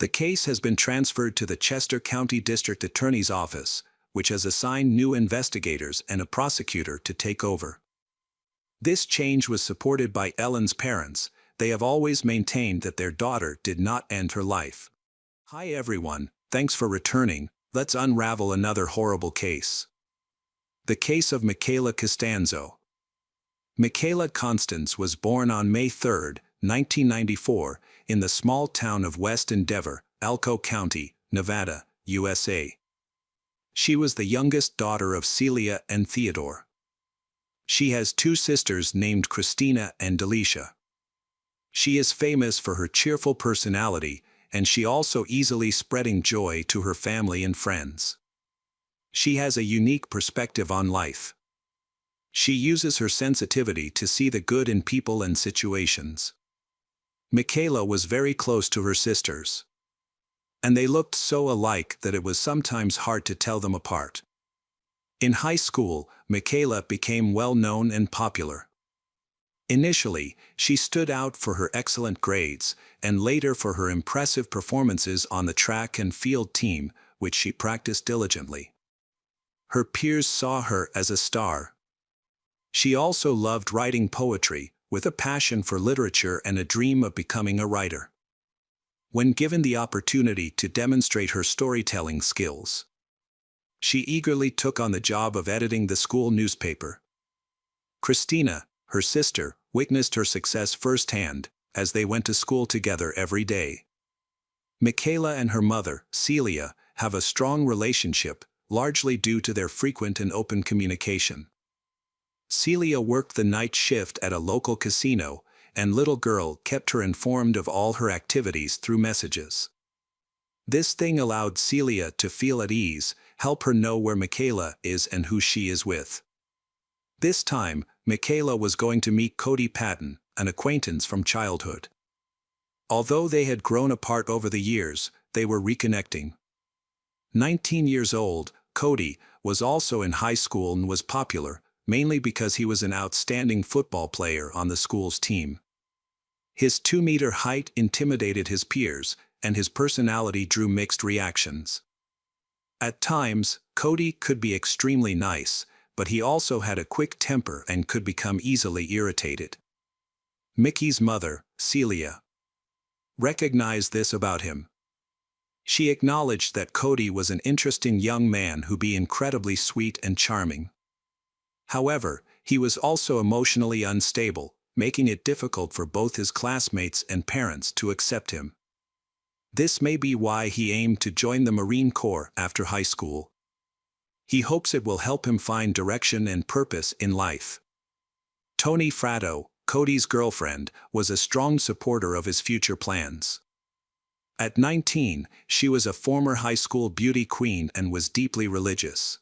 The case has been transferred to the Chester County District Attorney's Office, which has assigned new investigators and a prosecutor to take over. This change was supported by Ellen's parents. They have always maintained that their daughter did not end her life. Hi everyone, thanks for returning. Let's unravel another horrible case. The case of Michaela Costanzo. Michaela Constance was born on May 3, 1994, in the small town of West Endeavor, Elko County, Nevada, USA. She was the youngest daughter of Celia and Theodore. She has 2 sisters named Christina and Delicia. She is famous for her cheerful personality, and she also easily spreading joy to her family and friends. She has a unique perspective on life. She uses her sensitivity to see the good in people and situations. Michaela was very close to her sisters, and they looked so alike that it was sometimes hard to tell them apart. In high school, Michaela became well known and popular. Initially, she stood out for her excellent grades, and later for her impressive performances on the track and field team, which she practiced diligently. Her peers saw her as a star. She also loved writing poetry, with a passion for literature and a dream of becoming a writer. When given the opportunity to demonstrate her storytelling skills, she eagerly took on the job of editing the school newspaper. Christina, her sister, witnessed her success firsthand, as they went to school together every day. Michaela and her mother, Celia, have a strong relationship, largely due to their frequent and open communication. Celia worked the night shift at a local casino, and little girl kept her informed of all her activities through messages. This thing allowed Celia to feel at ease, help her know where Michaela is and who she is with. This time, Michaela was going to meet Cody Patton, an acquaintance from childhood. Although they had grown apart over the years, they were reconnecting. 19 years old, Cody was also in high school and was popular, mainly because he was an outstanding football player on the school's team. His 2-meter height intimidated his peers, and his personality drew mixed reactions. At times, Cody could be extremely nice, but he also had a quick temper and could become easily irritated. Mickey's mother, Celia, recognized this about him. She acknowledged that Cody was an interesting young man who be incredibly sweet and charming. However, he was also emotionally unstable, making it difficult for both his classmates and parents to accept him. This may be why he aimed to join the Marine Corps after high school. He hopes it will help him find direction and purpose in life. Toni Fratto, Cody's girlfriend, was a strong supporter of his future plans. At 19, she was a former high school beauty queen and was deeply religious.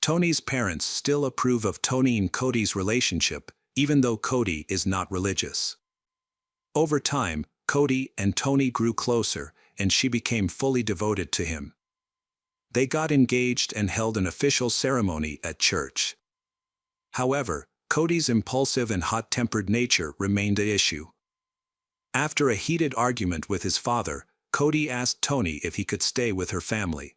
Tony's parents still approve of Toni and Cody's relationship, even though Cody is not religious. Over time, Cody and Toni grew closer, and she became fully devoted to him. They got engaged and held an official ceremony at church. However, Cody's impulsive and hot-tempered nature remained an issue. After a heated argument with his father, Cody asked Toni if he could stay with her family.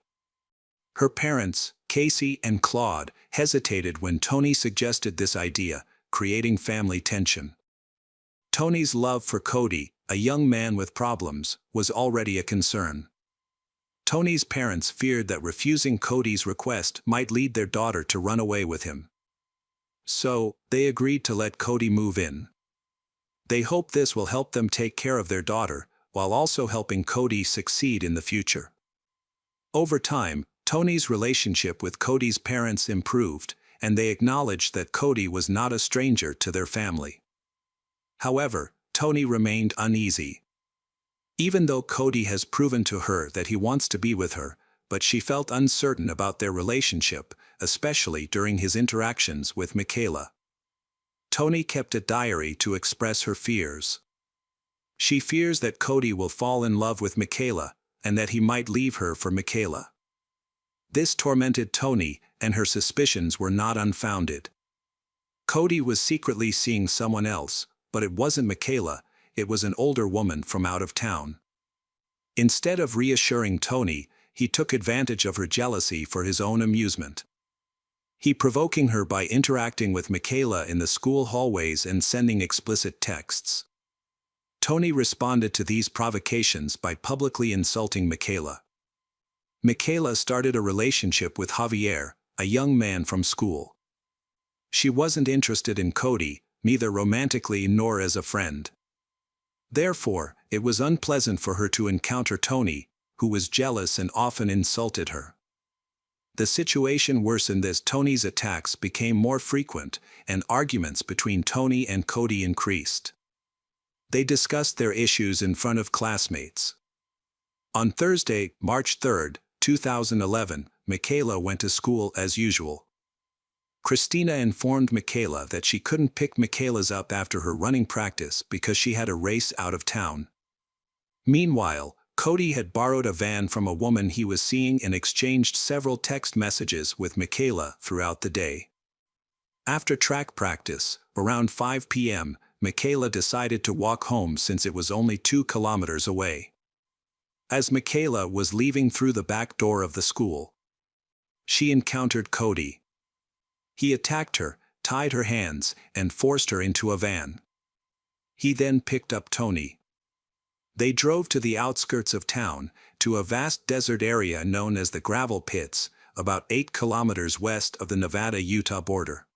Her parents, Casey and Claude, hesitated when Toni suggested this idea, creating family tension. Toni's love for Cody, a young man with problems, was already a concern. Toni's parents feared that refusing Cody's request might lead their daughter to run away with him. So, they agreed to let Cody move in. They hope this will help them take care of their daughter, while also helping Cody succeed in the future. Over time, Toni's relationship with Cody's parents improved, and they acknowledged that Cody was not a stranger to their family. However, Toni remained uneasy. Even though Cody has proven to her that he wants to be with her, but she felt uncertain about their relationship, especially during his interactions with Michaela. Toni kept a diary to express her fears. She fears that Cody will fall in love with Michaela, and that he might leave her for Michaela. This tormented Toni, and her suspicions were not unfounded. Cody was secretly seeing someone else, but it wasn't Michaela, it was an older woman from out of town. Instead of reassuring Toni, he took advantage of her jealousy for his own amusement. He provoking her by interacting with Michaela in the school hallways and sending explicit texts. Toni responded to these provocations by publicly insulting Michaela. Michaela started a relationship with Javier, a young man from school. She wasn't interested in Cody, neither romantically nor as a friend. Therefore, it was unpleasant for her to encounter Toni, who was jealous and often insulted her. The situation worsened as Toni's attacks became more frequent, and arguments between Toni and Cody increased. They discussed their issues in front of classmates. On Thursday, March 3, 2011, Michaela went to school as usual. Christina informed Michaela that she couldn't pick Michaela's up after her running practice because she had a race out of town. Meanwhile, Cody had borrowed a van from a woman he was seeing and exchanged several text messages with Michaela throughout the day. After track practice, around 5 p.m., Michaela decided to walk home since it was only 2 kilometers away. As Michaela was leaving through the back door of the school, she encountered Cody. He attacked her, tied her hands, and forced her into a van. He then picked up Toni. They drove to the outskirts of town, to a vast desert area known as the Gravel Pits, about 8 kilometers west of the Nevada-Utah border.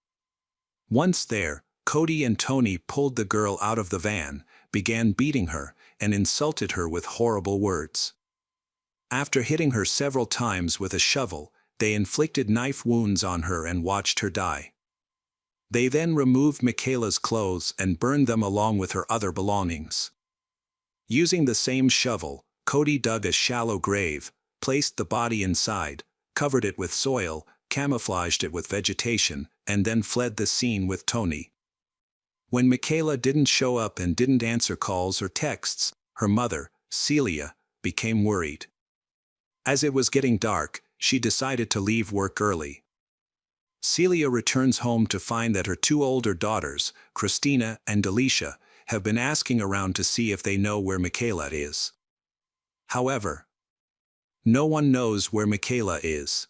Once there, Cody and Toni pulled the girl out of the van, began beating her, and insulted her with horrible words. After hitting her several times with a shovel, they inflicted knife wounds on her and watched her die. They then removed Michaela's clothes and burned them along with her other belongings. Using the same shovel, Cody dug a shallow grave, placed the body inside, covered it with soil, camouflaged it with vegetation, and then fled the scene with Toni. When Michaela didn't show up and didn't answer calls or texts, her mother, Celia, became worried. As it was getting dark, she decided to leave work early. Celia returns home to find that her 2 older daughters, Christina and Alicia, have been asking around to see if they know where Michaela is. However, no one knows where Michaela is.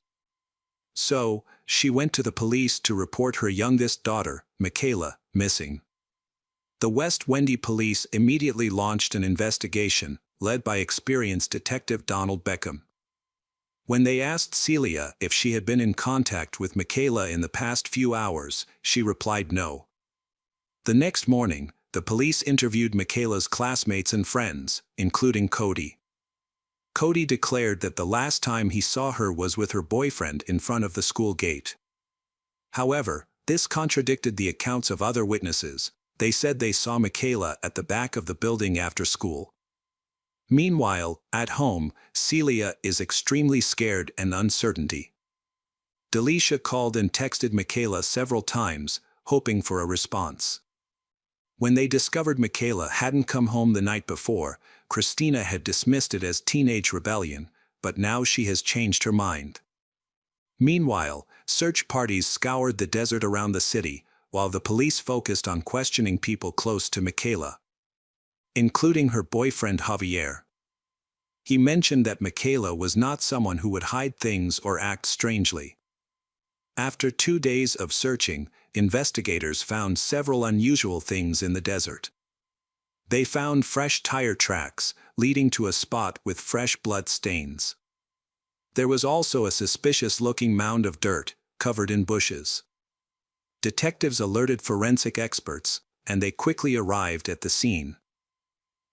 So, she went to the police to report her youngest daughter, Michaela, missing. The West Wendy police immediately launched an investigation, led by experienced detective Donald Beckham. When they asked Celia if she had been in contact with Michaela in the past few hours, she replied no. The next morning, the police interviewed Michaela's classmates and friends, including Cody. Cody declared that the last time he saw her was with her boyfriend in front of the school gate. However, this contradicted the accounts of other witnesses. They said they saw Michaela at the back of the building after school. Meanwhile, at home, Celia is extremely scared and uncertain. Delisha called and texted Michaela several times, hoping for a response. When they discovered Michaela hadn't come home the night before, Christina had dismissed it as teenage rebellion, but now she has changed her mind. Meanwhile, search parties scoured the desert around the city, while the police focused on questioning people close to Michaela, including her boyfriend Javier. He mentioned that Michaela was not someone who would hide things or act strangely. After 2 days of searching, investigators found several unusual things in the desert. They found fresh tire tracks, leading to a spot with fresh blood stains. There was also a suspicious-looking mound of dirt, covered in bushes. Detectives alerted forensic experts, and they quickly arrived at the scene.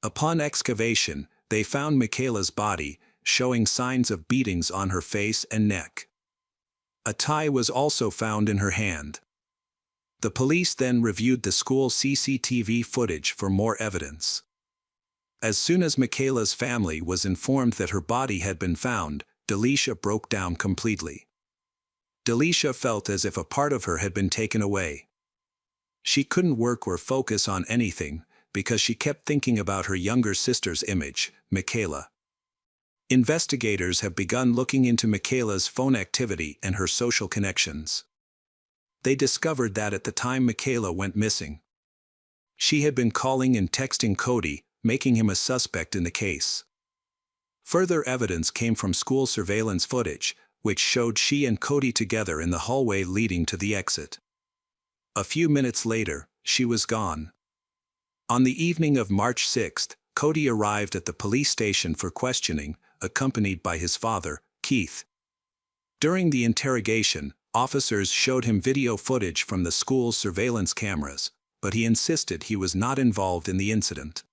Upon excavation, they found Michaela's body, showing signs of beatings on her face and neck. A tie was also found in her hand. The police then reviewed the school CCTV footage for more evidence. As soon as Michaela's family was informed that her body had been found, Delisha broke down completely. Delisha felt as if a part of her had been taken away. She couldn't work or focus on anything, because she kept thinking about her younger sister's image, Michaela. Investigators have begun looking into Michaela's phone activity and her social connections. They discovered that at the time Michaela went missing, she had been calling and texting Cody, making him a suspect in the case. Further evidence came from school surveillance footage, which showed she and Cody together in the hallway leading to the exit. A few minutes later, she was gone. On the evening of March 6, Cody arrived at the police station for questioning, accompanied by his father, Keith. During the interrogation, officers showed him video footage from the school's surveillance cameras, but he insisted he was not involved in the incident.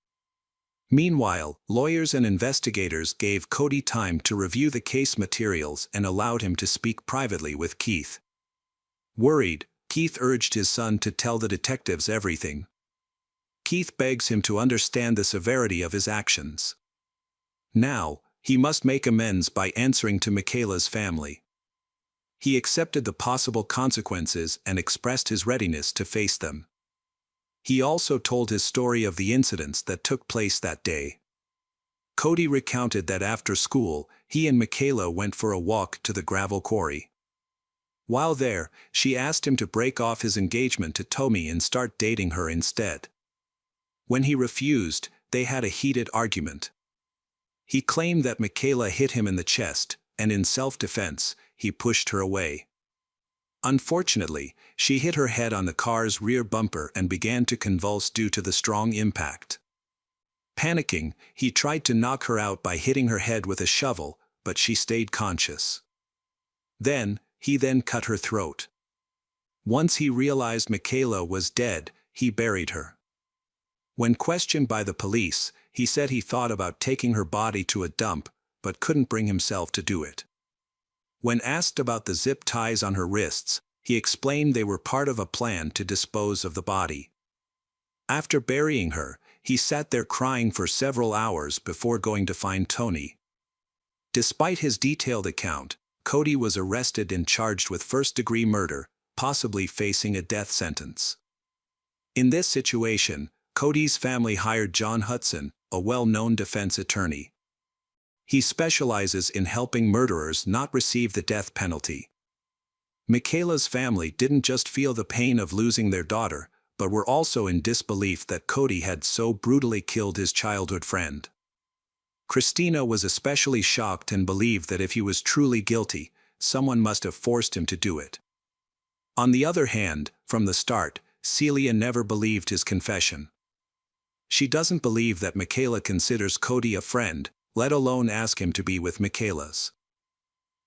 Meanwhile, lawyers and investigators gave Cody time to review the case materials and allowed him to speak privately with Keith. Worried, Keith urged his son to tell the detectives everything. Keith begs him to understand the severity of his actions. Now, he must make amends by answering to Michaela's family. He accepted the possible consequences and expressed his readiness to face them. He also told his story of the incidents that took place that day. Cody recounted that after school, he and Michaela went for a walk to the gravel quarry. While there, she asked him to break off his engagement to Tommy and start dating her instead. When he refused, they had a heated argument. He claimed that Michaela hit him in the chest, and in self-defense, he pushed her away. Unfortunately, she hit her head on the car's rear bumper and began to convulse due to the strong impact. Panicking, he tried to knock her out by hitting her head with a shovel, but she stayed conscious. He then cut her throat. Once he realized Michaela was dead, he buried her. When questioned by the police, he said he thought about taking her body to a dump, but couldn't bring himself to do it. When asked about the zip ties on her wrists, he explained they were part of a plan to dispose of the body. After burying her, he sat there crying for several hours before going to find Tony. Despite his detailed account, Cody was arrested and charged with first-degree murder, possibly facing a death sentence. In this situation, Cody's family hired John Hudson, a well-known defense attorney. He specializes in helping murderers not receive the death penalty. Michaela's family didn't just feel the pain of losing their daughter, but were also in disbelief that Cody had so brutally killed his childhood friend. Christina was especially shocked and believed that if he was truly guilty, someone must have forced him to do it. On the other hand, from the start, Celia never believed his confession. She doesn't believe that Michaela considers Cody a friend, let alone ask him to be with Michaela's.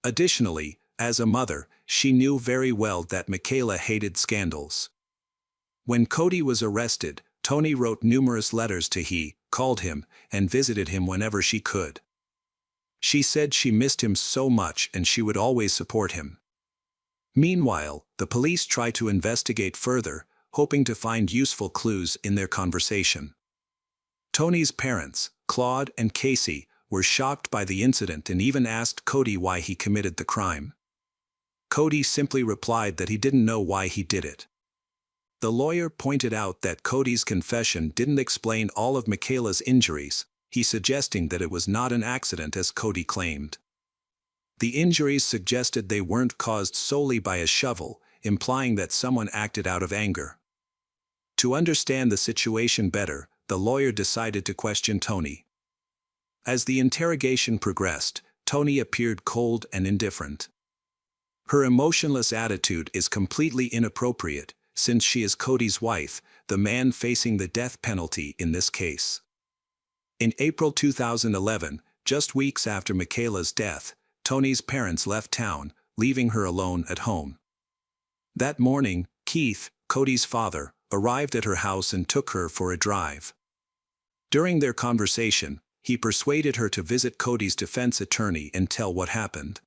Additionally, as a mother, she knew very well that Michaela hated scandals. When Cody was arrested, Toni wrote numerous letters to he, called him, and visited him whenever she could. She said she missed him so much and she would always support him. Meanwhile, the police tried to investigate further, hoping to find useful clues in their conversation. Toni's parents, Claude and Casey, were shocked by the incident and even asked Cody why he committed the crime. Cody simply replied that he didn't know why he did it. The lawyer pointed out that Cody's confession didn't explain all of Michaela's injuries, he suggesting that it was not an accident as Cody claimed. The injuries suggested they weren't caused solely by a shovel, implying that someone acted out of anger. To understand the situation better, the lawyer decided to question Toni. As the interrogation progressed, Toni appeared cold and indifferent. Her emotionless attitude is completely inappropriate, since she is Cody's wife, the man facing the death penalty in this case. In April 2011, just weeks after Michaela's death, Toni's parents left town, leaving her alone at home. That morning, Keith, Cody's father, arrived at her house and took her for a drive. During their conversation, he persuaded her to visit Cody's defense attorney and tell what happened.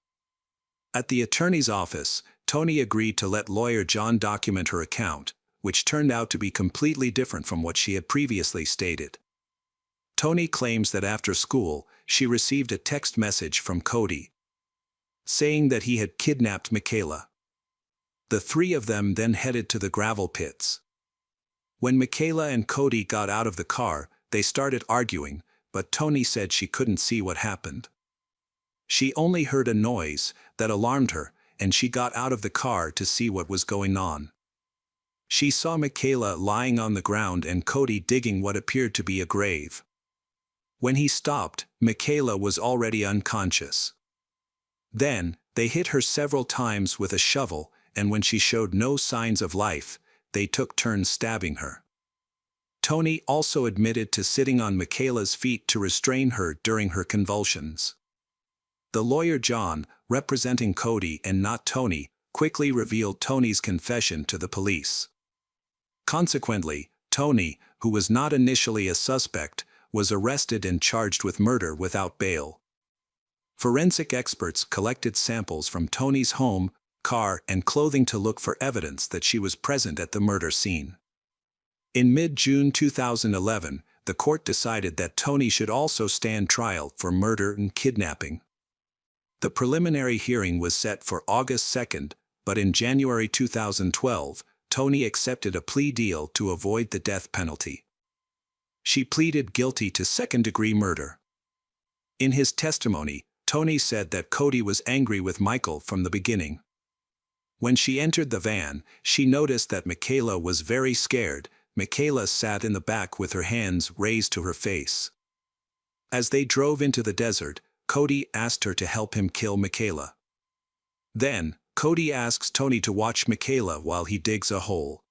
At the attorney's office, Toni agreed to let lawyer John document her account, which turned out to be completely different from what she had previously stated. Toni claims that after school, she received a text message from Cody, saying that he had kidnapped Michaela. The three of them then headed to the gravel pits. When Michaela and Cody got out of the car, they started arguing, but Toni said she couldn't see what happened. She only heard a noise that alarmed her, and she got out of the car to see what was going on. She saw Michaela lying on the ground and Cody digging what appeared to be a grave. When he stopped, Michaela was already unconscious. Then, they hit her several times with a shovel, and when she showed no signs of life, they took turns stabbing her. Toni also admitted to sitting on Michaela's feet to restrain her during her convulsions. The lawyer John, representing Cody and not Toni, quickly revealed Toni's confession to the police. Consequently, Toni, who was not initially a suspect, was arrested and charged with murder without bail. Forensic experts collected samples from Toni's home, car, and clothing to look for evidence that she was present at the murder scene. In mid-June 2011, the court decided that Toni should also stand trial for murder and kidnapping. The preliminary hearing was set for August 2nd, but in January 2012, Toni accepted a plea deal to avoid the death penalty. She pleaded guilty to second-degree murder. In his testimony, Toni said that Cody was angry with Michael from the beginning. When she entered the van, she noticed that Michaela was very scared. Michaela sat in the back with her hands raised to her face. As they drove into the desert, Cody asked her to help him kill Michaela. Then, Cody asks Toni to watch Michaela while he digs a hole.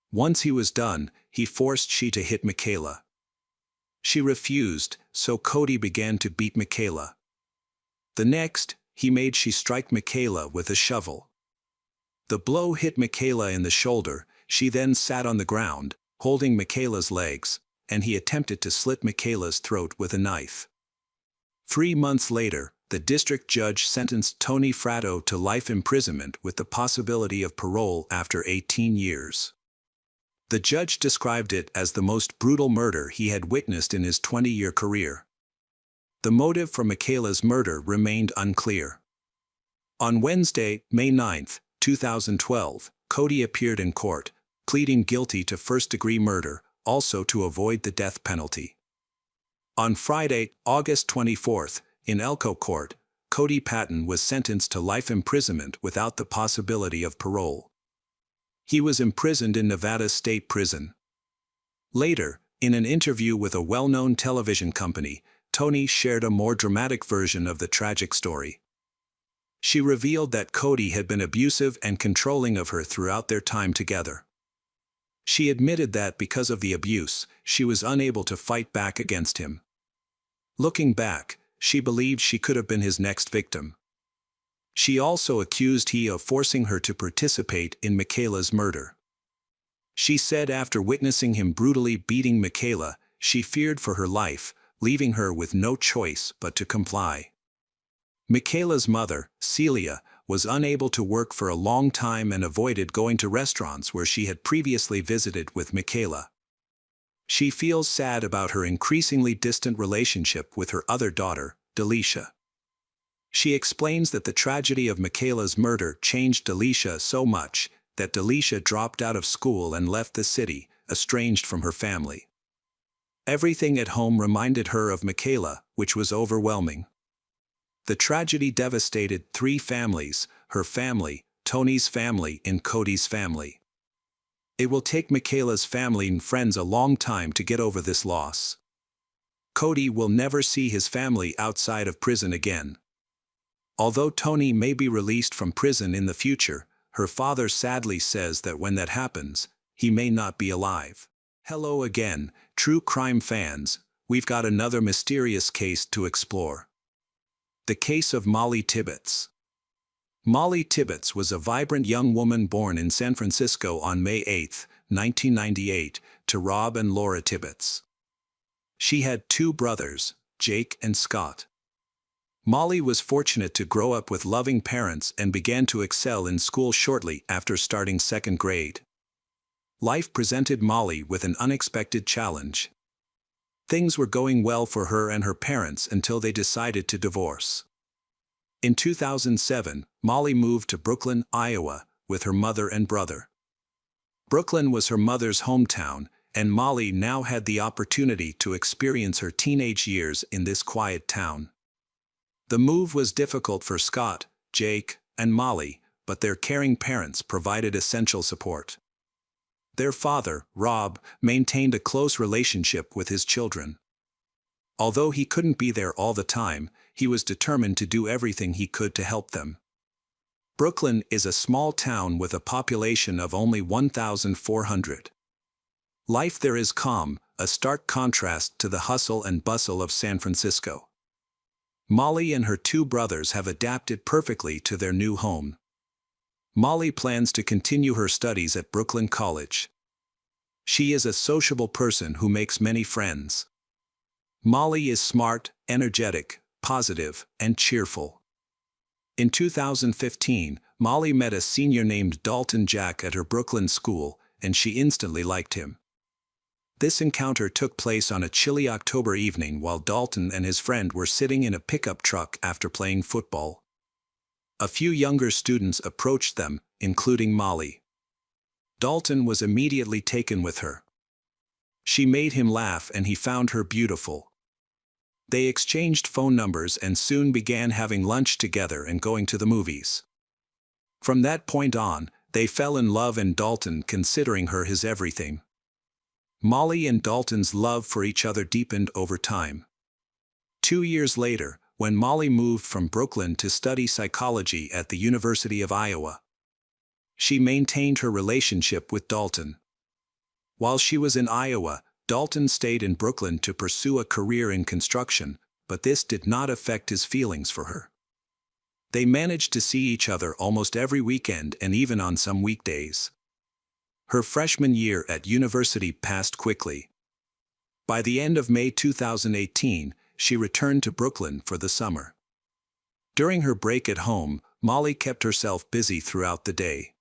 Once he was done, he forced she to hit Michaela. She refused, so Cody began to beat Michaela. The next, he made she strike Michaela with a shovel. The blow hit Michaela in the shoulder. She then sat on the ground, holding Michaela's legs, and he attempted to slit Michaela's throat with a knife. 3 months later, the district judge sentenced Toni Fratto to life imprisonment with the possibility of parole after 18 years. The judge described it as the most brutal murder he had witnessed in his 20-year career. The motive for Michaela's murder remained unclear. On Wednesday, May 9, 2012, Cody appeared in court, pleading guilty to first-degree murder, also to avoid the death penalty. On Friday, August 24, in Elko Court, Cody Patton was sentenced to life imprisonment without the possibility of parole. He was imprisoned in Nevada State Prison. Later, in an interview with a well-known television company, Toni shared a more dramatic version of the tragic story. She revealed that Cody had been abusive and controlling of her throughout their time together. She admitted that because of the abuse, she was unable to fight back against him. Looking back, she believed she could have been his next victim. She also accused he of forcing her to participate in Michaela's murder. She said after witnessing him brutally beating Michaela, she feared for her life, leaving her with no choice but to comply. Michaela's mother, Celia, was unable to work for a long time and avoided going to restaurants where she had previously visited with Michaela. She feels sad about her increasingly distant relationship with her other daughter, Delisha. She explains that the tragedy of Michaela's murder changed Delisha so much that Delisha dropped out of school and left the city, estranged from her family. Everything at home reminded her of Michaela, which was overwhelming. The tragedy devastated three families: her family, Toni's family, and Cody's family. It will take Michaela's family and friends a long time to get over this loss. Cody will never see his family outside of prison again. Although Toni may be released from prison in the future, her father sadly says that when that happens, he may not be alive. Hello again, true crime fans, we've got another mysterious case to explore. The case of Molly Tibbetts. Molly Tibbetts was a vibrant young woman born in San Francisco on May 8, 1998, to Rob and Laura Tibbetts. She had two brothers, Jake and Scott. Molly was fortunate to grow up with loving parents and began to excel in school shortly after starting second grade. Life presented Molly with an unexpected challenge. Things were going well for her and her parents until they decided to divorce. In 2007, Molly moved to Brooklyn, Iowa, with her mother and brother. Brooklyn was her mother's hometown, and Molly now had the opportunity to experience her teenage years in this quiet town. The move was difficult for Scott, Jake, and Molly, but their caring parents provided essential support. Their father, Rob, maintained a close relationship with his children. Although he couldn't be there all the time, he was determined to do everything he could to help them. Brooklyn is a small town with a population of only 1,400. Life there is calm, a stark contrast to the hustle and bustle of San Francisco. Molly and her two brothers have adapted perfectly to their new home. Molly plans to continue her studies at Brooklyn College. She is a sociable person who makes many friends. Molly is smart, energetic, positive, and cheerful. In 2015, Molly met a senior named Dalton Jack at her Brooklyn school, and she instantly liked him. This encounter took place on a chilly October evening while Dalton and his friend were sitting in a pickup truck after playing football. A few younger students approached them, including Molly. Dalton was immediately taken with her. She made him laugh and he found her beautiful. They exchanged phone numbers and soon began having lunch together and going to the movies. From that point on, they fell in love and Dalton considering her his everything. Molly and Dalton's love for each other deepened over time. 2 years later, when Molly moved from Brooklyn to study psychology at the University of Iowa, she maintained her relationship with Dalton. While she was in Iowa, Dalton stayed in Brooklyn to pursue a career in construction, but this did not affect his feelings for her. They managed to see each other almost every weekend and even on some weekdays. Her freshman year at university passed quickly. By the end of May 2018, she returned to Brooklyn for the summer. During her break at home, Molly kept herself busy throughout the day.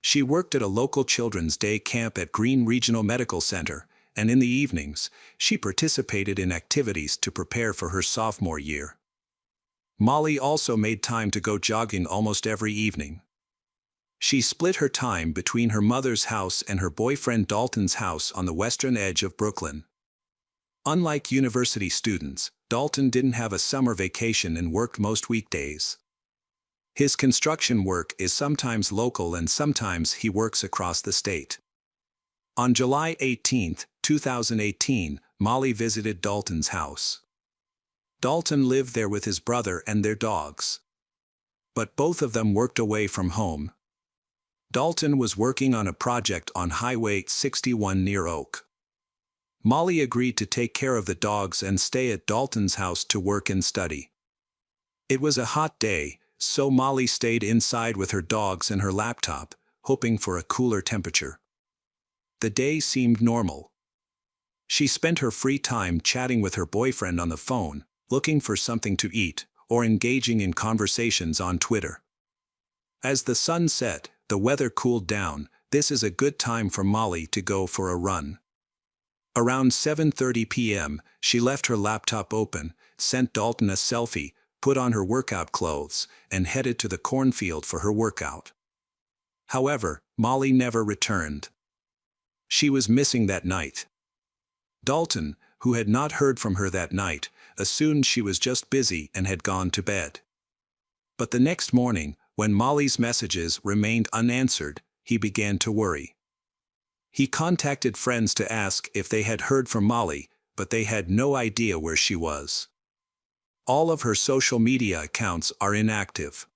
She worked at a local children's day camp at Green Regional Medical Center, and in the evenings, she participated in activities to prepare for her sophomore year. Molly also made time to go jogging almost every evening. She split her time between her mother's house and her boyfriend Dalton's house on the western edge of Brooklyn. Unlike university students, Dalton didn't have a summer vacation and worked most weekdays. His construction work is sometimes local and sometimes he works across the state. On July 18, 2018, Molly visited Dalton's house. Dalton lived there with his brother and their dogs. But both of them worked away from home. Dalton was working on a project on Highway 61 near Oak. Molly agreed to take care of the dogs and stay at Dalton's house to work and study. It was a hot day, so Molly stayed inside with her dogs and her laptop, hoping for a cooler temperature. The day seemed normal. She spent her free time chatting with her boyfriend on the phone, looking for something to eat, or engaging in conversations on Twitter. As the sun set, the weather cooled down. This is a good time for Molly to go for a run. Around 7:30 p.m., she left her laptop open, sent Dalton a selfie, put on her workout clothes, and headed to the cornfield for her workout. However, Molly never returned. She was missing that night. Dalton, who had not heard from her that night, assumed she was just busy and had gone to bed. But the next morning, when Molly's messages remained unanswered, he began to worry. He contacted friends to ask if they had heard from Molly, but they had no idea where she was. All of her social media accounts are inactive.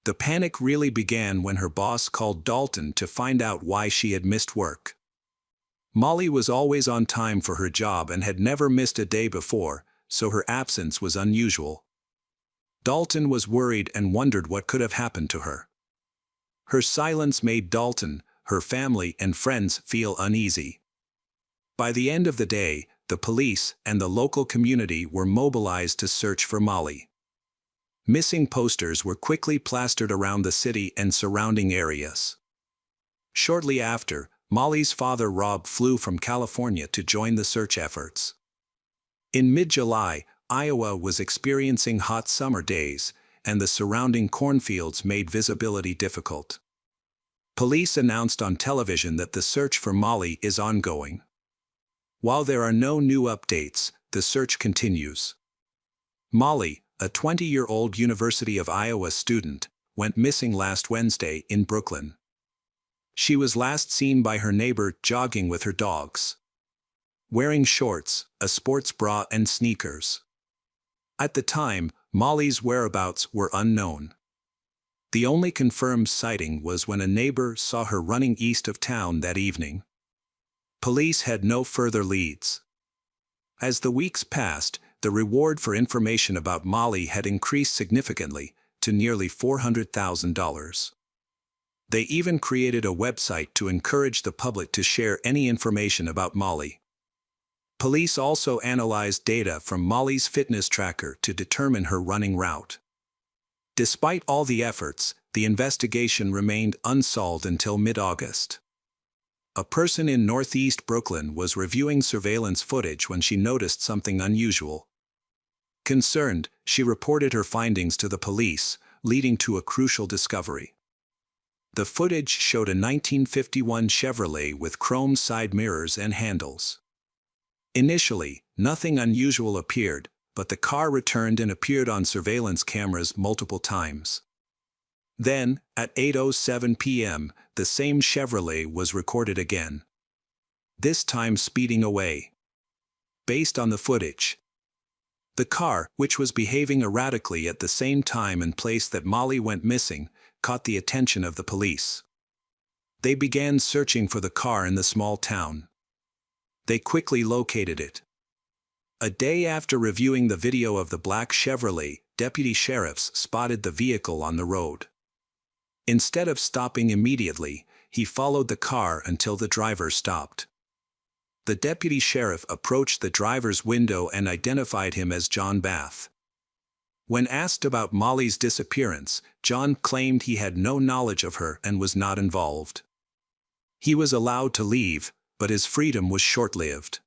The panic really began when her boss called Dalton to find out why she had missed work. Molly was always on time for her job and had never missed a day before, so her absence was unusual. Dalton was worried and wondered what could have happened to her. Her silence made Dalton, her family, and friends feel uneasy. By the end of the day, the police and the local community were mobilized to search for Molly. Missing posters were quickly plastered around the city and surrounding areas. Shortly after, Molly's father Rob flew from California to join the search efforts. In mid-July, Iowa was experiencing hot summer days, and the surrounding cornfields made visibility difficult. Police announced on television that the search for Molly is ongoing. While there are no new updates, the search continues. Molly, a 20-year-old University of Iowa student, went missing last Wednesday in Brooklyn. She was last seen by her neighbor jogging with her dogs. Wearing shorts, a sports bra and sneakers. At the time, Molly's whereabouts were unknown. The only confirmed sighting was when a neighbor saw her running east of town that evening. Police had no further leads. As the weeks passed, the reward for information about Molly had increased significantly, to nearly $400,000. They even created a website to encourage the public to share any information about Molly. Police also analyzed data from Molly's fitness tracker to determine her running route. Despite all the efforts, the investigation remained unsolved until mid-August. A person in northeast Brooklyn was reviewing surveillance footage when she noticed something unusual. Concerned, she reported her findings to the police, leading to a crucial discovery. The footage showed a 1951 Chevrolet with chrome side mirrors and handles. Initially, nothing unusual appeared, but the car returned and appeared on surveillance cameras multiple times. Then, at 8:07 p.m., the same Chevrolet was recorded again. This time speeding away. Based on the footage, the car, which was behaving erratically at the same time and place that Molly went missing, caught the attention of the police. They began searching for the car in the small town. They quickly located it. A day after reviewing the video of the black Chevrolet, deputy sheriffs spotted the vehicle on the road. Instead of stopping immediately, he followed the car until the driver stopped. The deputy sheriff approached the driver's window and identified him as John Bath. When asked about Molly's disappearance, John claimed he had no knowledge of her and was not involved. He was allowed to leave, but his freedom was short-lived.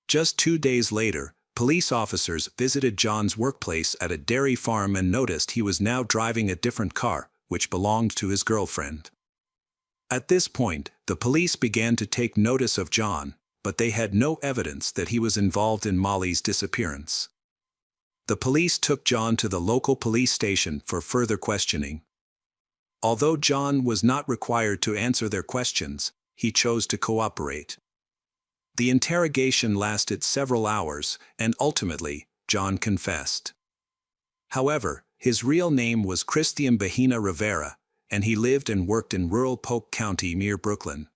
Just 2 days later, police officers visited John's workplace at a dairy farm and noticed he was now driving a different car, which belonged to his girlfriend. At this point, the police began to take notice of John, but they had no evidence that he was involved in Molly's disappearance. The police took John to the local police station for further questioning. Although John was not required to answer their questions, he chose to cooperate. The interrogation lasted several hours, and ultimately, John confessed. However, his real name was Christian Bahena Rivera, and he lived and worked in rural Polk County near Brooklyn.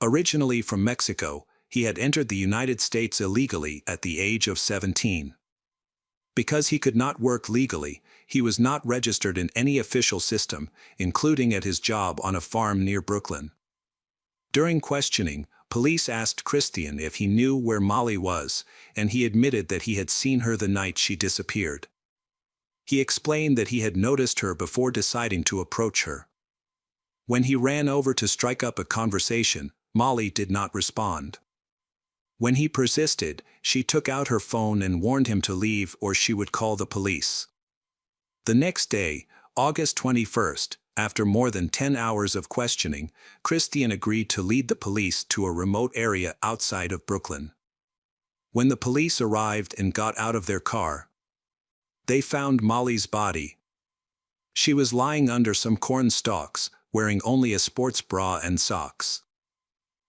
Originally from Mexico, he had entered the United States illegally at the age of 17. Because he could not work legally, he was not registered in any official system, including at his job on a farm near Brooklyn. During questioning, police asked Christian if he knew where Molly was, and he admitted that he had seen her the night she disappeared. He explained that he had noticed her before deciding to approach her. When he ran over to strike up a conversation, Molly did not respond. When he persisted, she took out her phone and warned him to leave or she would call the police. The next day, August 21st, after more than 10 hours of questioning, Christian agreed to lead the police to a remote area outside of Brooklyn. When the police arrived and got out of their car, they found Molly's body. She was lying under some corn stalks, wearing only a sports bra and socks.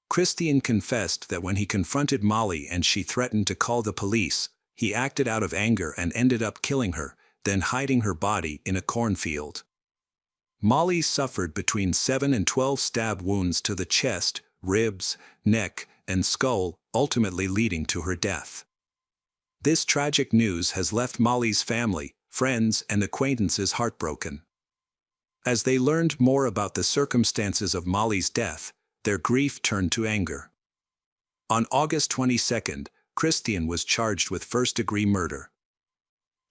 Christian confessed that when he confronted Molly and she threatened to call the police, he acted out of anger and ended up killing her, then hiding her body in a cornfield. Molly suffered between 7 and 12 stab wounds to the chest, ribs, neck, and skull, ultimately leading to her death. This tragic news has left Molly's family, friends, and acquaintances heartbroken. As they learned more about the circumstances of Molly's death, their grief turned to anger. On August 22, Christian was charged with first-degree murder.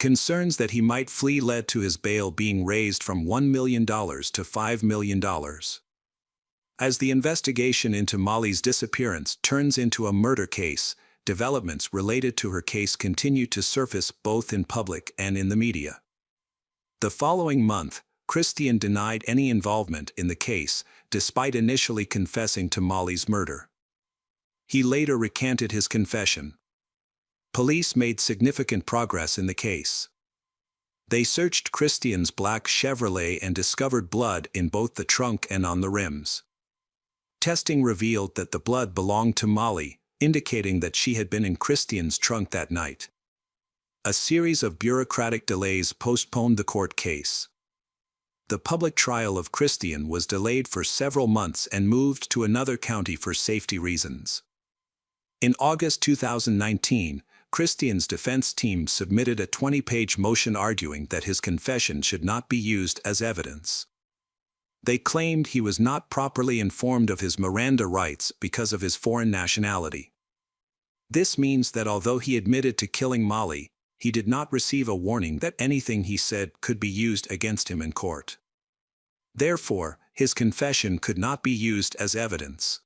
Concerns that he might flee led to his bail being raised from $1 million to $5 million. As the investigation into Molly's disappearance turns into a murder case, developments related to her case continue to surface both in public and in the media. The following month, Christian denied any involvement in the case, despite initially confessing to Molly's murder. He later recanted his confession. Police made significant progress in the case. They searched Christian's black Chevrolet and discovered blood in both the trunk and on the rims. Testing revealed that the blood belonged to Molly, indicating that she had been in Christian's trunk that night. A series of bureaucratic delays postponed the court case. The public trial of Christian was delayed for several months and moved to another county for safety reasons. In August 2019, Christian's defense team submitted a 20-page motion arguing that his confession should not be used as evidence. They claimed he was not properly informed of his Miranda rights because of his foreign nationality. This means that although he admitted to killing Molly, he did not receive a warning that anything he said could be used against him in court. Therefore, his confession could not be used as evidence.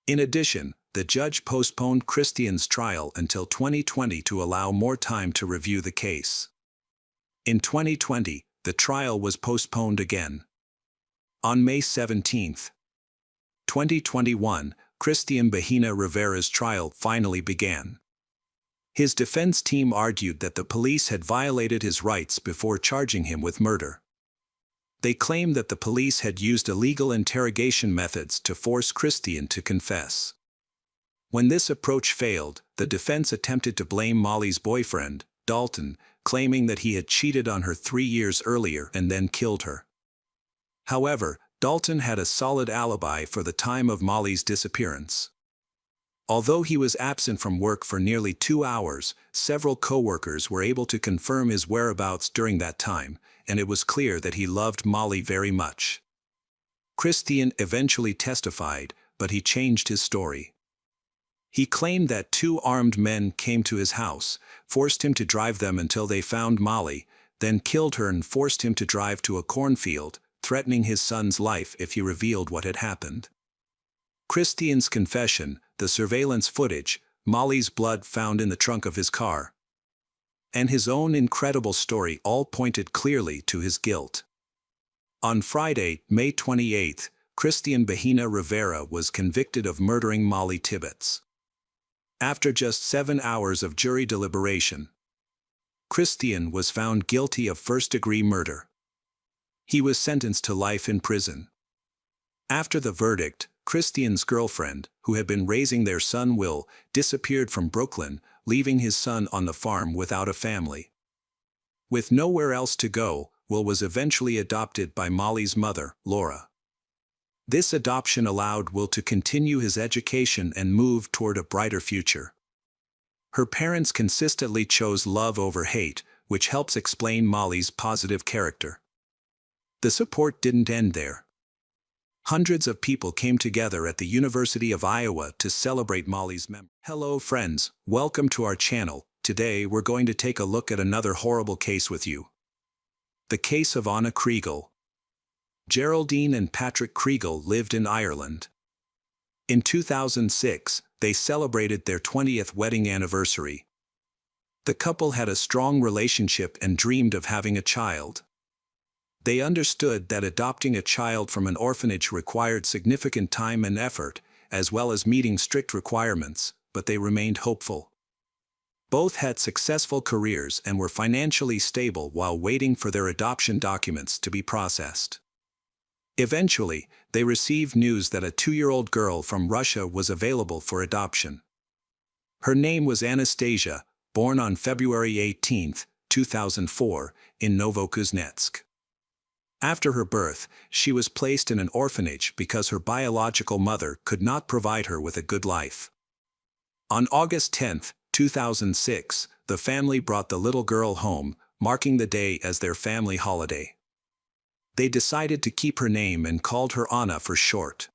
In addition, the judge postponed Christian's trial until 2020 to allow more time to review the case. In 2020, the trial was postponed again. On May 17, 2021, Christian Bahena Rivera's trial finally began. His defense team argued that the police had violated his rights before charging him with murder. They claimed that the police had used illegal interrogation methods to force Christian to confess. When this approach failed, the defense attempted to blame Molly's boyfriend, Dalton, claiming that he had cheated on her 3 years earlier and then killed her. However, Dalton had a solid alibi for the time of Molly's disappearance. Although he was absent from work for nearly 2 hours, several co-workers were able to confirm his whereabouts during that time, and it was clear that he loved Molly very much. Christian eventually testified, but he changed his story. He claimed that 2 armed men came to his house, forced him to drive them until they found Molly, then killed her and forced him to drive to a cornfield, threatening his son's life if he revealed what had happened. Christian's confession, the surveillance footage, Molly's blood found in the trunk of his car, and his own incredible story all pointed clearly to his guilt. On Friday, May 28, Christian Bahena Rivera was convicted of murdering Molly Tibbetts. After just 7 hours of jury deliberation, Christian was found guilty of first-degree murder. He was sentenced to life in prison. After the verdict, Christian's girlfriend, who had been raising their son Will, disappeared from Brooklyn, leaving his son on the farm without a family. With nowhere else to go, Will was eventually adopted by Molly's mother, Laura. This adoption allowed Will to continue his education and move toward a brighter future. Her parents consistently chose love over hate, which helps explain Molly's positive character. The support didn't end there. Hundreds of people came together at the University of Iowa to celebrate Molly's memory. Hello friends, welcome to our channel. Today we're going to take a look at another horrible case with you. The case of Anna Kriegel. Geraldine and Patrick Kriegel lived in Ireland. In 2006, they celebrated their 20th wedding anniversary. The couple had a strong relationship and dreamed of having a child. They understood that adopting a child from an orphanage required significant time and effort, as well as meeting strict requirements, but they remained hopeful. Both had successful careers and were financially stable while waiting for their adoption documents to be processed. Eventually, they received news that a 2-year-old girl from Russia was available for adoption. Her name was Anastasia, born on February 18, 2004, in Novokuznetsk. After her birth, she was placed in an orphanage because her biological mother could not provide her with a good life. On August 10, 2006, the family brought the little girl home, marking the day as their family holiday. They decided to keep her name and called her Anna for short.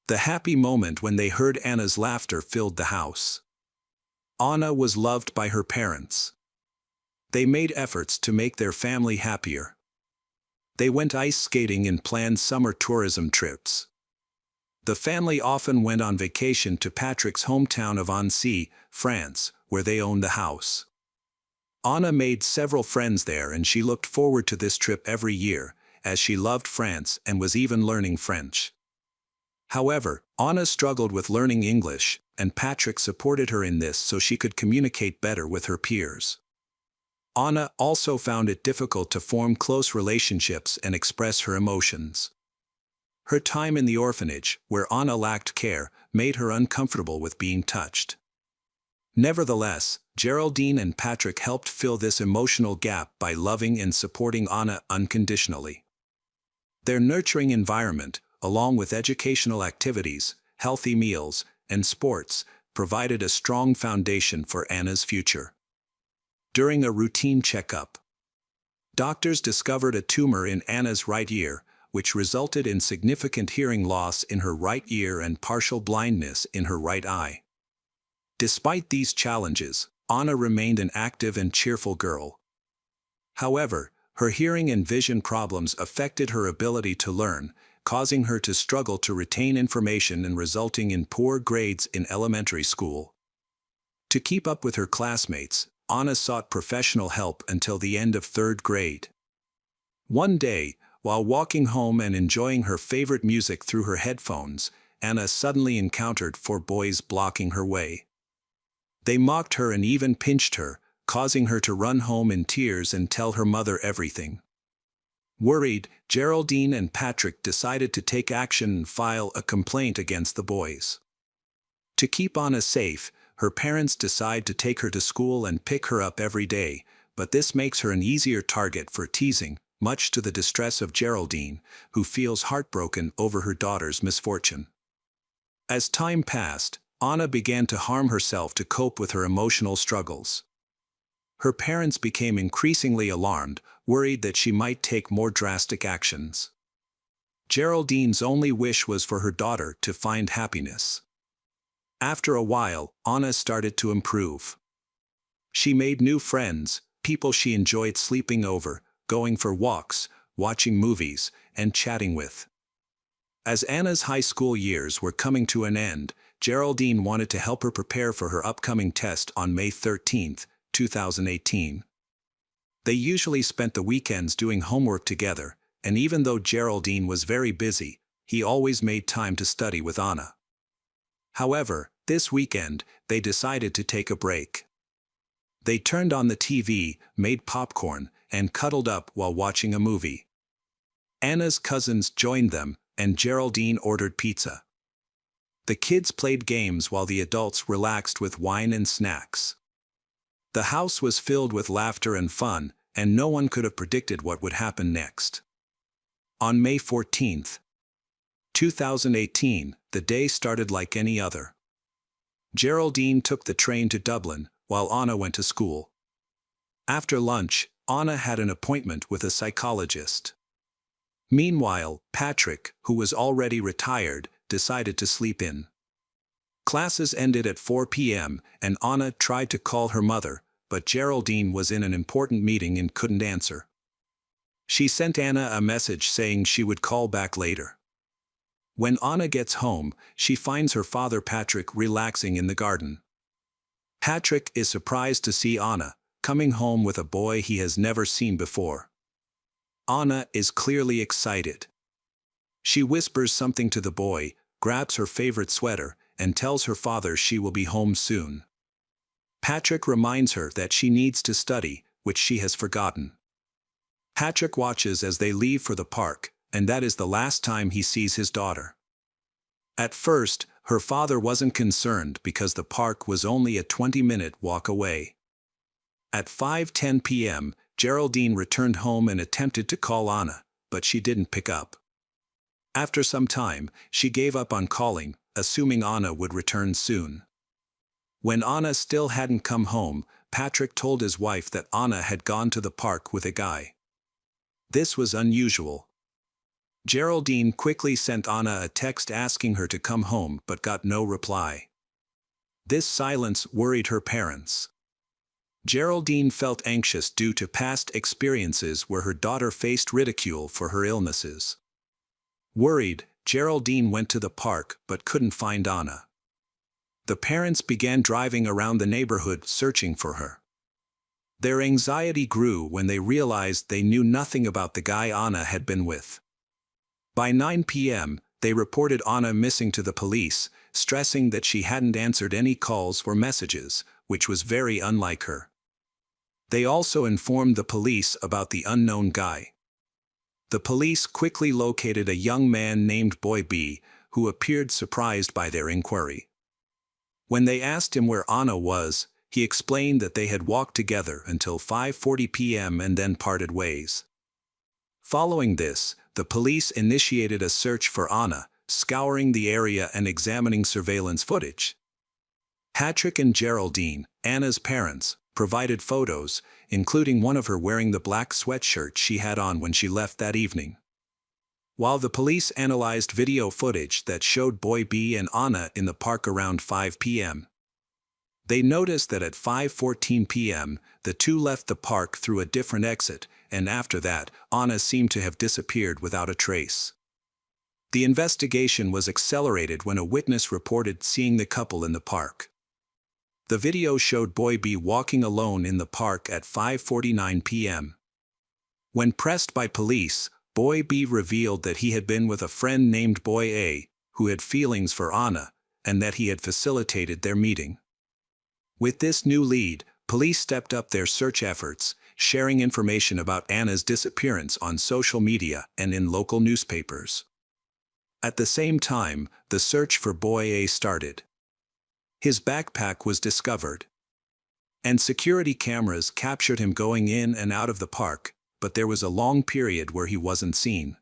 The happy moment when they heard Anna's laughter filled the house. Anna was loved by her parents. They made efforts to make their family happier. They went ice skating and planned summer tourism trips. The family often went on vacation to Patrick's hometown of Annecy, France, where they owned the house. Anna made several friends there and she looked forward to this trip every year, as she loved France and was even learning French. However, Anna struggled with learning English, and Patrick supported her in this so she could communicate better with her peers. Anna also found it difficult to form close relationships and express her emotions. Her time in the orphanage, where Anna lacked care, made her uncomfortable with being touched. Nevertheless, Geraldine and Patrick helped fill this emotional gap by loving and supporting Anna unconditionally. Their nurturing environment, along with educational activities, healthy meals, and sports, provided a strong foundation for Anna's future. During a routine checkup, doctors discovered a tumor in Anna's right ear, which resulted in significant hearing loss in her right ear and partial blindness in her right eye. Despite these challenges, Anna remained an active and cheerful girl. However, her hearing and vision problems affected her ability to learn, causing her to struggle to retain information and resulting in poor grades in elementary school. To keep up with her classmates, Anna sought professional help until the end of 3rd grade. One day, while walking home and enjoying her favorite music through her headphones, Anna suddenly encountered 4 boys blocking her way. They mocked her and even pinched her, causing her to run home in tears and tell her mother everything. Worried, Geraldine and Patrick decided to take action and file a complaint against the boys. To keep Anna safe, her parents decide to take her to school and pick her up every day, but this makes her an easier target for teasing, much to the distress of Geraldine, who feels heartbroken over her daughter's misfortune. As time passed, Anna began to harm herself to cope with her emotional struggles. Her parents became increasingly alarmed, worried that she might take more drastic actions. Geraldine's only wish was for her daughter to find happiness. After a while, Anna started to improve. She made new friends, people she enjoyed sleeping over, going for walks, watching movies, and chatting with. As Anna's high school years were coming to an end, Geraldine wanted to help her prepare for her upcoming test on May 13, 2018. They usually spent the weekends doing homework together, and even though Geraldine was very busy, he always made time to study with Anna. However, this weekend, they decided to take a break. They turned on the TV, made popcorn, and cuddled up while watching a movie. Anna's cousins joined them, and Geraldine ordered pizza. The kids played games while the adults relaxed with wine and snacks. The house was filled with laughter and fun, and no one could have predicted what would happen next. On May 14, 2018, the day started like any other. Geraldine took the train to Dublin, while Anna went to school. After lunch, Anna had an appointment with a psychologist. Meanwhile, Patrick, who was already retired, decided to sleep in. Classes ended at 4 p.m., and Anna tried to call her mother, but Geraldine was in an important meeting and couldn't answer. She sent Anna a message saying she would call back later. When Anna gets home, she finds her father Patrick relaxing in the garden. Patrick is surprised to see Anna, coming home with a boy he has never seen before. Anna is clearly excited. She whispers something to the boy, grabs her favorite sweater, and tells her father she will be home soon. Patrick reminds her that she needs to study, which she has forgotten. Patrick watches as they leave for the park, and that is the last time he sees his daughter. At first, her father wasn't concerned because the park was only a 20-minute walk away. At 5:10 p.m., Geraldine returned home and attempted to call Anna, but she didn't pick up. After some time, she gave up on calling, assuming Anna would return soon. When Anna still hadn't come home, Patrick told his wife that Anna had gone to the park with a guy. This was unusual. Geraldine quickly sent Anna a text asking her to come home but got no reply. This silence worried her parents. Geraldine felt anxious due to past experiences where her daughter faced ridicule for her illnesses. Worried, Geraldine went to the park but couldn't find Anna. The parents began driving around the neighborhood searching for her. Their anxiety grew when they realized they knew nothing about the guy Anna had been with. By 9 p.m., they reported Anna missing to the police, stressing that she hadn't answered any calls or messages, which was very unlike her. They also informed the police about the unknown guy. The police quickly located a young man named Boy B, who appeared surprised by their inquiry. When they asked him where Anna was, he explained that they had walked together until 5:40 p.m. and then parted ways. Following this, the police initiated a search for Anna, scouring the area and examining surveillance footage. Patrick and Geraldine, Anna's parents, provided photos, including one of her wearing the black sweatshirt she had on when she left that evening. While the police analyzed video footage that showed Boy B and Anna in the park around 5 p.m., they noticed that at 5:14 p.m., the two left the park through a different exit, and after that, Anna seemed to have disappeared without a trace. The investigation was accelerated when a witness reported seeing the couple in the park. The video showed Boy B walking alone in the park at 5:49 p.m. When pressed by police, Boy B revealed that he had been with a friend named Boy A, who had feelings for Anna, and that he had facilitated their meeting. With this new lead, police stepped up their search efforts, sharing information about Anna's disappearance on social media and in local newspapers. At the same time, the search for Boy A started. His backpack was discovered, and security cameras captured him going in and out of the park, but there was a long period where he wasn't seen.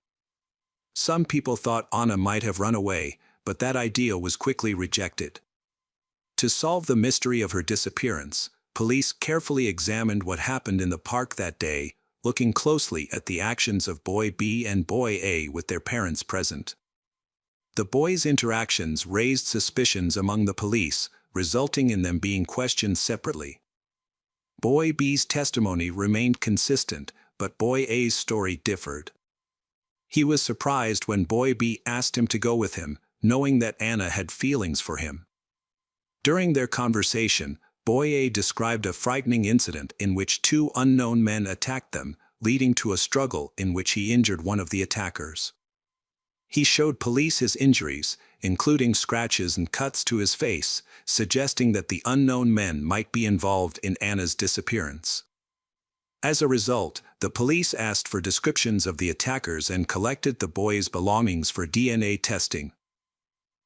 Some people thought Anna might have run away, but that idea was quickly rejected. To solve the mystery of her disappearance, police carefully examined what happened in the park that day, looking closely at the actions of Boy B and Boy A with their parents present. The boys' interactions raised suspicions among the police, resulting in them being questioned separately. Boy B's testimony remained consistent, but Boy A's story differed. He was surprised when Boy B asked him to go with him, knowing that Anna had feelings for him. During their conversation, Boy A described a frightening incident in which two unknown men attacked them, leading to a struggle in which he injured one of the attackers. He showed police his injuries, including scratches and cuts to his face, suggesting that the unknown men might be involved in Anna's disappearance. As a result, the police asked for descriptions of the attackers and collected the boys' belongings for DNA testing.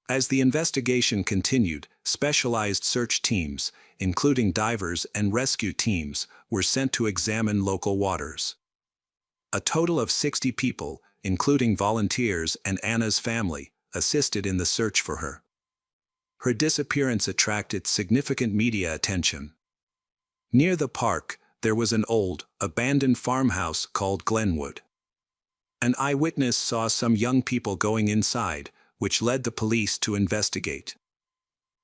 As the investigation continued, specialized search teams, including divers and rescue teams, were sent to examine local waters. A total of 60 people, including volunteers and Anna's family, assisted in the search for her. Her disappearance attracted significant media attention. Near the park, there was an old, abandoned farmhouse called Glenwood. An eyewitness saw some young people going inside, which led the police to investigate.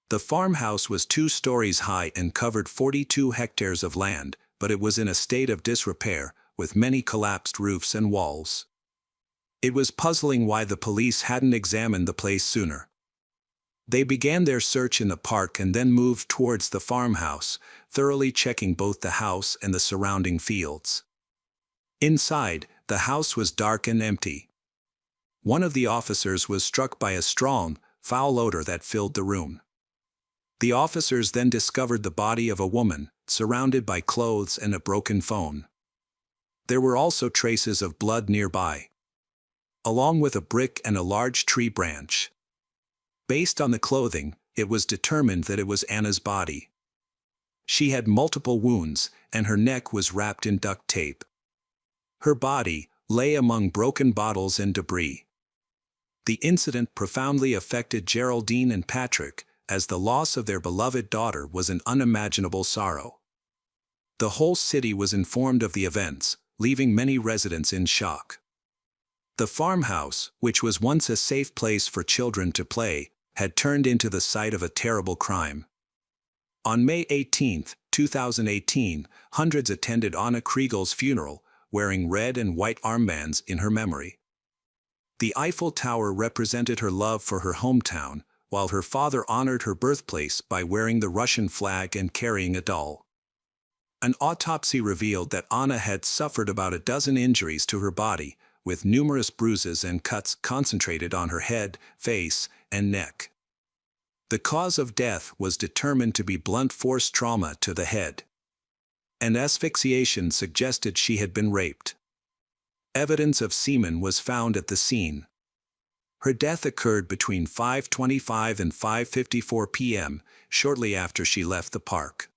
The farmhouse was 2 stories high and covered 42 hectares of land, but it was in a state of disrepair, with many collapsed roofs and walls. It was puzzling why the police hadn't examined the place sooner. They began their search in the park and then moved towards the farmhouse, thoroughly checking both the house and the surrounding fields. Inside, the house was dark and empty. One of the officers was struck by a strong, foul odor that filled the room. The officers then discovered the body of a woman, surrounded by clothes and a broken phone. There were also traces of blood nearby, along with a brick and a large tree branch. Based on the clothing, it was determined that it was Anna's body. She had multiple wounds, and her neck was wrapped in duct tape. Her body lay among broken bottles and debris. The incident profoundly affected Geraldine and Patrick, as the loss of their beloved daughter was an unimaginable sorrow. The whole city was informed of the events, leaving many residents in shock. The farmhouse, which was once a safe place for children to play, had turned into the site of a terrible crime. On May 18, 2018, hundreds attended Anna Kriegel's funeral, wearing red and white armbands in her memory. The Eiffel Tower represented her love for her hometown, while her father honored her birthplace by wearing the Russian flag and carrying a doll. An autopsy revealed that Anna had suffered about a dozen injuries to her body, with numerous bruises and cuts concentrated on her head, face, and neck. The cause of death was determined to be blunt force trauma to the head. An asphyxiation suggested she had been raped. Evidence of semen was found at the scene. Her death occurred between 5:25 and 5:54 p.m., shortly after she left the park.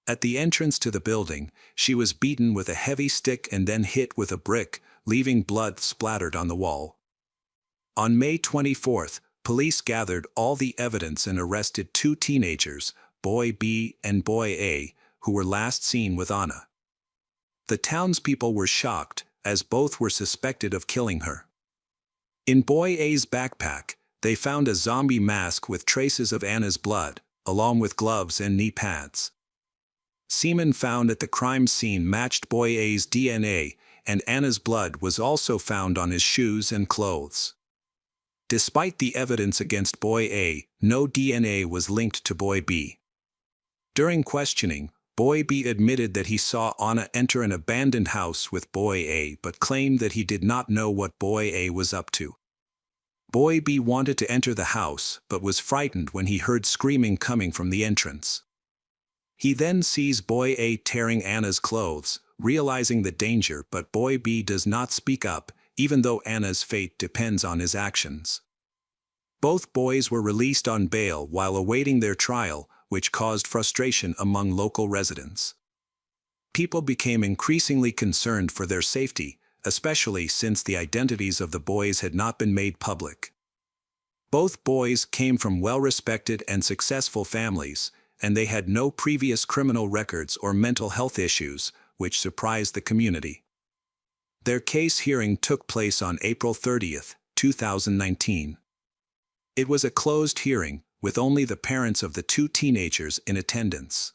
At the entrance to the building, she was beaten with a heavy stick and then hit with a brick, leaving blood splattered on the wall. On May 24, police gathered all the evidence and arrested 2 teenagers, Boy B and Boy A, who were last seen with Anna. The townspeople were shocked, as both were suspected of killing her. In Boy A's backpack, they found a zombie mask with traces of Anna's blood, along with gloves and knee pads. Semen found at the crime scene matched Boy A's DNA, and Anna's blood was also found on his shoes and clothes. Despite the evidence against Boy A, no DNA was linked to Boy B. During questioning, Boy B admitted that he saw Anna enter an abandoned house with Boy A but claimed that he did not know what Boy A was up to. Boy B wanted to enter the house but was frightened when he heard screaming coming from the entrance. He then sees Boy A tearing Anna's clothes, realizing the danger, but Boy B does not speak up, even though Anna's fate depends on his actions. Both boys were released on bail while awaiting their trial, which caused frustration among local residents. People became increasingly concerned for their safety, especially since the identities of the boys had not been made public. Both boys came from well-respected and successful families, and they had no previous criminal records or mental health issues, which surprised the community. Their case hearing took place on April 30, 2019. It was a closed hearing, with only the parents of the 2 teenagers in attendance.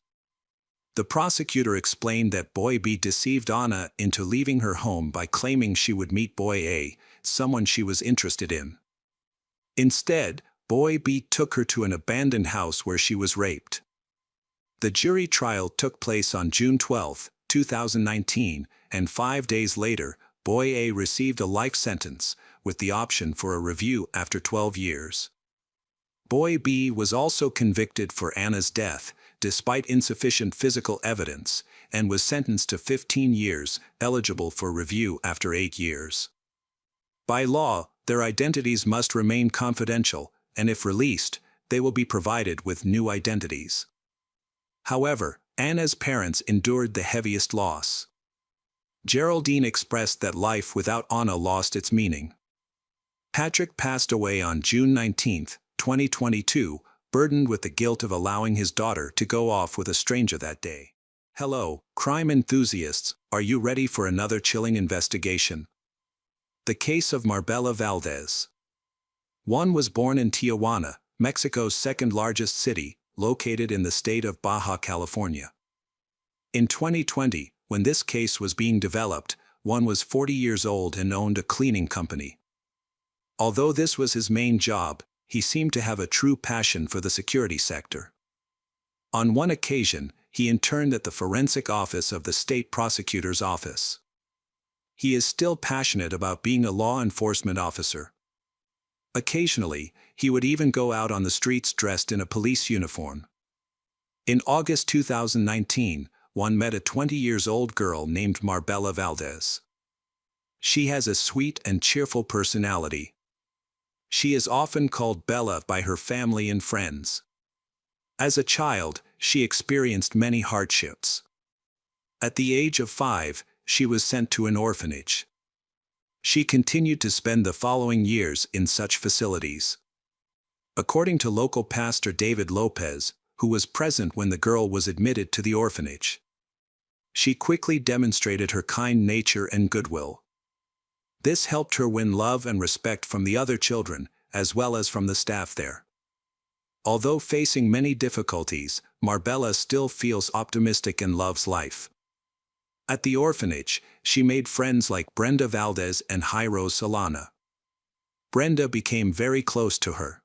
The prosecutor explained that Boy B deceived Anna into leaving her home by claiming she would meet Boy A, someone she was interested in. Instead, Boy B took her to an abandoned house where she was raped. The jury trial took place on June 12, 2019, and 5 days later, Boy A received a life sentence, with the option for a review after 12 years. Boy B was also convicted for Anna's death, despite insufficient physical evidence, and was sentenced to 15 years, eligible for review after 8 years. By law, their identities must remain confidential, and if released, they will be provided with new identities. However, Anna's parents endured the heaviest loss. Geraldine expressed that life without Anna lost its meaning. Patrick passed away on June 19, 2022, burdened with the guilt of allowing his daughter to go off with a stranger that day. Hello, crime enthusiasts, are you ready for another chilling investigation? The case of Marbella Valdez. Juan was born in Tijuana, Mexico's second-largest city, located in the state of Baja California. In 2020, when this case was being developed, Juan was 40 years old and owned a cleaning company. Although this was his main job, he seemed to have a true passion for the security sector. On one occasion, he interned at the forensic office of the state prosecutor's office. He is still passionate about being a law enforcement officer. Occasionally, he would even go out on the streets dressed in a police uniform. In August 2019, Juan met a 20-year-old girl named Marbella Valdez. She has a sweet and cheerful personality. She is often called Bella by her family and friends. As a child, she experienced many hardships. At the age of 5, she was sent to an orphanage. She continued to spend the following years in such facilities. According to local pastor David Lopez, who was present when the girl was admitted to the orphanage, she quickly demonstrated her kind nature and goodwill. This helped her win love and respect from the other children, as well as from the staff there. Although facing many difficulties, Marbella still feels optimistic and loves life. At the orphanage, she made friends like Brenda Valdez and Jairo Solana. Brenda became very close to her.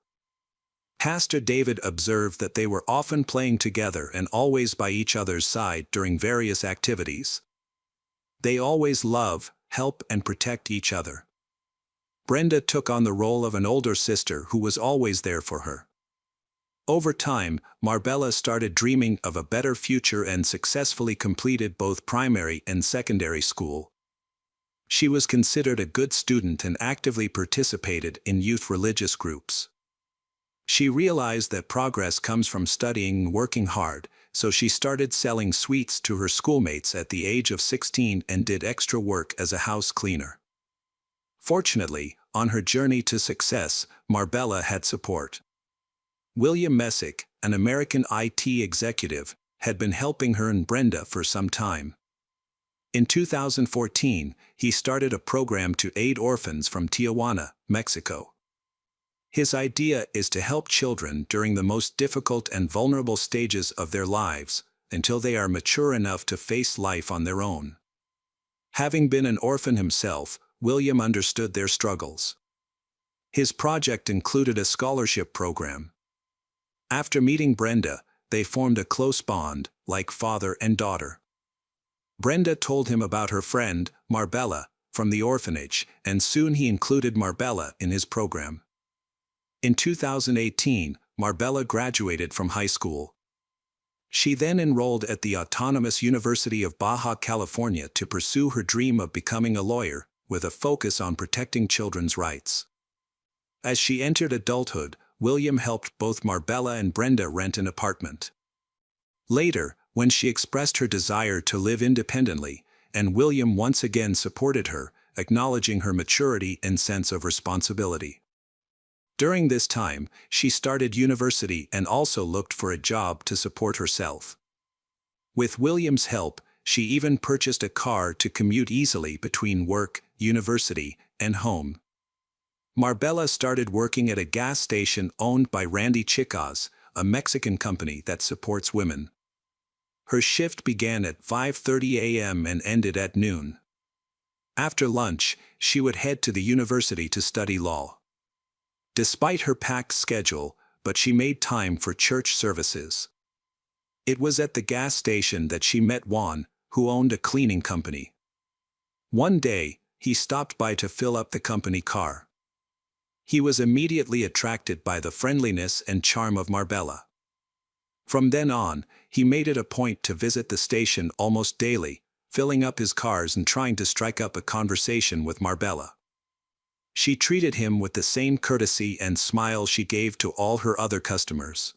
Pastor David observed that they were often playing together and always by each other's side during various activities. They always love, help, and protect each other. Brenda took on the role of an older sister who was always there for her. Over time, Marbella started dreaming of a better future and successfully completed both primary and secondary school. She was considered a good student and actively participated in youth religious groups. She realized that progress comes from studying and working hard, so she started selling sweets to her schoolmates at the age of 16 and did extra work as a house cleaner. Fortunately, on her journey to success, Marbella had support. William Messick, an American IT executive, had been helping her and Brenda for some time. In 2014, he started a program to aid orphans from Tijuana, Mexico. His idea is to help children during the most difficult and vulnerable stages of their lives, until they are mature enough to face life on their own. Having been an orphan himself, William understood their struggles. His project included a scholarship program. After meeting Brenda, they formed a close bond, like father and daughter. Brenda told him about her friend, Marbella, from the orphanage, and soon he included Marbella in his program. In 2018, Marbella graduated from high school. She then enrolled at the Autonomous University of Baja California to pursue her dream of becoming a lawyer, with a focus on protecting children's rights. As she entered adulthood, William helped both Marbella and Brenda rent an apartment. Later, when she expressed her desire to live independently, and William once again supported her, acknowledging her maturity and sense of responsibility. During this time, she started university and also looked for a job to support herself. With William's help, she even purchased a car to commute easily between work, university, and home. Marbella started working at a gas station owned by Randy Chicas, a Mexican company that supports women. Her shift began at 5:30 a.m. and ended at noon. After lunch, she would head to the university to study law. Despite her packed schedule, but she made time for church services. It was at the gas station that she met Juan, who owned a cleaning company. One day, he stopped by to fill up the company car. He was immediately attracted by the friendliness and charm of Marbella. From then on, he made it a point to visit the station almost daily, filling up his cars and trying to strike up a conversation with Marbella. She treated him with the same courtesy and smile she gave to all her other customers.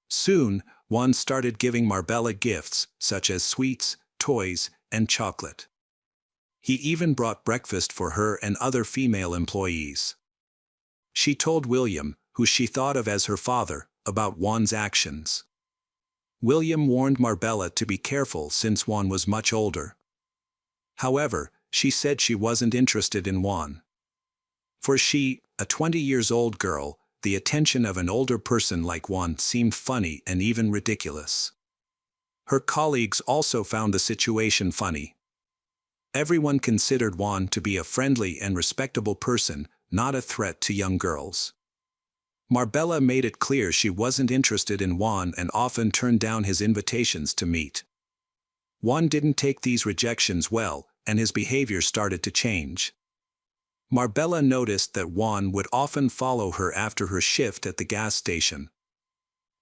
Soon, Juan started giving Marbella gifts, such as sweets, toys, and chocolate. He even brought breakfast for her and other female employees. She told William, who she thought of as her father, about Juan's actions. William warned Marbella to be careful since Juan was much older. However, she said she wasn't interested in Juan. For she, a 20-year-old girl, the attention of an older person like Juan seemed funny and even ridiculous. Her colleagues also found the situation funny. Everyone considered Juan to be a friendly and respectable person, not a threat to young girls. Marbella made it clear she wasn't interested in Juan and often turned down his invitations to meet. Juan didn't take these rejections well, and his behavior started to change. Marbella noticed that Juan would often follow her after her shift at the gas station.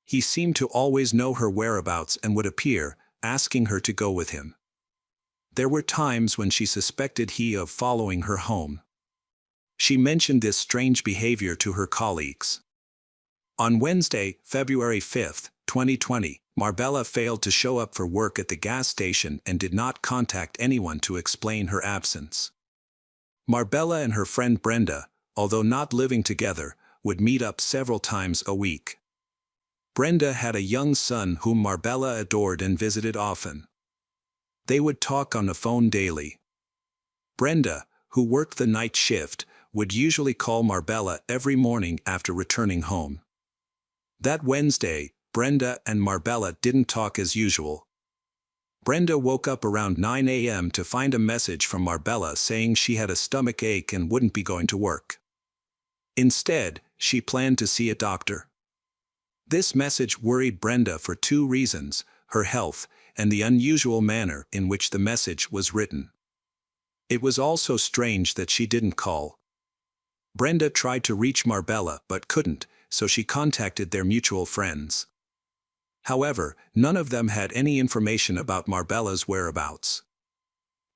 He seemed to always know her whereabouts and would appear, asking her to go with him. There were times when she suspected he of following her home. She mentioned this strange behavior to her colleagues. On Wednesday, February 5, 2020, Marbella failed to show up for work at the gas station and did not contact anyone to explain her absence. Marbella and her friend Brenda, although not living together, would meet up several times a week. Brenda had a young son whom Marbella adored and visited often. They would talk on the phone daily. Brenda, who worked the night shift, would usually call Marbella every morning after returning home. That Wednesday, Brenda and Marbella didn't talk as usual. Brenda woke up around 9 a.m. to find a message from Marbella saying she had a stomach ache and wouldn't be going to work. Instead, she planned to see a doctor. This message worried Brenda for two reasons: her health and the unusual manner in which the message was written. It was also strange that she didn't call. Brenda tried to reach Marbella but couldn't, so she contacted their mutual friends. However, none of them had any information about Marbella's whereabouts.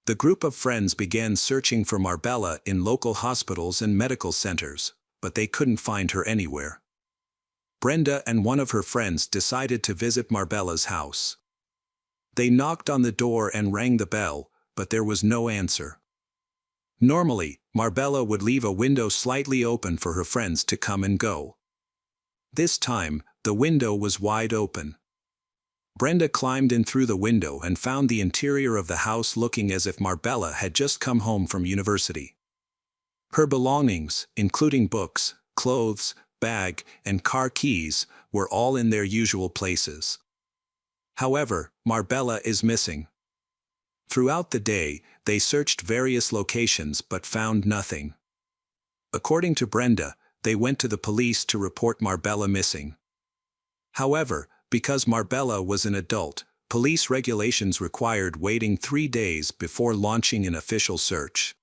The group of friends began searching for Marbella in local hospitals and medical centers, but they couldn't find her anywhere. Brenda and one of her friends decided to visit Marbella's house. They knocked on the door and rang the bell, but there was no answer. Normally, Marbella would leave a window slightly open for her friends to come and go. This time, the window was wide open. Brenda climbed in through the window and found the interior of the house looking as if Marbella had just come home from university. Her belongings, including books, clothes, bag, and car keys, were all in their usual places. However, Marbella is missing. Throughout the day, they searched various locations but found nothing. According to Brenda, they went to the police to report Marbella missing. However, because Marbella was an adult, police regulations required waiting 3 days before launching an official search.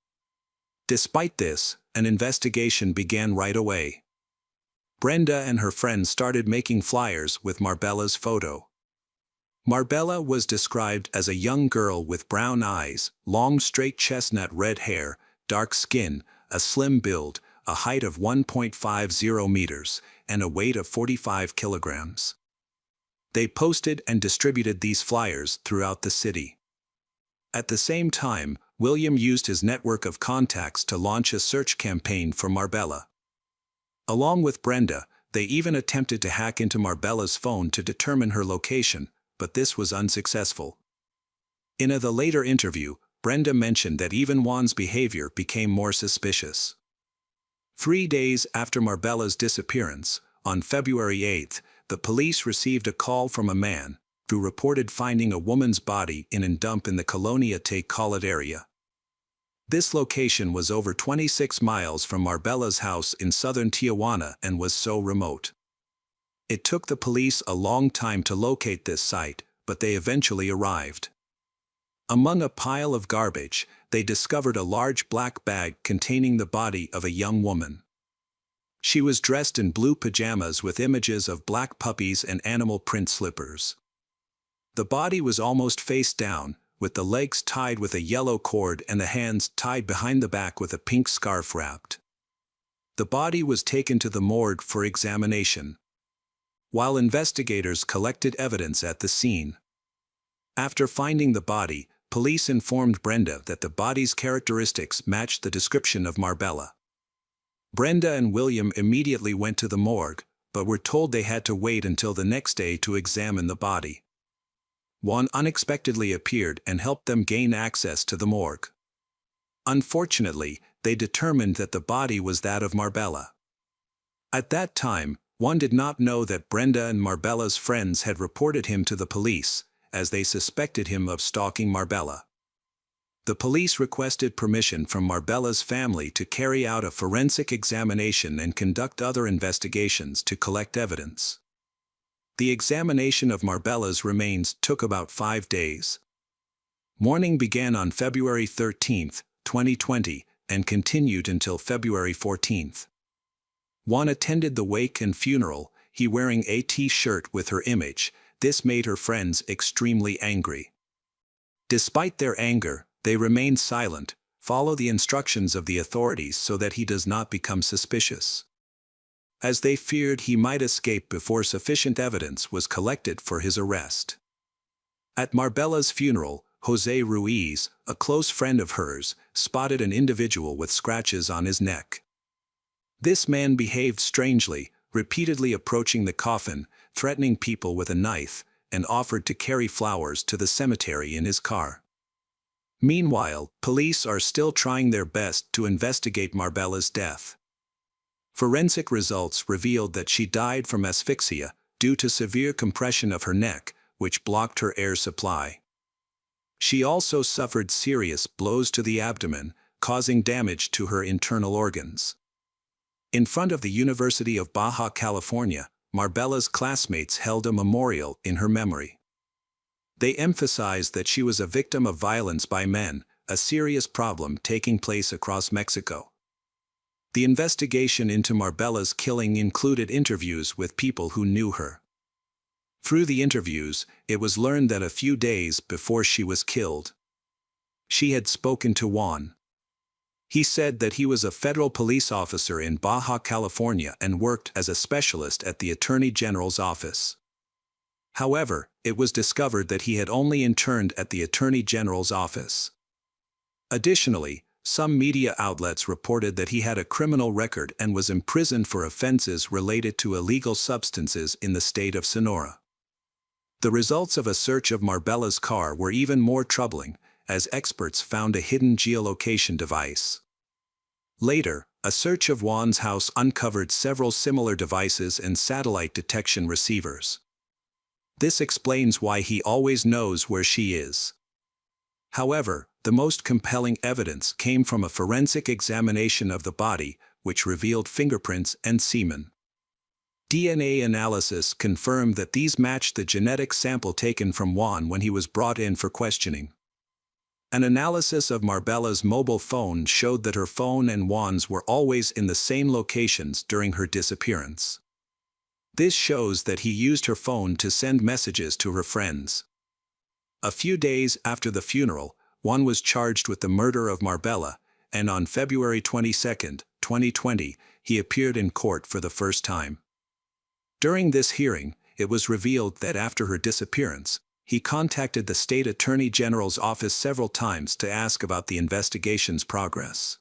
Despite this, an investigation began right away. Brenda and her friends started making flyers with Marbella's photo. Marbella was described as a young girl with brown eyes, long straight chestnut red hair, dark skin, a slim build, a height of 1.50 meters, and a weight of 45 kilograms. They posted and distributed these flyers throughout the city. At the same time, William used his network of contacts to launch a search campaign for Marbella. Along with Brenda, they even attempted to hack into Marbella's phone to determine her location, but this was unsuccessful. In the later interview, Brenda mentioned that even Juan's behavior became more suspicious. 3 days after Marbella's disappearance, on February 8, the police received a call from a man who reported finding a woman's body in a dump in the Colonia Te Colet area. This location was over 26 miles from Marbella's house in southern Tijuana and was so remote. It took the police a long time to locate this site, but they eventually arrived. Among a pile of garbage, they discovered a large black bag containing the body of a young woman. She was dressed in blue pajamas with images of black puppies and animal print slippers. The body was almost face down, with the legs tied with a yellow cord and the hands tied behind the back with a pink scarf wrapped. The body was taken to the morgue for examination, while investigators collected evidence at the scene. After finding the body, police informed Brenda that the body's characteristics matched the description of Marbella. Brenda and William immediately went to the morgue, but were told they had to wait until the next day to examine the body. Juan unexpectedly appeared and helped them gain access to the morgue. Unfortunately, they determined that the body was that of Marbella. At that time, Juan did not know that Brenda and Marbella's friends had reported him to the police, as they suspected him of stalking Marbella. The police requested permission from Marbella's family to carry out a forensic examination and conduct other investigations to collect evidence. The examination of Marbella's remains took about 5 days. Mourning began on February 13, 2020, and continued until February 14. Juan attended the wake and funeral, he wearing a T-shirt with her image. This made her friends extremely angry. Despite their anger, they remained silent, follow the instructions of the authorities so that he does not become suspicious, as they feared he might escape before sufficient evidence was collected for his arrest. At Marbella's funeral, Jose Ruiz, a close friend of hers, spotted an individual with scratches on his neck. This man behaved strangely, repeatedly approaching the coffin, threatening people with a knife, and offered to carry flowers to the cemetery in his car. Meanwhile, police are still trying their best to investigate Marbella's death. Forensic results revealed that she died from asphyxia due to severe compression of her neck, which blocked her air supply. She also suffered serious blows to the abdomen, causing damage to her internal organs. In front of the University of Baja California, Marbella's classmates held a memorial in her memory. They emphasized that she was a victim of violence by men, a serious problem taking place across Mexico. The investigation into Marbella's killing included interviews with people who knew her. Through the interviews, it was learned that a few days before she was killed, she had spoken to Juan. He said that he was a federal police officer in Baja California and worked as a specialist at the Attorney General's office. However, it was discovered that he had only interned at the Attorney General's office. Additionally, some media outlets reported that he had a criminal record and was imprisoned for offenses related to illegal substances in the state of Sonora. The results of a search of Marbella's car were even more troubling, as experts found a hidden geolocation device. Later, a search of Juan's house uncovered several similar devices and satellite detection receivers. This explains why he always knows where she is. However, the most compelling evidence came from a forensic examination of the body, which revealed fingerprints and semen. DNA analysis confirmed that these matched the genetic sample taken from Juan when he was brought in for questioning. An analysis of Marbella's mobile phone showed that her phone and Juan's were always in the same locations during her disappearance. This shows that he used her phone to send messages to her friends. A few days after the funeral, Juan was charged with the murder of Marbella, and on February 22, 2020, he appeared in court for the first time. During this hearing, it was revealed that after her disappearance, he contacted the state attorney general's office several times to ask about the investigation's progress.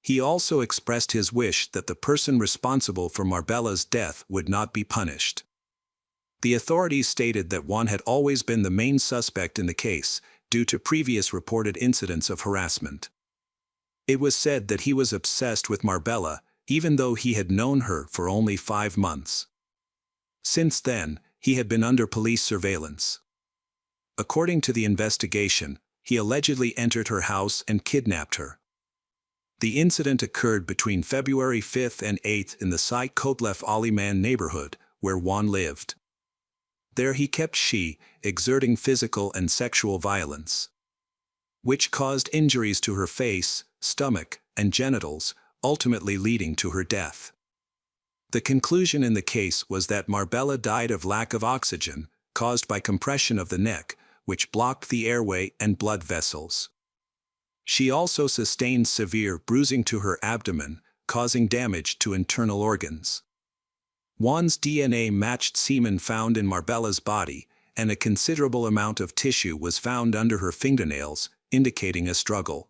He also expressed his wish that the person responsible for Marbella's death would not be punished. The authorities stated that Juan had always been the main suspect in the case, due to previous reported incidents of harassment. It was said that he was obsessed with Marbella, even though he had known her for only 5 months. Since then, he had been under police surveillance. According to the investigation, he allegedly entered her house and kidnapped her. The incident occurred between February 5 and 8 in the Sai Kotlef Aliman neighborhood, where Juan lived. There he kept she, exerting physical and sexual violence, which caused injuries to her face, stomach, and genitals, ultimately leading to her death. The conclusion in the case was that Marbella died of lack of oxygen, caused by compression of the neck, which blocked the airway and blood vessels. She also sustained severe bruising to her abdomen, causing damage to internal organs. Juan's DNA matched semen found in Marbella's body, and a considerable amount of tissue was found under her fingernails, indicating a struggle.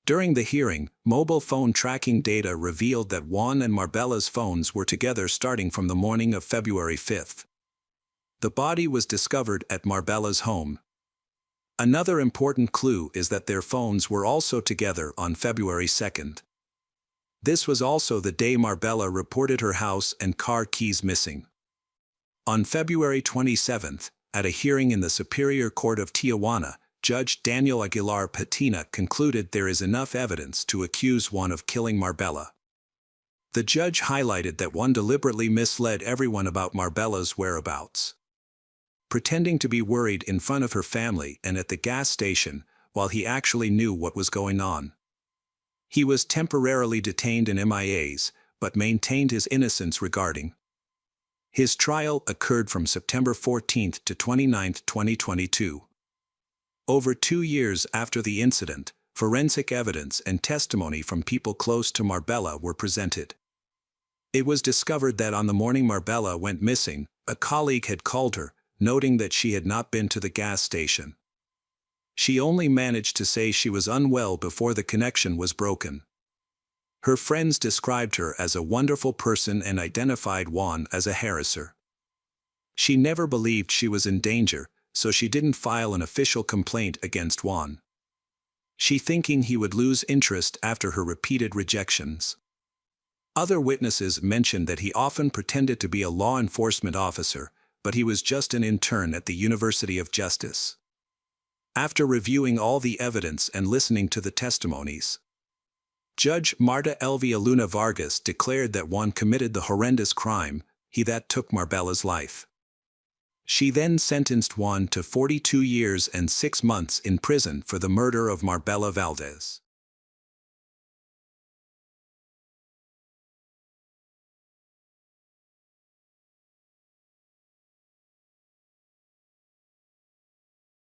During the hearing, mobile phone tracking data revealed that Juan and Marbella's phones were together starting from the morning of February 5. The body was discovered at Marbella's home. Another important clue is that their phones were also together on February 2. This was also the day Marbella reported her house and car keys missing. On February 27, at a hearing in the Superior Court of Tijuana, Judge Daniel Aguilar Patina concluded there is enough evidence to accuse Juan of killing Marbella. The judge highlighted that Juan deliberately misled everyone about Marbella's whereabouts, pretending to be worried in front of her family and at the gas station, while he actually knew what was going on. He was temporarily detained in MIAs, but maintained his innocence regarding. His trial occurred from September 14 to 29, 2022. Over 2 years after the incident, forensic evidence and testimony from people close to Marbella were presented. It was discovered that on the morning Marbella went missing, a colleague had called her, noting that she had not been to the gas station. She only managed to say she was unwell before the connection was broken. Her friends described her as a wonderful person and identified Juan as a harasser. She never believed she was in danger, so she didn't file an official complaint against Juan. She thinking he would lose interest after her repeated rejections. Other witnesses mentioned that he often pretended to be a law enforcement officer, but he was just an intern at the University of Justice. After reviewing all the evidence and listening to the testimonies, Judge Marta Elvia Luna Vargas declared that Juan committed the horrendous crime, he that took Marbella's life. She then sentenced Juan to 42 years and 6 months in prison for the murder of Marbella Valdez.